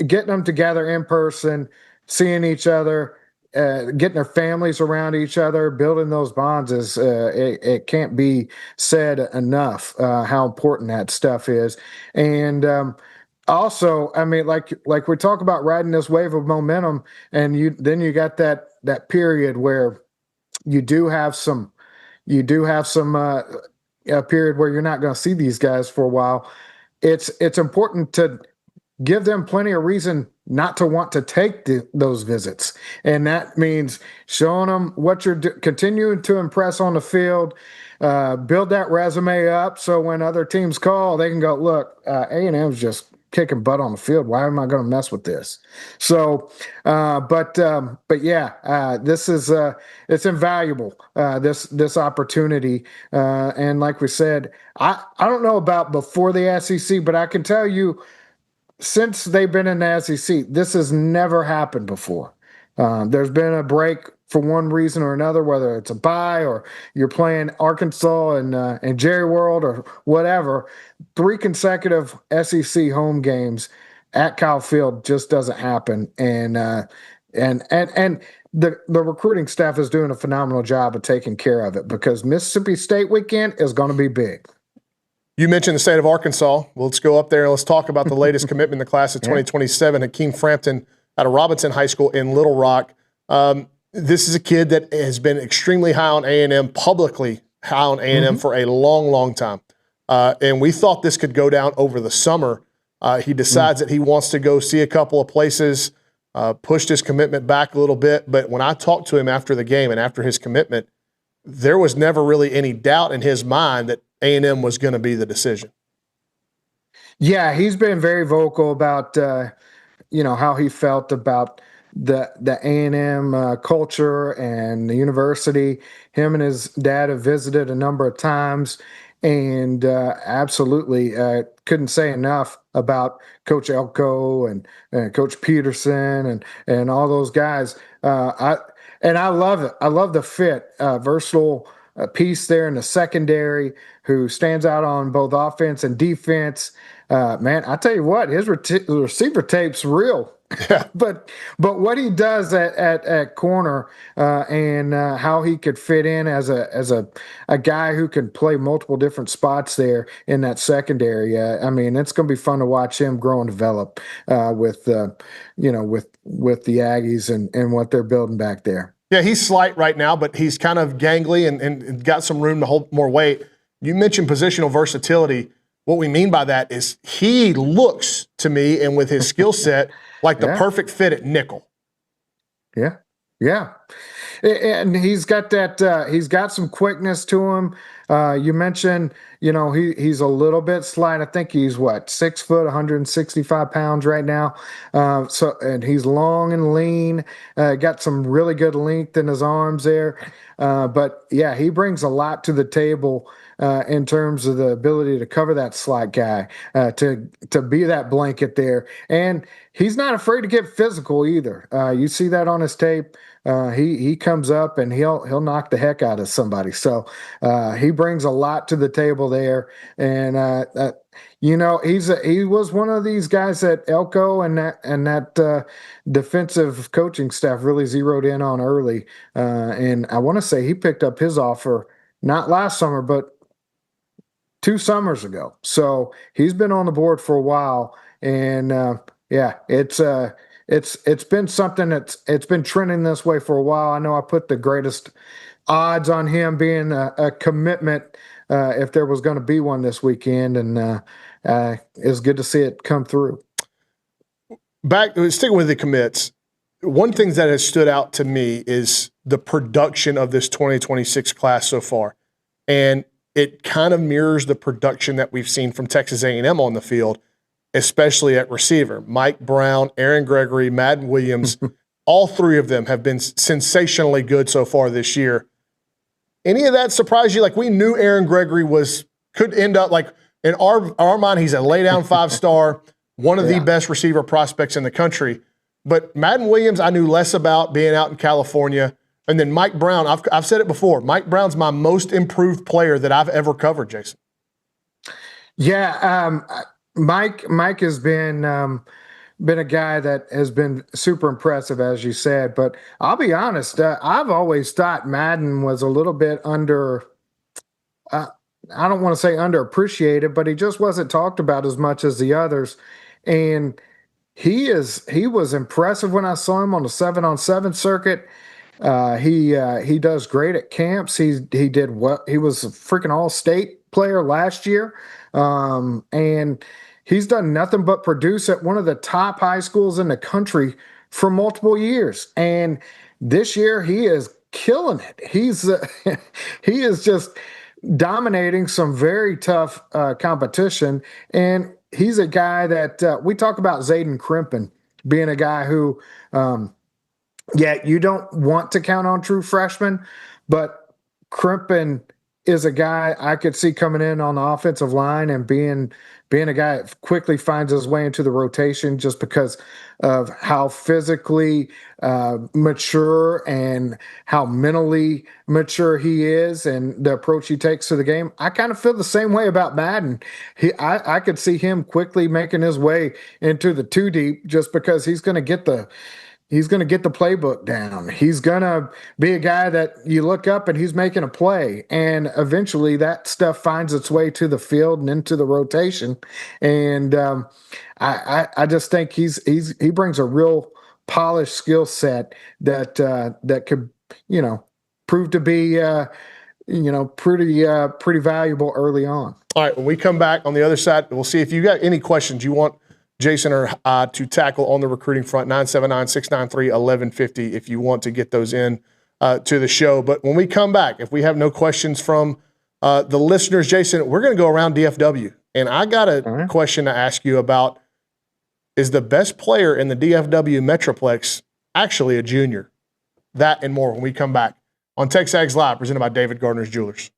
getting them together in person, seeing each other, getting their families around each other, building those bonds is it can't be said enough how important that stuff is. And also, I mean, like we talk about riding this wave of momentum, and you got that period where you do have some a period where you're not going to see these guys for a while. It's important to give them plenty of reason not to want to take those visits. And that means showing them what you're continuing to impress on the field, build that resume up so when other teams call, they can go, look, A&M's just kicking butt on the field. Why am I going to mess with this? So, but yeah, this is, it's invaluable, this opportunity. And like we said, I don't know about before the SEC, but I can tell you, since they've been in the SEC, this has never happened before. There's been a break for one reason or another, whether it's a bye or you're playing Arkansas and Jerry World or whatever. 3 consecutive SEC home games at Kyle Field just doesn't happen. And the recruiting staff is doing a phenomenal job of taking care of it, because Mississippi State weekend is going to be big. You mentioned the state of Arkansas. Well, let's go up there and let's talk about the latest commitment in the class of 2027, Hakeem Frampton out of Robinson High School in Little Rock. This is a kid that has been extremely high on A&M, publicly high on A&M for a long, long time. And we thought this could go down over the summer. He decides that he wants to go see a couple of places, pushed his commitment back a little bit. But when I talked to him after the game and after his commitment, there was never really any doubt in his mind that A&M was going to be the decision. Yeah, he's been very vocal about, how he felt about the A&M culture and the university. Him and his dad have visited a number of times, and absolutely couldn't say enough about Coach Elko and Coach Peterson and all those guys. I love it. I love the fit, versatile piece there in the secondary who stands out on both offense and defense. Man, I tell you what, his receiver tape's real. but what he does at corner and how he could fit in as a guy who can play multiple different spots there in that secondary. I mean, it's going to be fun to watch him grow and develop with the Aggies and what they're building back there. Yeah, he's slight right now, but he's kind of gangly and got some room to hold more weight. You mentioned positional versatility. What we mean by that is he looks to me, and with his skill set, like the perfect fit at nickel. Yeah. And he's got that. He's got some quickness to him. You mentioned, he's a little bit slight. I think he's 6 foot, 165 pounds right now. And he's long and lean. Got some really good length in his arms there. But yeah, he brings a lot to the table in terms of the ability to cover that slot guy, to be that blanket there. And he's not afraid to get physical either. You see that on his tape. He comes up and he'll knock the heck out of somebody. So he brings a lot to the table there. And he was one of these guys that Elko and that defensive coaching staff really zeroed in on early. And I want to say he picked up his offer not last summer, but 2 summers ago. So he's been on the board for a while. And it's been something it's been trending this way for a while. I know I put the greatest odds on him being a commitment if there was going to be one this weekend, and it's good to see it come through. Sticking with the commits, one thing that has stood out to me is the production of this 2026 class so far, and it kind of mirrors the production that we've seen from Texas A&M on the field, especially at receiver. Mike Brown, Aaron Gregory, Madden Williams, all 3 of them have been sensationally good so far this year. Any of that surprise you? Like, we knew Aaron Gregory could end up, like, in our mind, he's a lay-down 5-star, one of the best receiver prospects in the country. But Madden Williams, I knew less about being out in California. And then Mike Brown, I've said it before, Mike Brown's my most improved player that I've ever covered, Jason. Yeah, Mike has been a guy that has been super impressive, as you said. But I'll be honest, I've always thought Madden was a little bit I don't want to say underappreciated, but he just wasn't talked about as much as the others. And he was impressive when I saw him on the 7-on-7 circuit. He does great at camps. He was a freaking all-state player last year. And he's done nothing but produce at one of the top high schools in the country for multiple years. And this year he is killing it. He is just dominating some very tough competition. And he's a guy that we talk about Zayden Crimpin being a guy who, you don't want to count on true freshmen, but Crimpin is a guy I could see coming in on the offensive line and being a guy that quickly finds his way into the rotation just because of how physically mature and how mentally mature he is and the approach he takes to the game. I kind of feel the same way about Madden. I could see him quickly making his way into the 2 deep just because he's going to get the playbook down. He's going to be a guy that you look up and he's making a play. And eventually that stuff finds its way to the field and into the rotation. And I just think he brings a real polished skill set that could, prove to be, pretty valuable early on. All right. When we come back on the other side, we'll see if you got any questions you want Jason or to tackle on the recruiting front. 979-693-1150 if you want to get those in to the show. But when we come back, if we have no questions from the listeners, Jason, we're going to go around DFW. And I got a question to ask you about, is the best player in the DFW Metroplex actually a junior? That and more when we come back on TexAgs Live, presented by David Gardner's Jewelers.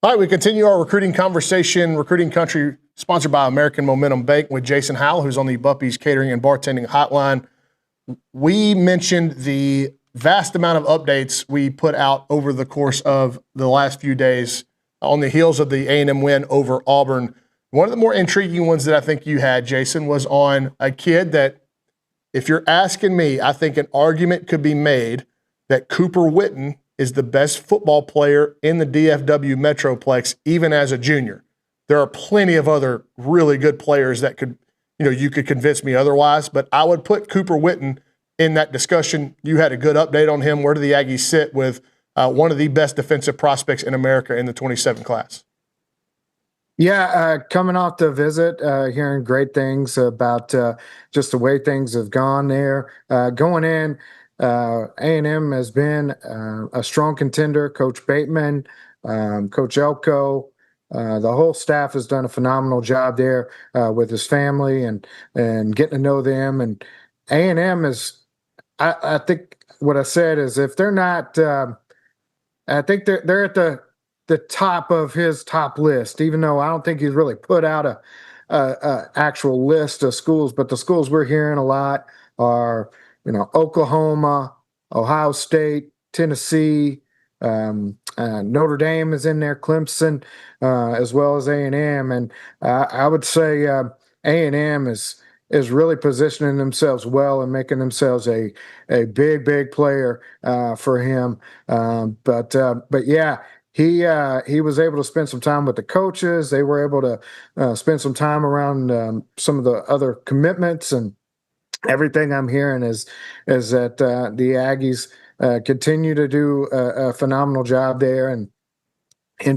All right, we continue our recruiting conversation, Recruiting Country, sponsored by American Momentum Bank with Jason Howell, who's on the Buppy's Catering and Bartending Hotline. We mentioned the vast amount of updates we put out over the course of the last few days on the heels of the A&M win over Auburn. One of the more intriguing ones that I think you had, Jason, was on a kid that, if you're asking me, I think an argument could be made that Cooper Witten is the best football player in the DFW Metroplex, even as a junior. There are plenty of other really good players that could, you could convince me otherwise, but I would put Cooper Witten in that discussion. You had a good update on him. Where do the Aggies sit with one of the best defensive prospects in America in the 27 class? Yeah, coming off the visit, hearing great things about just the way things have gone there. Going in, A&M has been a strong contender. Coach Bateman, Coach Elko, the whole staff has done a phenomenal job there with his family and getting to know them. And A&M is, I think what I said is, if they're not, I think they're at the top of his top list, even though I don't think he's really put out a actual list of schools. But the schools we're hearing a lot are, Oklahoma, Ohio State, Tennessee, Notre Dame is in there, Clemson, as well as A&M. And I would say A&M is really positioning themselves well and making themselves a big player for him. But yeah, he was able to spend some time with the coaches. They were able to spend some time around some of the other commitments, and everything I'm hearing is that the Aggies continue to do a phenomenal job there and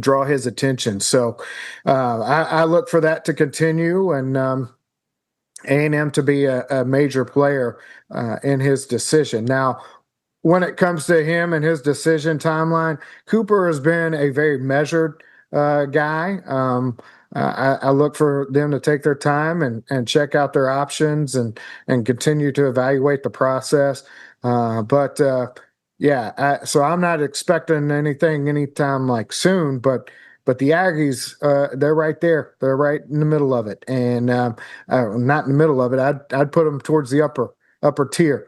draw his attention. So I look for that to continue, and A&M to be a major player in his decision. Now, when it comes to him and his decision timeline, Cooper has been a very measured guy. I look for them to take their time and check out their options and continue to evaluate the process. So I'm not expecting anything anytime like soon, but the Aggies, they're right there. They're right in the middle of it. And not in the middle of it. I'd put them towards the upper tier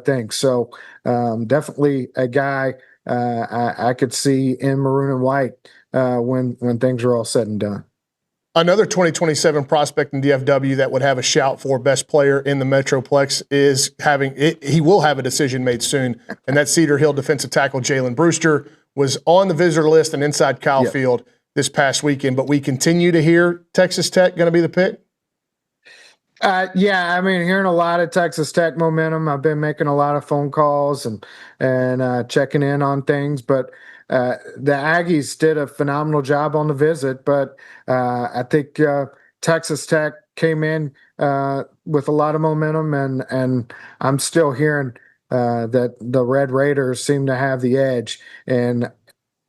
thing. So definitely a guy I could see in Maroon and White when things are all said and done. Another 2027 prospect in DFW that would have a shout for best player in the Metroplex is he will have a decision made soon, and that's Cedar Hill defensive tackle Jalen Brewster was on the visitor list and inside Kyle Field this past weekend, but we continue to hear Texas Tech going to be the pick? Yeah, I mean, hearing a lot of Texas Tech momentum. I've been making a lot of phone calls and checking in on things, but the Aggies did a phenomenal job on the visit. But I think Texas Tech came in with a lot of momentum, and I'm still hearing that the Red Raiders seem to have the edge. And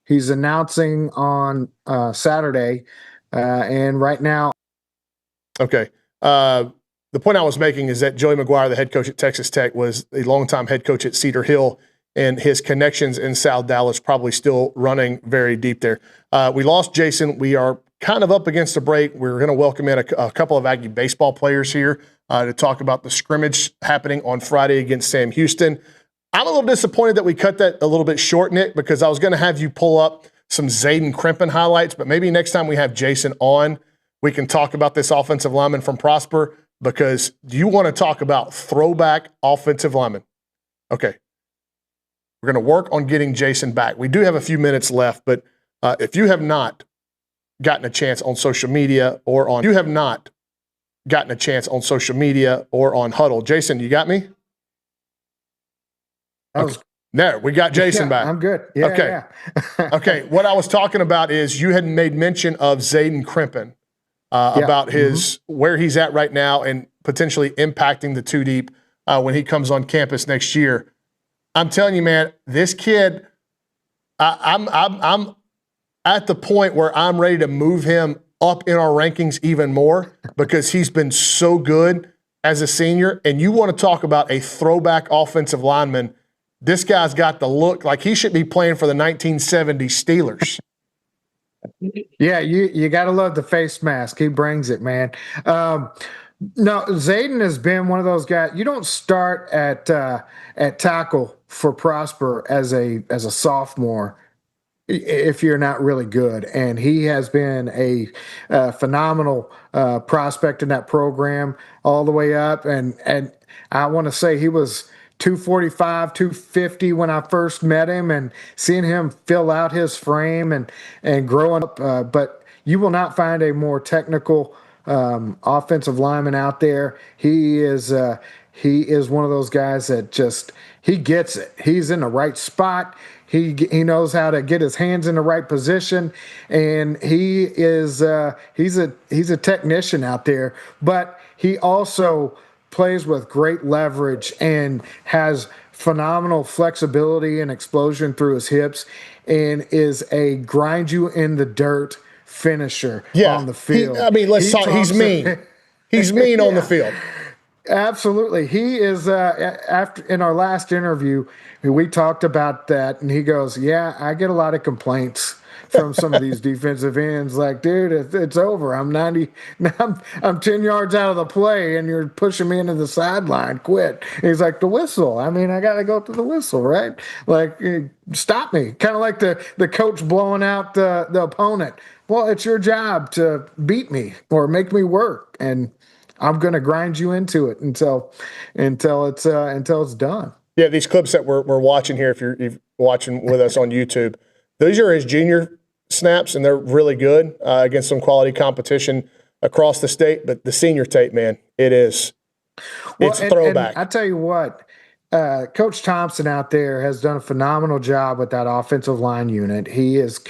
he's announcing on Saturday, and right now. Okay. The point I was making is that Joey McGuire, the head coach at Texas Tech, was a longtime head coach at Cedar Hill, and his connections in South Dallas probably still running very deep there. We lost Jason. We are kind of up against the break. We're going to welcome in a couple of Aggie baseball players here to talk about the scrimmage happening on Friday against Sam Houston. I'm a little disappointed that we cut that a little bit short, Nick, because I was going to have you pull up some Zayden Crimpin highlights, but maybe next time we have Jason on, we can talk about this offensive lineman from Prosper, because you want to talk about throwback offensive linemen. Okay. We're going to work on getting Jason back. We do have a few minutes left, but if you have not gotten a chance on social media or on Huddle, Jason, you got me? Okay. No, we got Jason back. I'm good. Yeah, okay. Yeah. Okay. What I was talking about is you had made mention of Zayden Crimpin. About where he's at right now and potentially impacting the two deep when he comes on campus next year. I'm telling you, man, this kid, I'm at the point where I'm ready to move him up in our rankings even more because he's been so good as a senior. And you want to talk about a throwback offensive lineman. This guy's got the look like he should be playing for the 1970 Steelers. Yeah, you got to love the face mask. He brings it, man. No, Zayden has been one of those guys. You don't start at tackle for Prosper as a sophomore if you're not really good. And he has been a phenomenal prospect in that program all the way up. And I want to say he was 245, 250 when I first met him, and seeing him fill out his frame and growing up. But you will not find a more technical offensive lineman out there. He is one of those guys that just he gets it. He's in the right spot. He knows how to get his hands in the right position, and he's a technician out there. But he also plays with great leverage and has phenomenal flexibility and explosion through his hips, and is a grind you in the dirt finisher on the field. Let's talk. He's mean. He's mean on the field. Absolutely. He is after in our last interview, we talked about that, and he goes, "Yeah, I get a lot of complaints from some of these defensive ends. Like, dude, it's over. I'm 10 yards out of the play, and you're pushing me into the sideline. Quit." And he's like, "The whistle. I mean, I got to go to the whistle, right? Like, stop me." Kind of like the coach blowing out the opponent. Well, it's your job to beat me or make me work, and I'm going to grind you into it until it's done. Yeah, these clips that we're watching here, if you're watching with us on YouTube, those are his junior snaps, and they're really good against some quality competition across the state. But the senior tape, man, it's a throwback. And I tell you what, Coach Thompson out there has done a phenomenal job with that offensive line unit. He is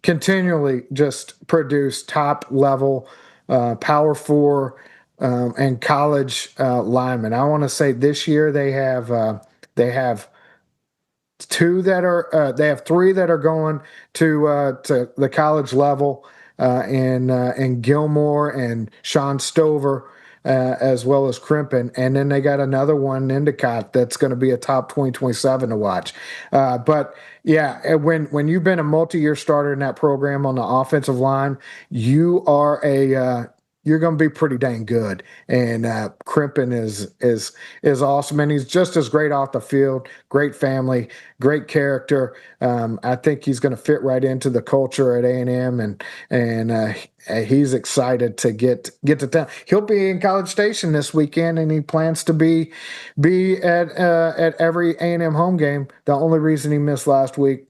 continually just produced top level Power 4 and college linemen. I want to say this year they have three that are going to the college level in Gilmore and Sean Stover, as well as Crimpin, and then they got another one, Endicott, that's going to be a top 2027 to watch. But yeah, when you've been a multi-year starter in that program on the offensive line, you are you're going to be pretty dang good. And Crimpin is awesome, and he's just as great off the field. Great family, great character. I think he's going to fit right into the culture at A&M, and he's excited to get to town. He'll be in College Station this weekend, and he plans to be at every A&M home game. The only reason he missed last week,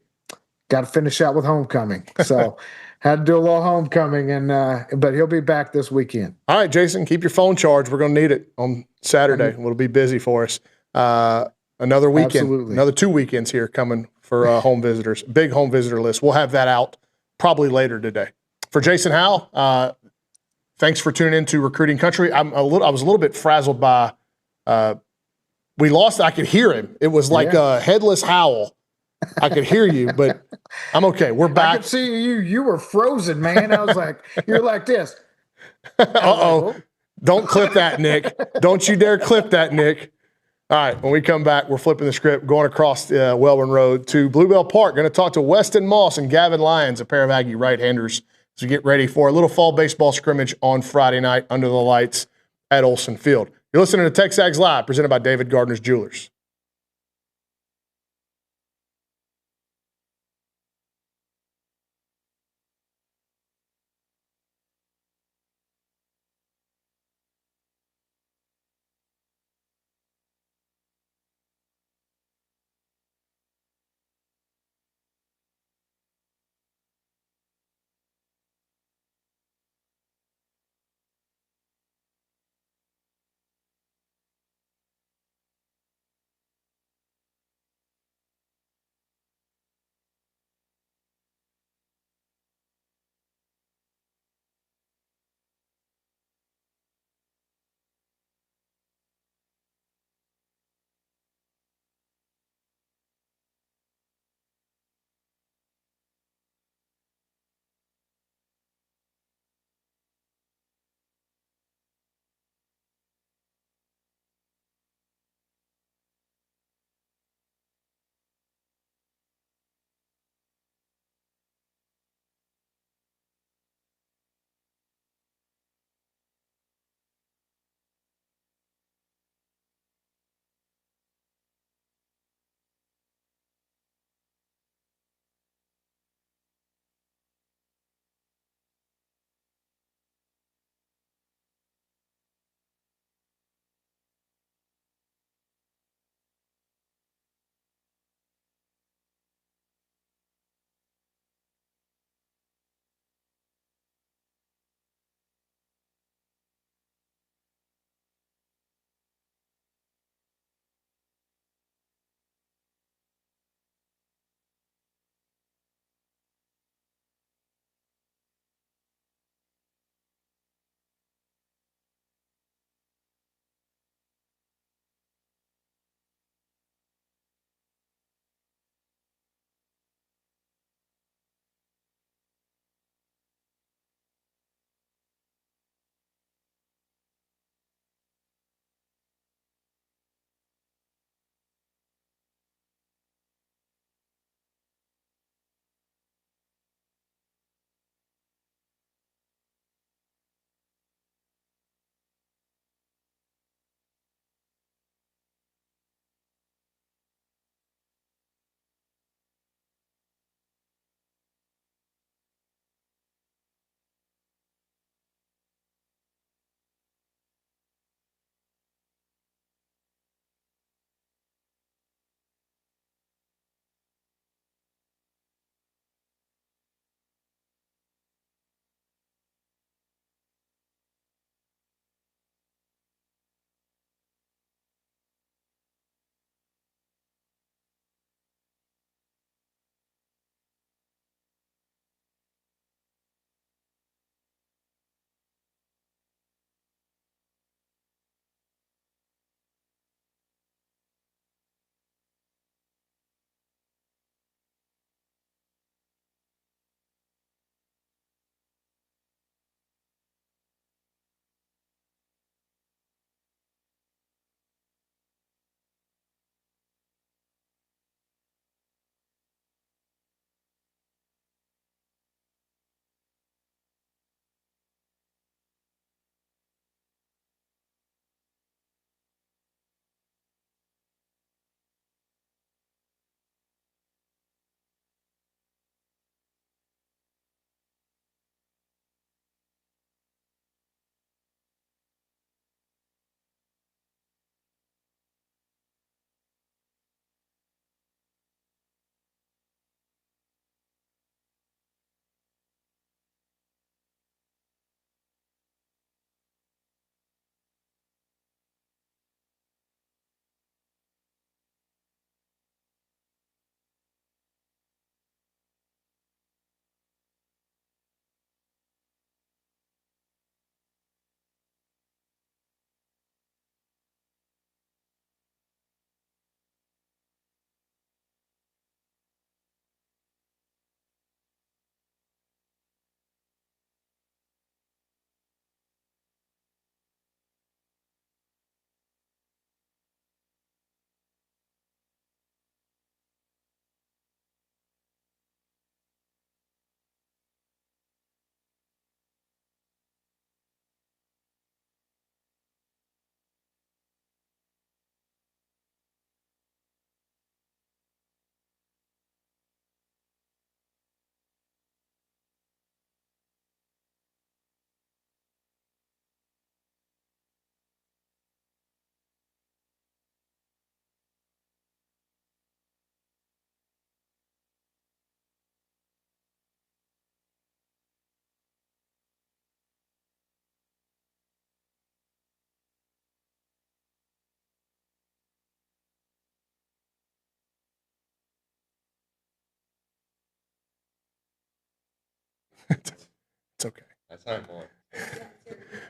got to finish out with homecoming. So had to do a little homecoming, but he'll be back this weekend. All right, Jason, keep your phone charged. We're going to need it on Saturday. It'll be busy for us. Another weekend, Absolutely. Another 2 weekends here coming for home visitors. Big home visitor list. We'll have that out probably later today. For Jason Howell, thanks for tuning in to Recruiting Country. I was a little bit frazzled by we lost. I could hear him. It was like a headless howl. I could hear you, but I'm okay. We're back. I could see you. You were frozen, man. I was like, you're like this. Uh-oh. Don't clip that, Nick. Don't you dare clip that, Nick. All right, when we come back, we're flipping the script, going across Wellborn Road to Bluebell Park. Going to talk to Weston Moss and Gavin Lyons, a pair of Aggie right-handers, as we get ready for a little fall baseball scrimmage on Friday night under the lights at Olson Field. You're listening to TexAgs Live, presented by David Gardner's Jewelers.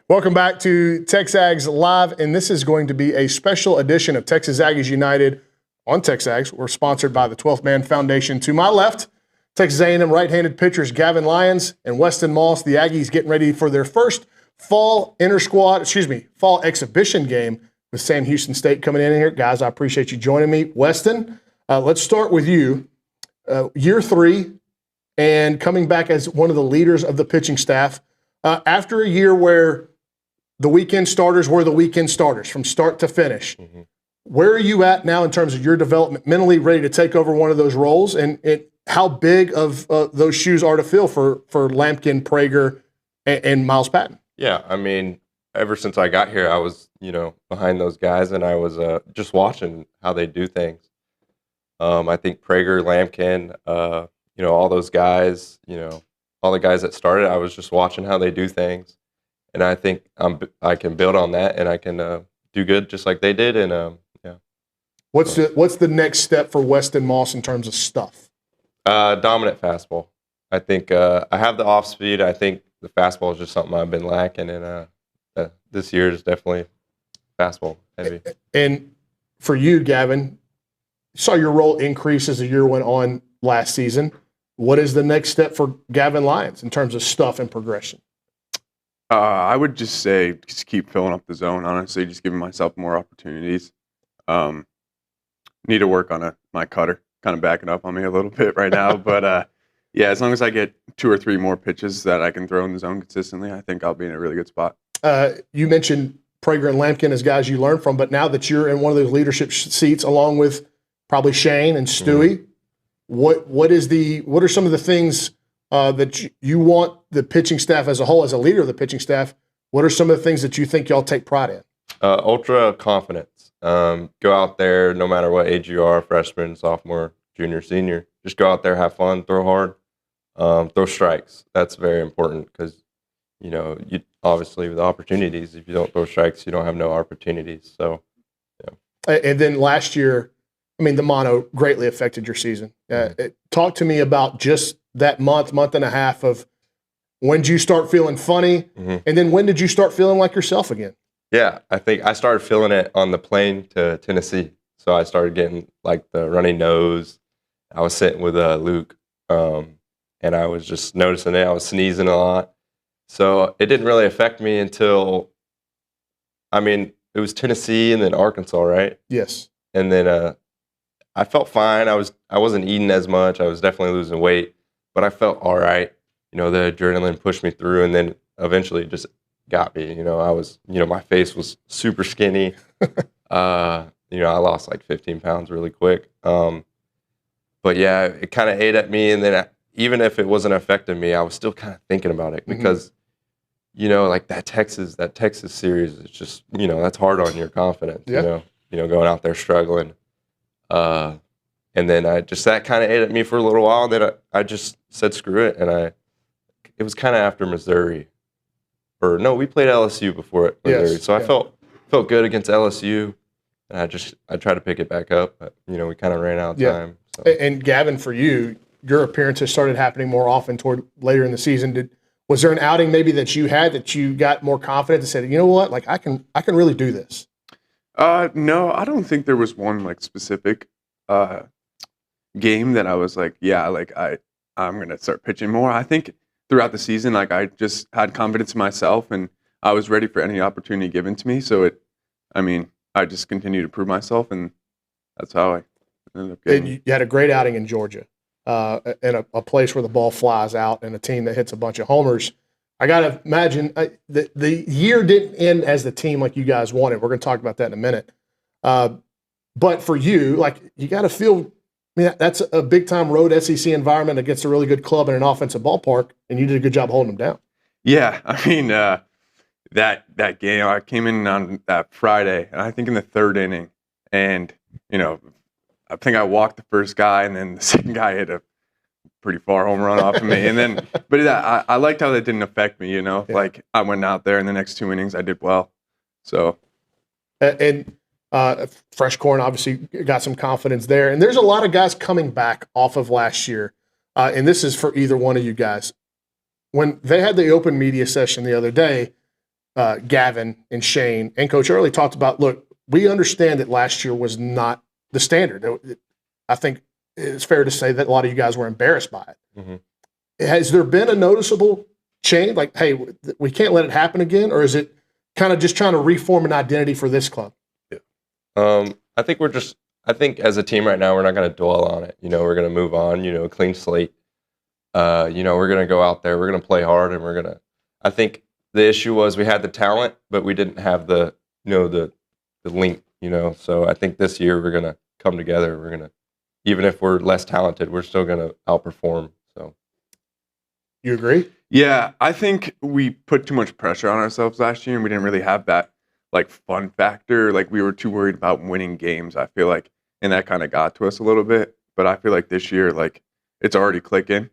Welcome back to TexAgs Live, and this is going to be a special edition of Texas Aggies United on TexAgs. We're sponsored by the 12th Man Foundation. To my left, Texas A&M right-handed pitchers Gavin Lyons and Weston Moss. The Aggies getting ready for their first fall exhibition game with Sam Houston State coming in here. Guys, I appreciate you joining me. Weston, let's start with you. Year 3 and coming back as one of the leaders of the pitching staff. After a year where the weekend starters were the weekend starters from start to finish, where are you at now in terms of your development, mentally ready to take over one of those roles, and how big of those shoes are to fill for Lampkin, Prager, and Miles Patton? Yeah, I mean, ever since I got here, I was, behind those guys, and I was just watching how they do things. I think Prager, Lampkin, all those guys, all the guys that started, I was just watching how they do things. And I think I can build on that, and I can do good just like they did. And yeah. What's the next step for Weston Moss in terms of stuff? Dominant fastball. I think I have the off speed. I think the fastball is just something I've been lacking, and this year is definitely fastball heavy. And for you, Gavin, you saw your role increase as the year went on last season. What is the next step for Gavin Lyons in terms of stuff and progression? I would just say just keep filling up the zone, honestly, just giving myself more opportunities. Need to work on my cutter, kind of backing up on me a little bit right now. But, yeah, as long as I get 2 or 3 more pitches that I can throw in the zone consistently, I think I'll be in a really good spot. You mentioned Prager and Lampkin as guys you learned from, but now that you're in one of those leadership seats along with probably Shane and Stewie, what are some of the things that you want the pitching staff as a whole, as a leader of the pitching staff, what are some of the things that you think y'all take pride in? Ultra confidence. Go out there, no matter what age you are, freshman, sophomore, junior, senior, just go out there, have fun, throw hard, throw strikes. That's very important because, you obviously with opportunities, if you don't throw strikes, you don't have no opportunities. So, yeah. And then last year, the mono greatly affected your season. Talk to me about just that month and a half of when did you start feeling funny, and then when did you start feeling like yourself again? Yeah, I think I started feeling it on the plane to Tennessee. So I started getting like the runny nose. I was sitting with Luke, and I was just noticing it. I was sneezing a lot. So it didn't really affect me until, it was Tennessee and then Arkansas, right? Yes. And then I felt fine. I wasn't eating as much. I was definitely losing weight, but I felt all right. The adrenaline pushed me through, and then eventually it just got me. I was, my face was super skinny. I lost like 15 pounds really quick. But yeah, it kind of ate at me, and then even if it wasn't affecting me, I was still kind of thinking about it because, like that Texas series, it's just, that's hard on your confidence. Yeah. Going out there struggling. And then that kind of ate at me for a little while. And then I just said, screw it. And it was kind of after Missouri. Or no, we played LSU before Missouri. Yes, so I felt good against LSU. And I tried to pick it back up. But, we kind of ran out of time. So. And Gavin, for you, your appearances started happening more often toward later in the season. Was there an outing maybe that you had that you got more confident and said, you know what, like I can really do this? No, I don't think there was one like specific game that I was like, yeah, like I'm gonna start pitching more. I think throughout the season, like I just had confidence in myself and I was ready for any opportunity given to me. So I just continued to prove myself, and that's how I ended up getting. You had a great outing in Georgia, in a place where the ball flies out and a team that hits a bunch of homers. I got to imagine the year didn't end as the team like you guys wanted. We're going to talk about that in a minute. But for you, like you got to feel, that's a big-time road SEC environment against a really good club in an offensive ballpark, and you did a good job holding them down. Yeah, that game, I came in on that Friday, and I think in the third inning, and, I think I walked the first guy, and then the second guy hit a pretty far home run off of me. And then, but I liked how that didn't affect me, Yeah. Like I went out there in the next 2 innings, I did well. So. And Fresh Corn obviously got some confidence there. And there's a lot of guys coming back off of last year. And this is for either one of you guys. when they had the open media session the other day, Gavin and Shane and Coach Early talked about, look, we understand that last year was not the standard. I think it's fair to say that a lot of you guys were embarrassed by it. Mm-hmm. Has there been a noticeable change? Like, hey, we can't let it happen again? Or is it kind of just trying to reform an identity for this club? I think as a team right now, we're not going to dwell on it. We're going to move on, clean slate. We're going to go out there, we're going to play hard, and I think the issue was we had the talent, but we didn't have the link, So I think this year we're going to come together. We're going to, even if we're less talented, we're still going to outperform. So, you agree? Yeah, I think we put too much pressure on ourselves last year, and we didn't really have that fun factor. Like, we were too worried about winning games, I feel like, and that kind of got to us a little bbit. But I feel like this year, it's already clicking,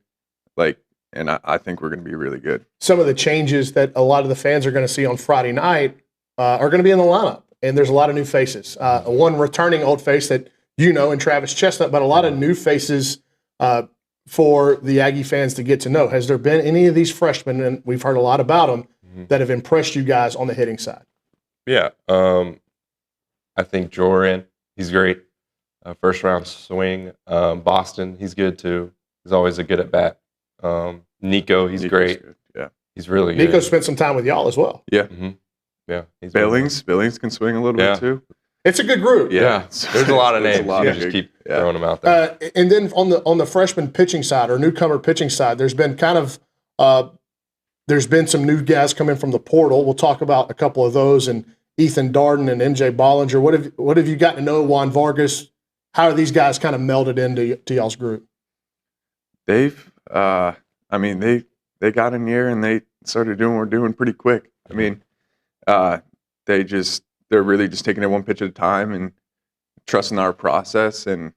and I think we're going to be really good. Some of the changes that a lot of the fans are going to see on Friday night are going to be in the lineup, and there's a lot of new faces. One returning old face that and Travis Chestnut, but a lot of new faces for the Aggie fans to get to know. Has there been any of these freshmen, and we've heard a lot about them, that have impressed you guys on the hitting side? Yeah. I think Joran, he's great. First round swing. Boston, he's good too. He's always a good at bat. Nico, he's great. Good. Yeah. He's really good. Nico spent some time with y'all as well. Yeah. Mm-hmm. Yeah. Billings can swing a little bit too. It's a good group. Yeah. There's a lot of names. You just keep throwing them out there. And then on the freshman pitching side or newcomer pitching side, there's been there's been some new guys coming from the portal. We'll talk about a couple of those, and Ethan Darden and MJ Brauninger. What have you gotten to know Juan Vargas? How are these guys kind of melded into y'all's group? They've, they got in here and they started doing what we're doing pretty quick. I mean, they're really just taking it one pitch at a time and trusting our process. And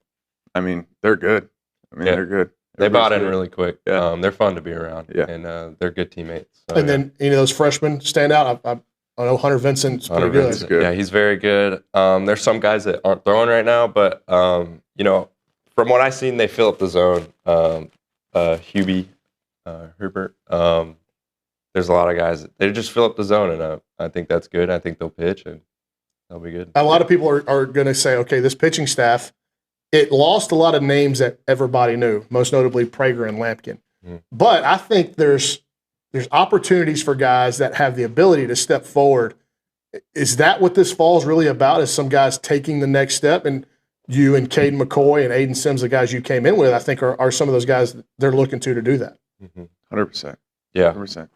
I mean, they're good. They're good. They bought in really quick. Yeah. They're fun to be around. Yeah. And they're good teammates. So, and then those freshmen stand out. I know Hunter Vincent's pretty good. Yeah, he's very good. There's some guys that aren't throwing right now, but from what I've seen, they fill up the zone. Hubie, Herbert. There's a lot of guys that they just fill up the zone, and I think that's good. I think they'll pitch, and they'll be good. A lot of people are going to say, okay, this pitching staff, it lost a lot of names that everybody knew, most notably Prager and Lampkin. But I think there's opportunities for guys that have the ability to step forward. Is that what this fall is really about, is some guys taking the next step? And you and Caden McCoy and Aiden Sims, the guys you came in with, I think are some of those guys that they're looking to do that. 100%. Yeah. 100%.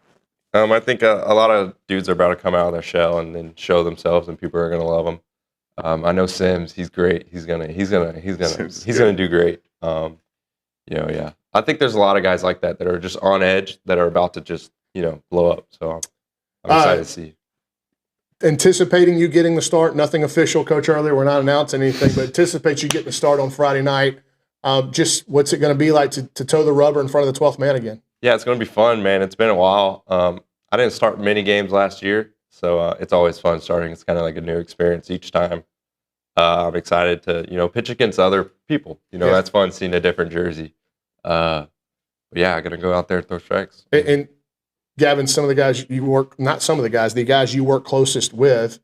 I think a lot of dudes are about to come out of their shell and then show themselves, and people are going to love them. I know Sims, he's great. He's gonna do great. Yeah. I think there's a lot of guys like that are just on edge, that are about to just blow up. So I'm excited to see. Anticipating you getting the start. Nothing official, Coach Early. We're not announcing anything, but anticipate you getting the start on Friday night. Just what's it going to be like to toe the rubber in front of the 12th man again? Yeah, it's going to be fun, man. It's been a while. I didn't start many games last year, so it's always fun starting. It's kind of like a new experience each time. I'm excited to pitch against other people. That's fun, seeing a different jersey. But yeah, I'm going to go out there and throw strikes. And Gavin, some of the guys you work, not some of the guys you work closest with,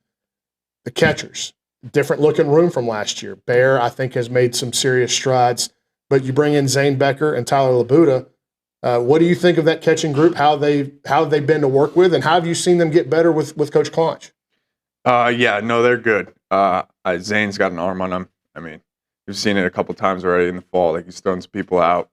the catchers, different looking room from last year. Bear, I think, has made some serious strides, but you bring in Zane Becker and Tyler Labuda. What do you think of that catching group? How have they been to work with, and how have you seen them get better with Coach Clonch? They're good. Zane's got an arm on him. I mean, we've seen it a couple times already in the fall. Like, he's thrown some people out.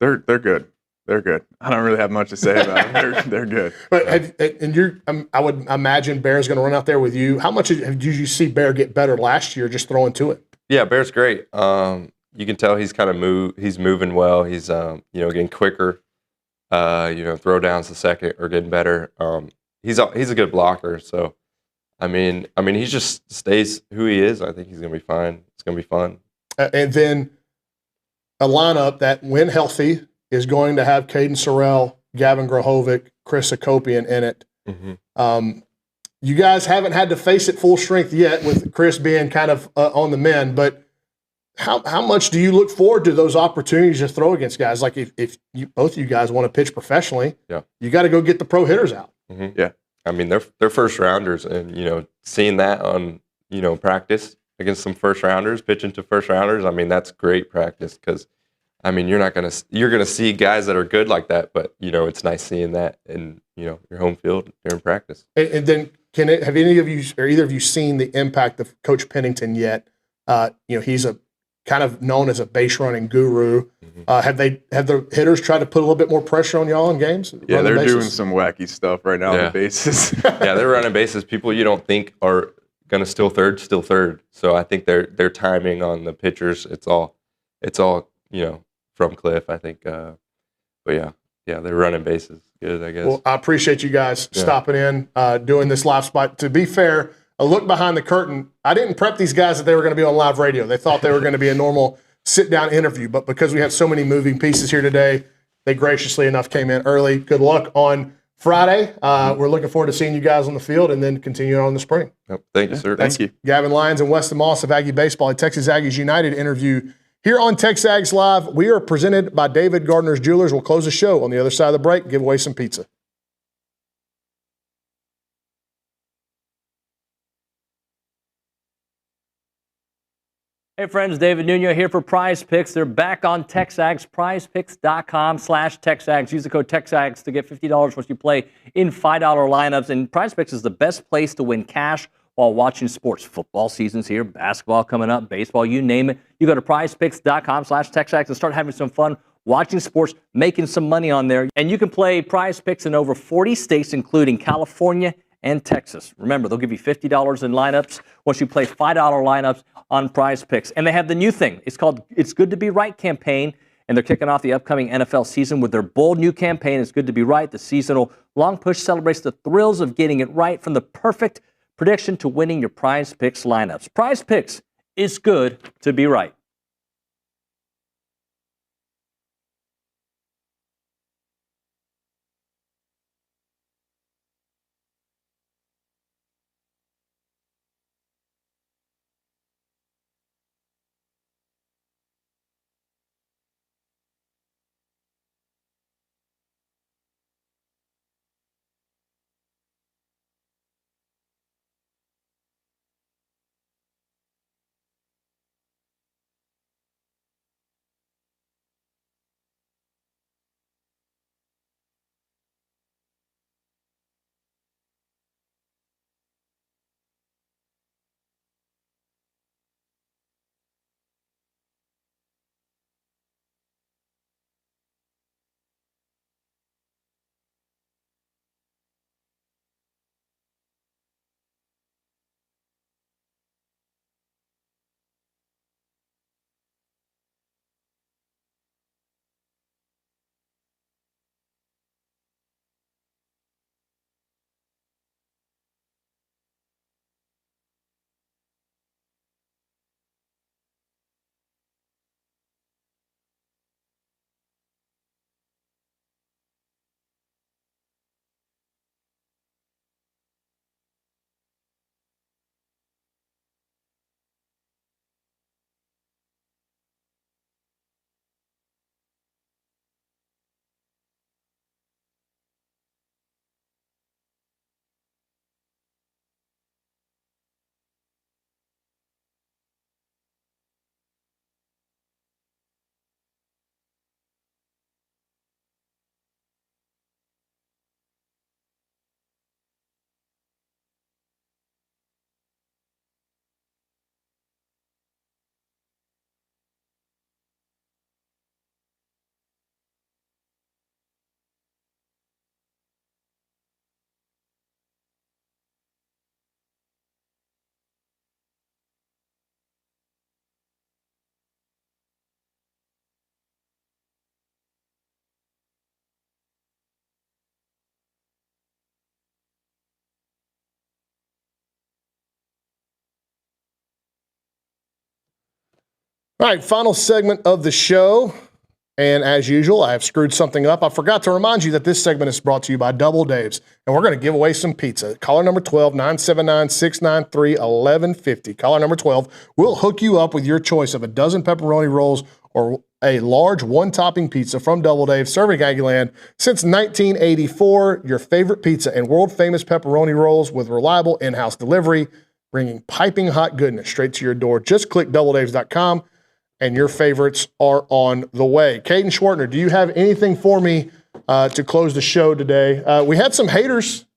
They're good. They're good. I don't really have much to say about them. They're good. But I would imagine Bear's going to run out there with you. How much did you see Bear get better last year just throwing to it? Yeah, Bear's great. You can tell he's kind of he's moving well. He's getting quicker. Throw downs to second are getting better. He's a good blocker. So I mean he just stays who he is. I think he's gonna be fine. It's gonna be fun. And then a lineup that, when healthy, is going to have Caden Sorrell, Gavin Grahovic, Chris Akopian in it. Mm-hmm. You guys haven't had to face it full strength yet, with Chris being kind of on the mend, but how much do you look forward to those opportunities to throw against guys? Like if both of you guys want to pitch professionally, you got to go get the pro hitters out. Mm-hmm. Yeah. I mean, they're first rounders, and seeing that on practice against some first rounders, pitching to first rounders. I mean, that's great practice because, I mean, you're gonna see guys that are good like that, but it's nice seeing that in your home field during practice. And then have any of you or either of you seen the impact of Coach Pennington yet? He's a kind of known as a base running guru. Have the hitters tried to put a little bit more pressure on y'all in games? Yeah, they're doing some wacky stuff right now on the bases. Yeah, they're running bases. People you don't think are going to steal third. So I think their timing on the pitchers, it's all from Cliff, I think. But yeah, they're running bases good, I guess. Well, I appreciate you guys stopping in, doing this live spot. To be fair, a look behind the curtain, I didn't prep these guys that they were going to be on live radio. They thought they were going to be a normal sit-down interview, but because we have so many moving pieces here today, they graciously enough came in early. Good luck on Friday. We're looking forward to seeing you guys on the field and then continuing on in the spring. Yep. Thank you, sir. That's Thank you. Gavin Lyons and Weston Moss of Aggie Baseball, a Texas Aggies United interview here on TexAgs Live. We are presented by David Gardner's Jewelers. We'll close the show on the other side of the break, give away some pizza. Hey friends, David Nuno here for Prize Picks. They're back on TexAgs, prizepicks.com/TexAgs. Use the code TexAgs to get $50 once you play in $5 lineups. And Prize Picks is the best place to win cash while watching sports. Football season's here, basketball coming up, baseball, you name it. You go to prizepicks.com/TexAgs and start having some fun watching sports, making some money on there. And you can play Prize Picks in over 40 states, including California and Texas. Remember, they'll give you $50 in lineups once you play $5 lineups on Prize Picks. And they have the new thing. It's called It's Good to Be Right campaign, and they're kicking off the upcoming NFL season with their bold new campaign, It's Good to Be Right. The seasonal long push celebrates the thrills of getting it right, from the perfect prediction to winning your Prize Picks lineups. Prize Picks is good to be right. All right, final segment of the show. And as usual, I have screwed something up. I forgot to remind you that this segment is brought to you by Double Dave's, and we're going to give away some pizza. Caller number 12, 979-693-1150. Caller number 12, we'll hook you up with your choice of a dozen pepperoni rolls or a large one-topping pizza from Double Dave, serving Aggieland since 1984. Your favorite pizza and world-famous pepperoni rolls with reliable in-house delivery, bringing piping hot goodness straight to your door. Just click doubledaves.com, and your favorites are on the way. Caden Schwartner, do you have anything for me to close the show today? We had some haters.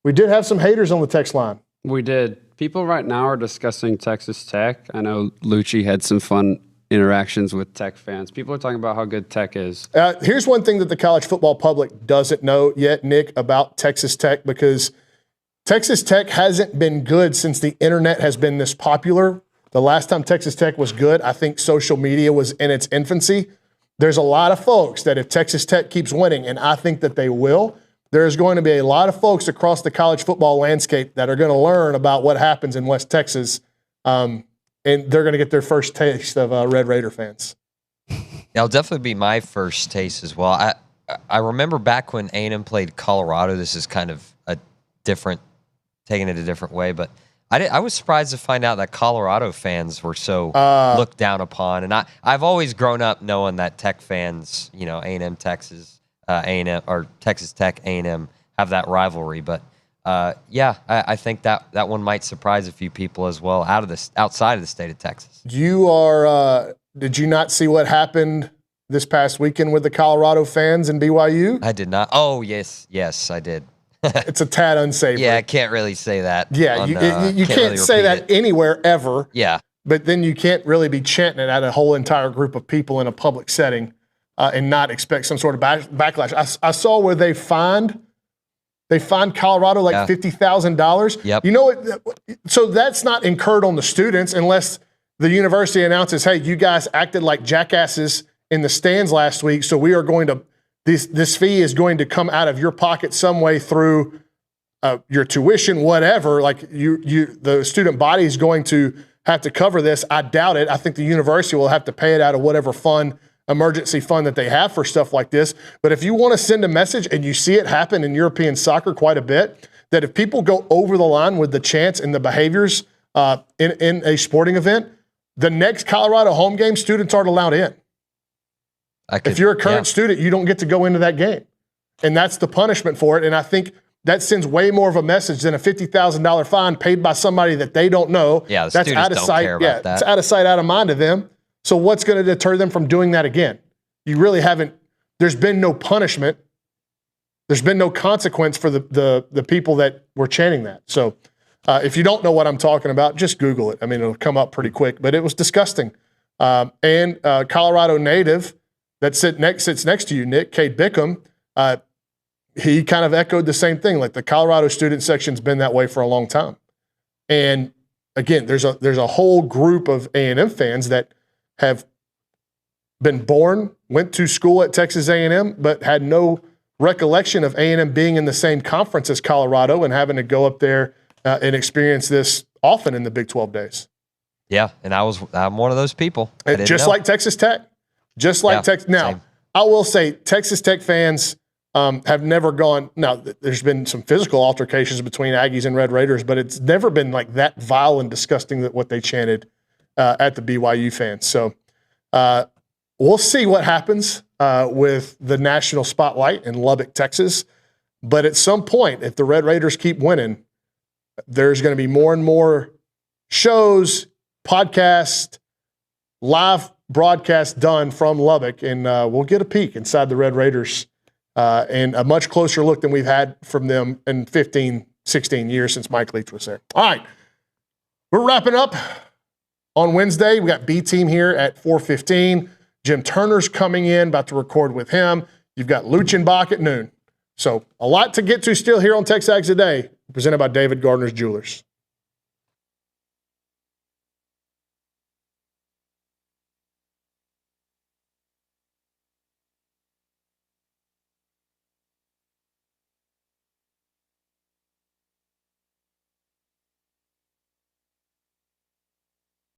We did have some haters on the text line. We did. People right now are discussing Texas Tech. I know Lucci had some fun interactions with Tech fans. People are talking about how good Tech is. Here's one thing that the college football public doesn't know yet, Nick, about Texas Tech, because Texas Tech hasn't been good since the internet has been this popular. The last time Texas Tech was good, I think social media was in its infancy. There's a lot of folks that if Texas Tech keeps winning, and I think that they will, there's going to be a lot of folks across the college football landscape that are going to learn about what happens in West Texas, and they're going to get their first taste of Red Raider fans. It'll definitely be my first taste as well. I remember back when A&M played Colorado. This is kind of a different, taking it a different way, but I was surprised to find out that Colorado fans were so looked down upon. And I've always grown up knowing that Tech fans, A&M, Texas, A&M, or Texas Tech, A&M have that rivalry. But I think that one might surprise a few people as well outside of the state of Texas. Did you not see what happened this past weekend with the Colorado fans and BYU? I did not. Oh, yes, I did. It's a tad unsavory. Yeah, I can't really say that. Yeah, you can't really say that anywhere ever. Yeah. But then you can't really be chanting it at a whole entire group of people in a public setting and not expect some sort of backlash. I saw where they fined Colorado like $50,000. Yep. You know what? So that's not incurred on the students unless the university announces, hey, you guys acted like jackasses in the stands last week, so we are going to this fee is going to come out of your pocket some way through your tuition, whatever. Like the student body is going to have to cover this. I doubt it. I think the university will have to pay it out of whatever emergency fund that they have for stuff like this. But if you want to send a message, and you see it happen in European soccer quite a bit, that if people go over the line with the chants and the behaviors in a sporting event, the next Colorado home game, students aren't allowed in. If you're a current student, you don't get to go into that game. And that's the punishment for it. And I think that sends way more of a message than a $50,000 fine paid by somebody that they don't know. Yeah, the that's students out of don't sight. care about that. It's out of sight, out of mind to them. So what's going to deter them from doing that again? You really haven't. There's been no punishment. There's been no consequence for the people that were chanting that. So if you don't know what I'm talking about, just Google it. I mean, it'll come up pretty quick. But it was disgusting. And Colorado native that sits next to you, Nick, Cade Bickham, he kind of echoed the same thing. Like the Colorado student section's been that way for a long time. And again, there's a whole group of A&M fans that have been born, went to school at Texas A&M, but had no recollection of A&M being in the same conference as Colorado and having to go up there and experience this often in the Big 12 days. Yeah, and I'm one of those people. Just like Texas Tech. Just like Texas. Now, same. I will say Texas Tech fans have never gone. Now, there's been some physical altercations between Aggies and Red Raiders, but it's never been like that vile and disgusting that what they chanted at the BYU fans. So we'll see what happens with the national spotlight in Lubbock, Texas. But at some point, if the Red Raiders keep winning, there's going to be more and more shows, podcasts, live broadcast done from Lubbock, and we'll get a peek inside the Red Raiders and a much closer look than we've had from them in 15, 16 years since Mike Leach was there. All right, we're wrapping up on Wednesday. We got B Team here at 4:15. Jim Turner's coming in, about to record with him. You've got Luchenbach at noon. So a lot to get to still here on TexAgs Today, presented by David Gardner's Jewelers.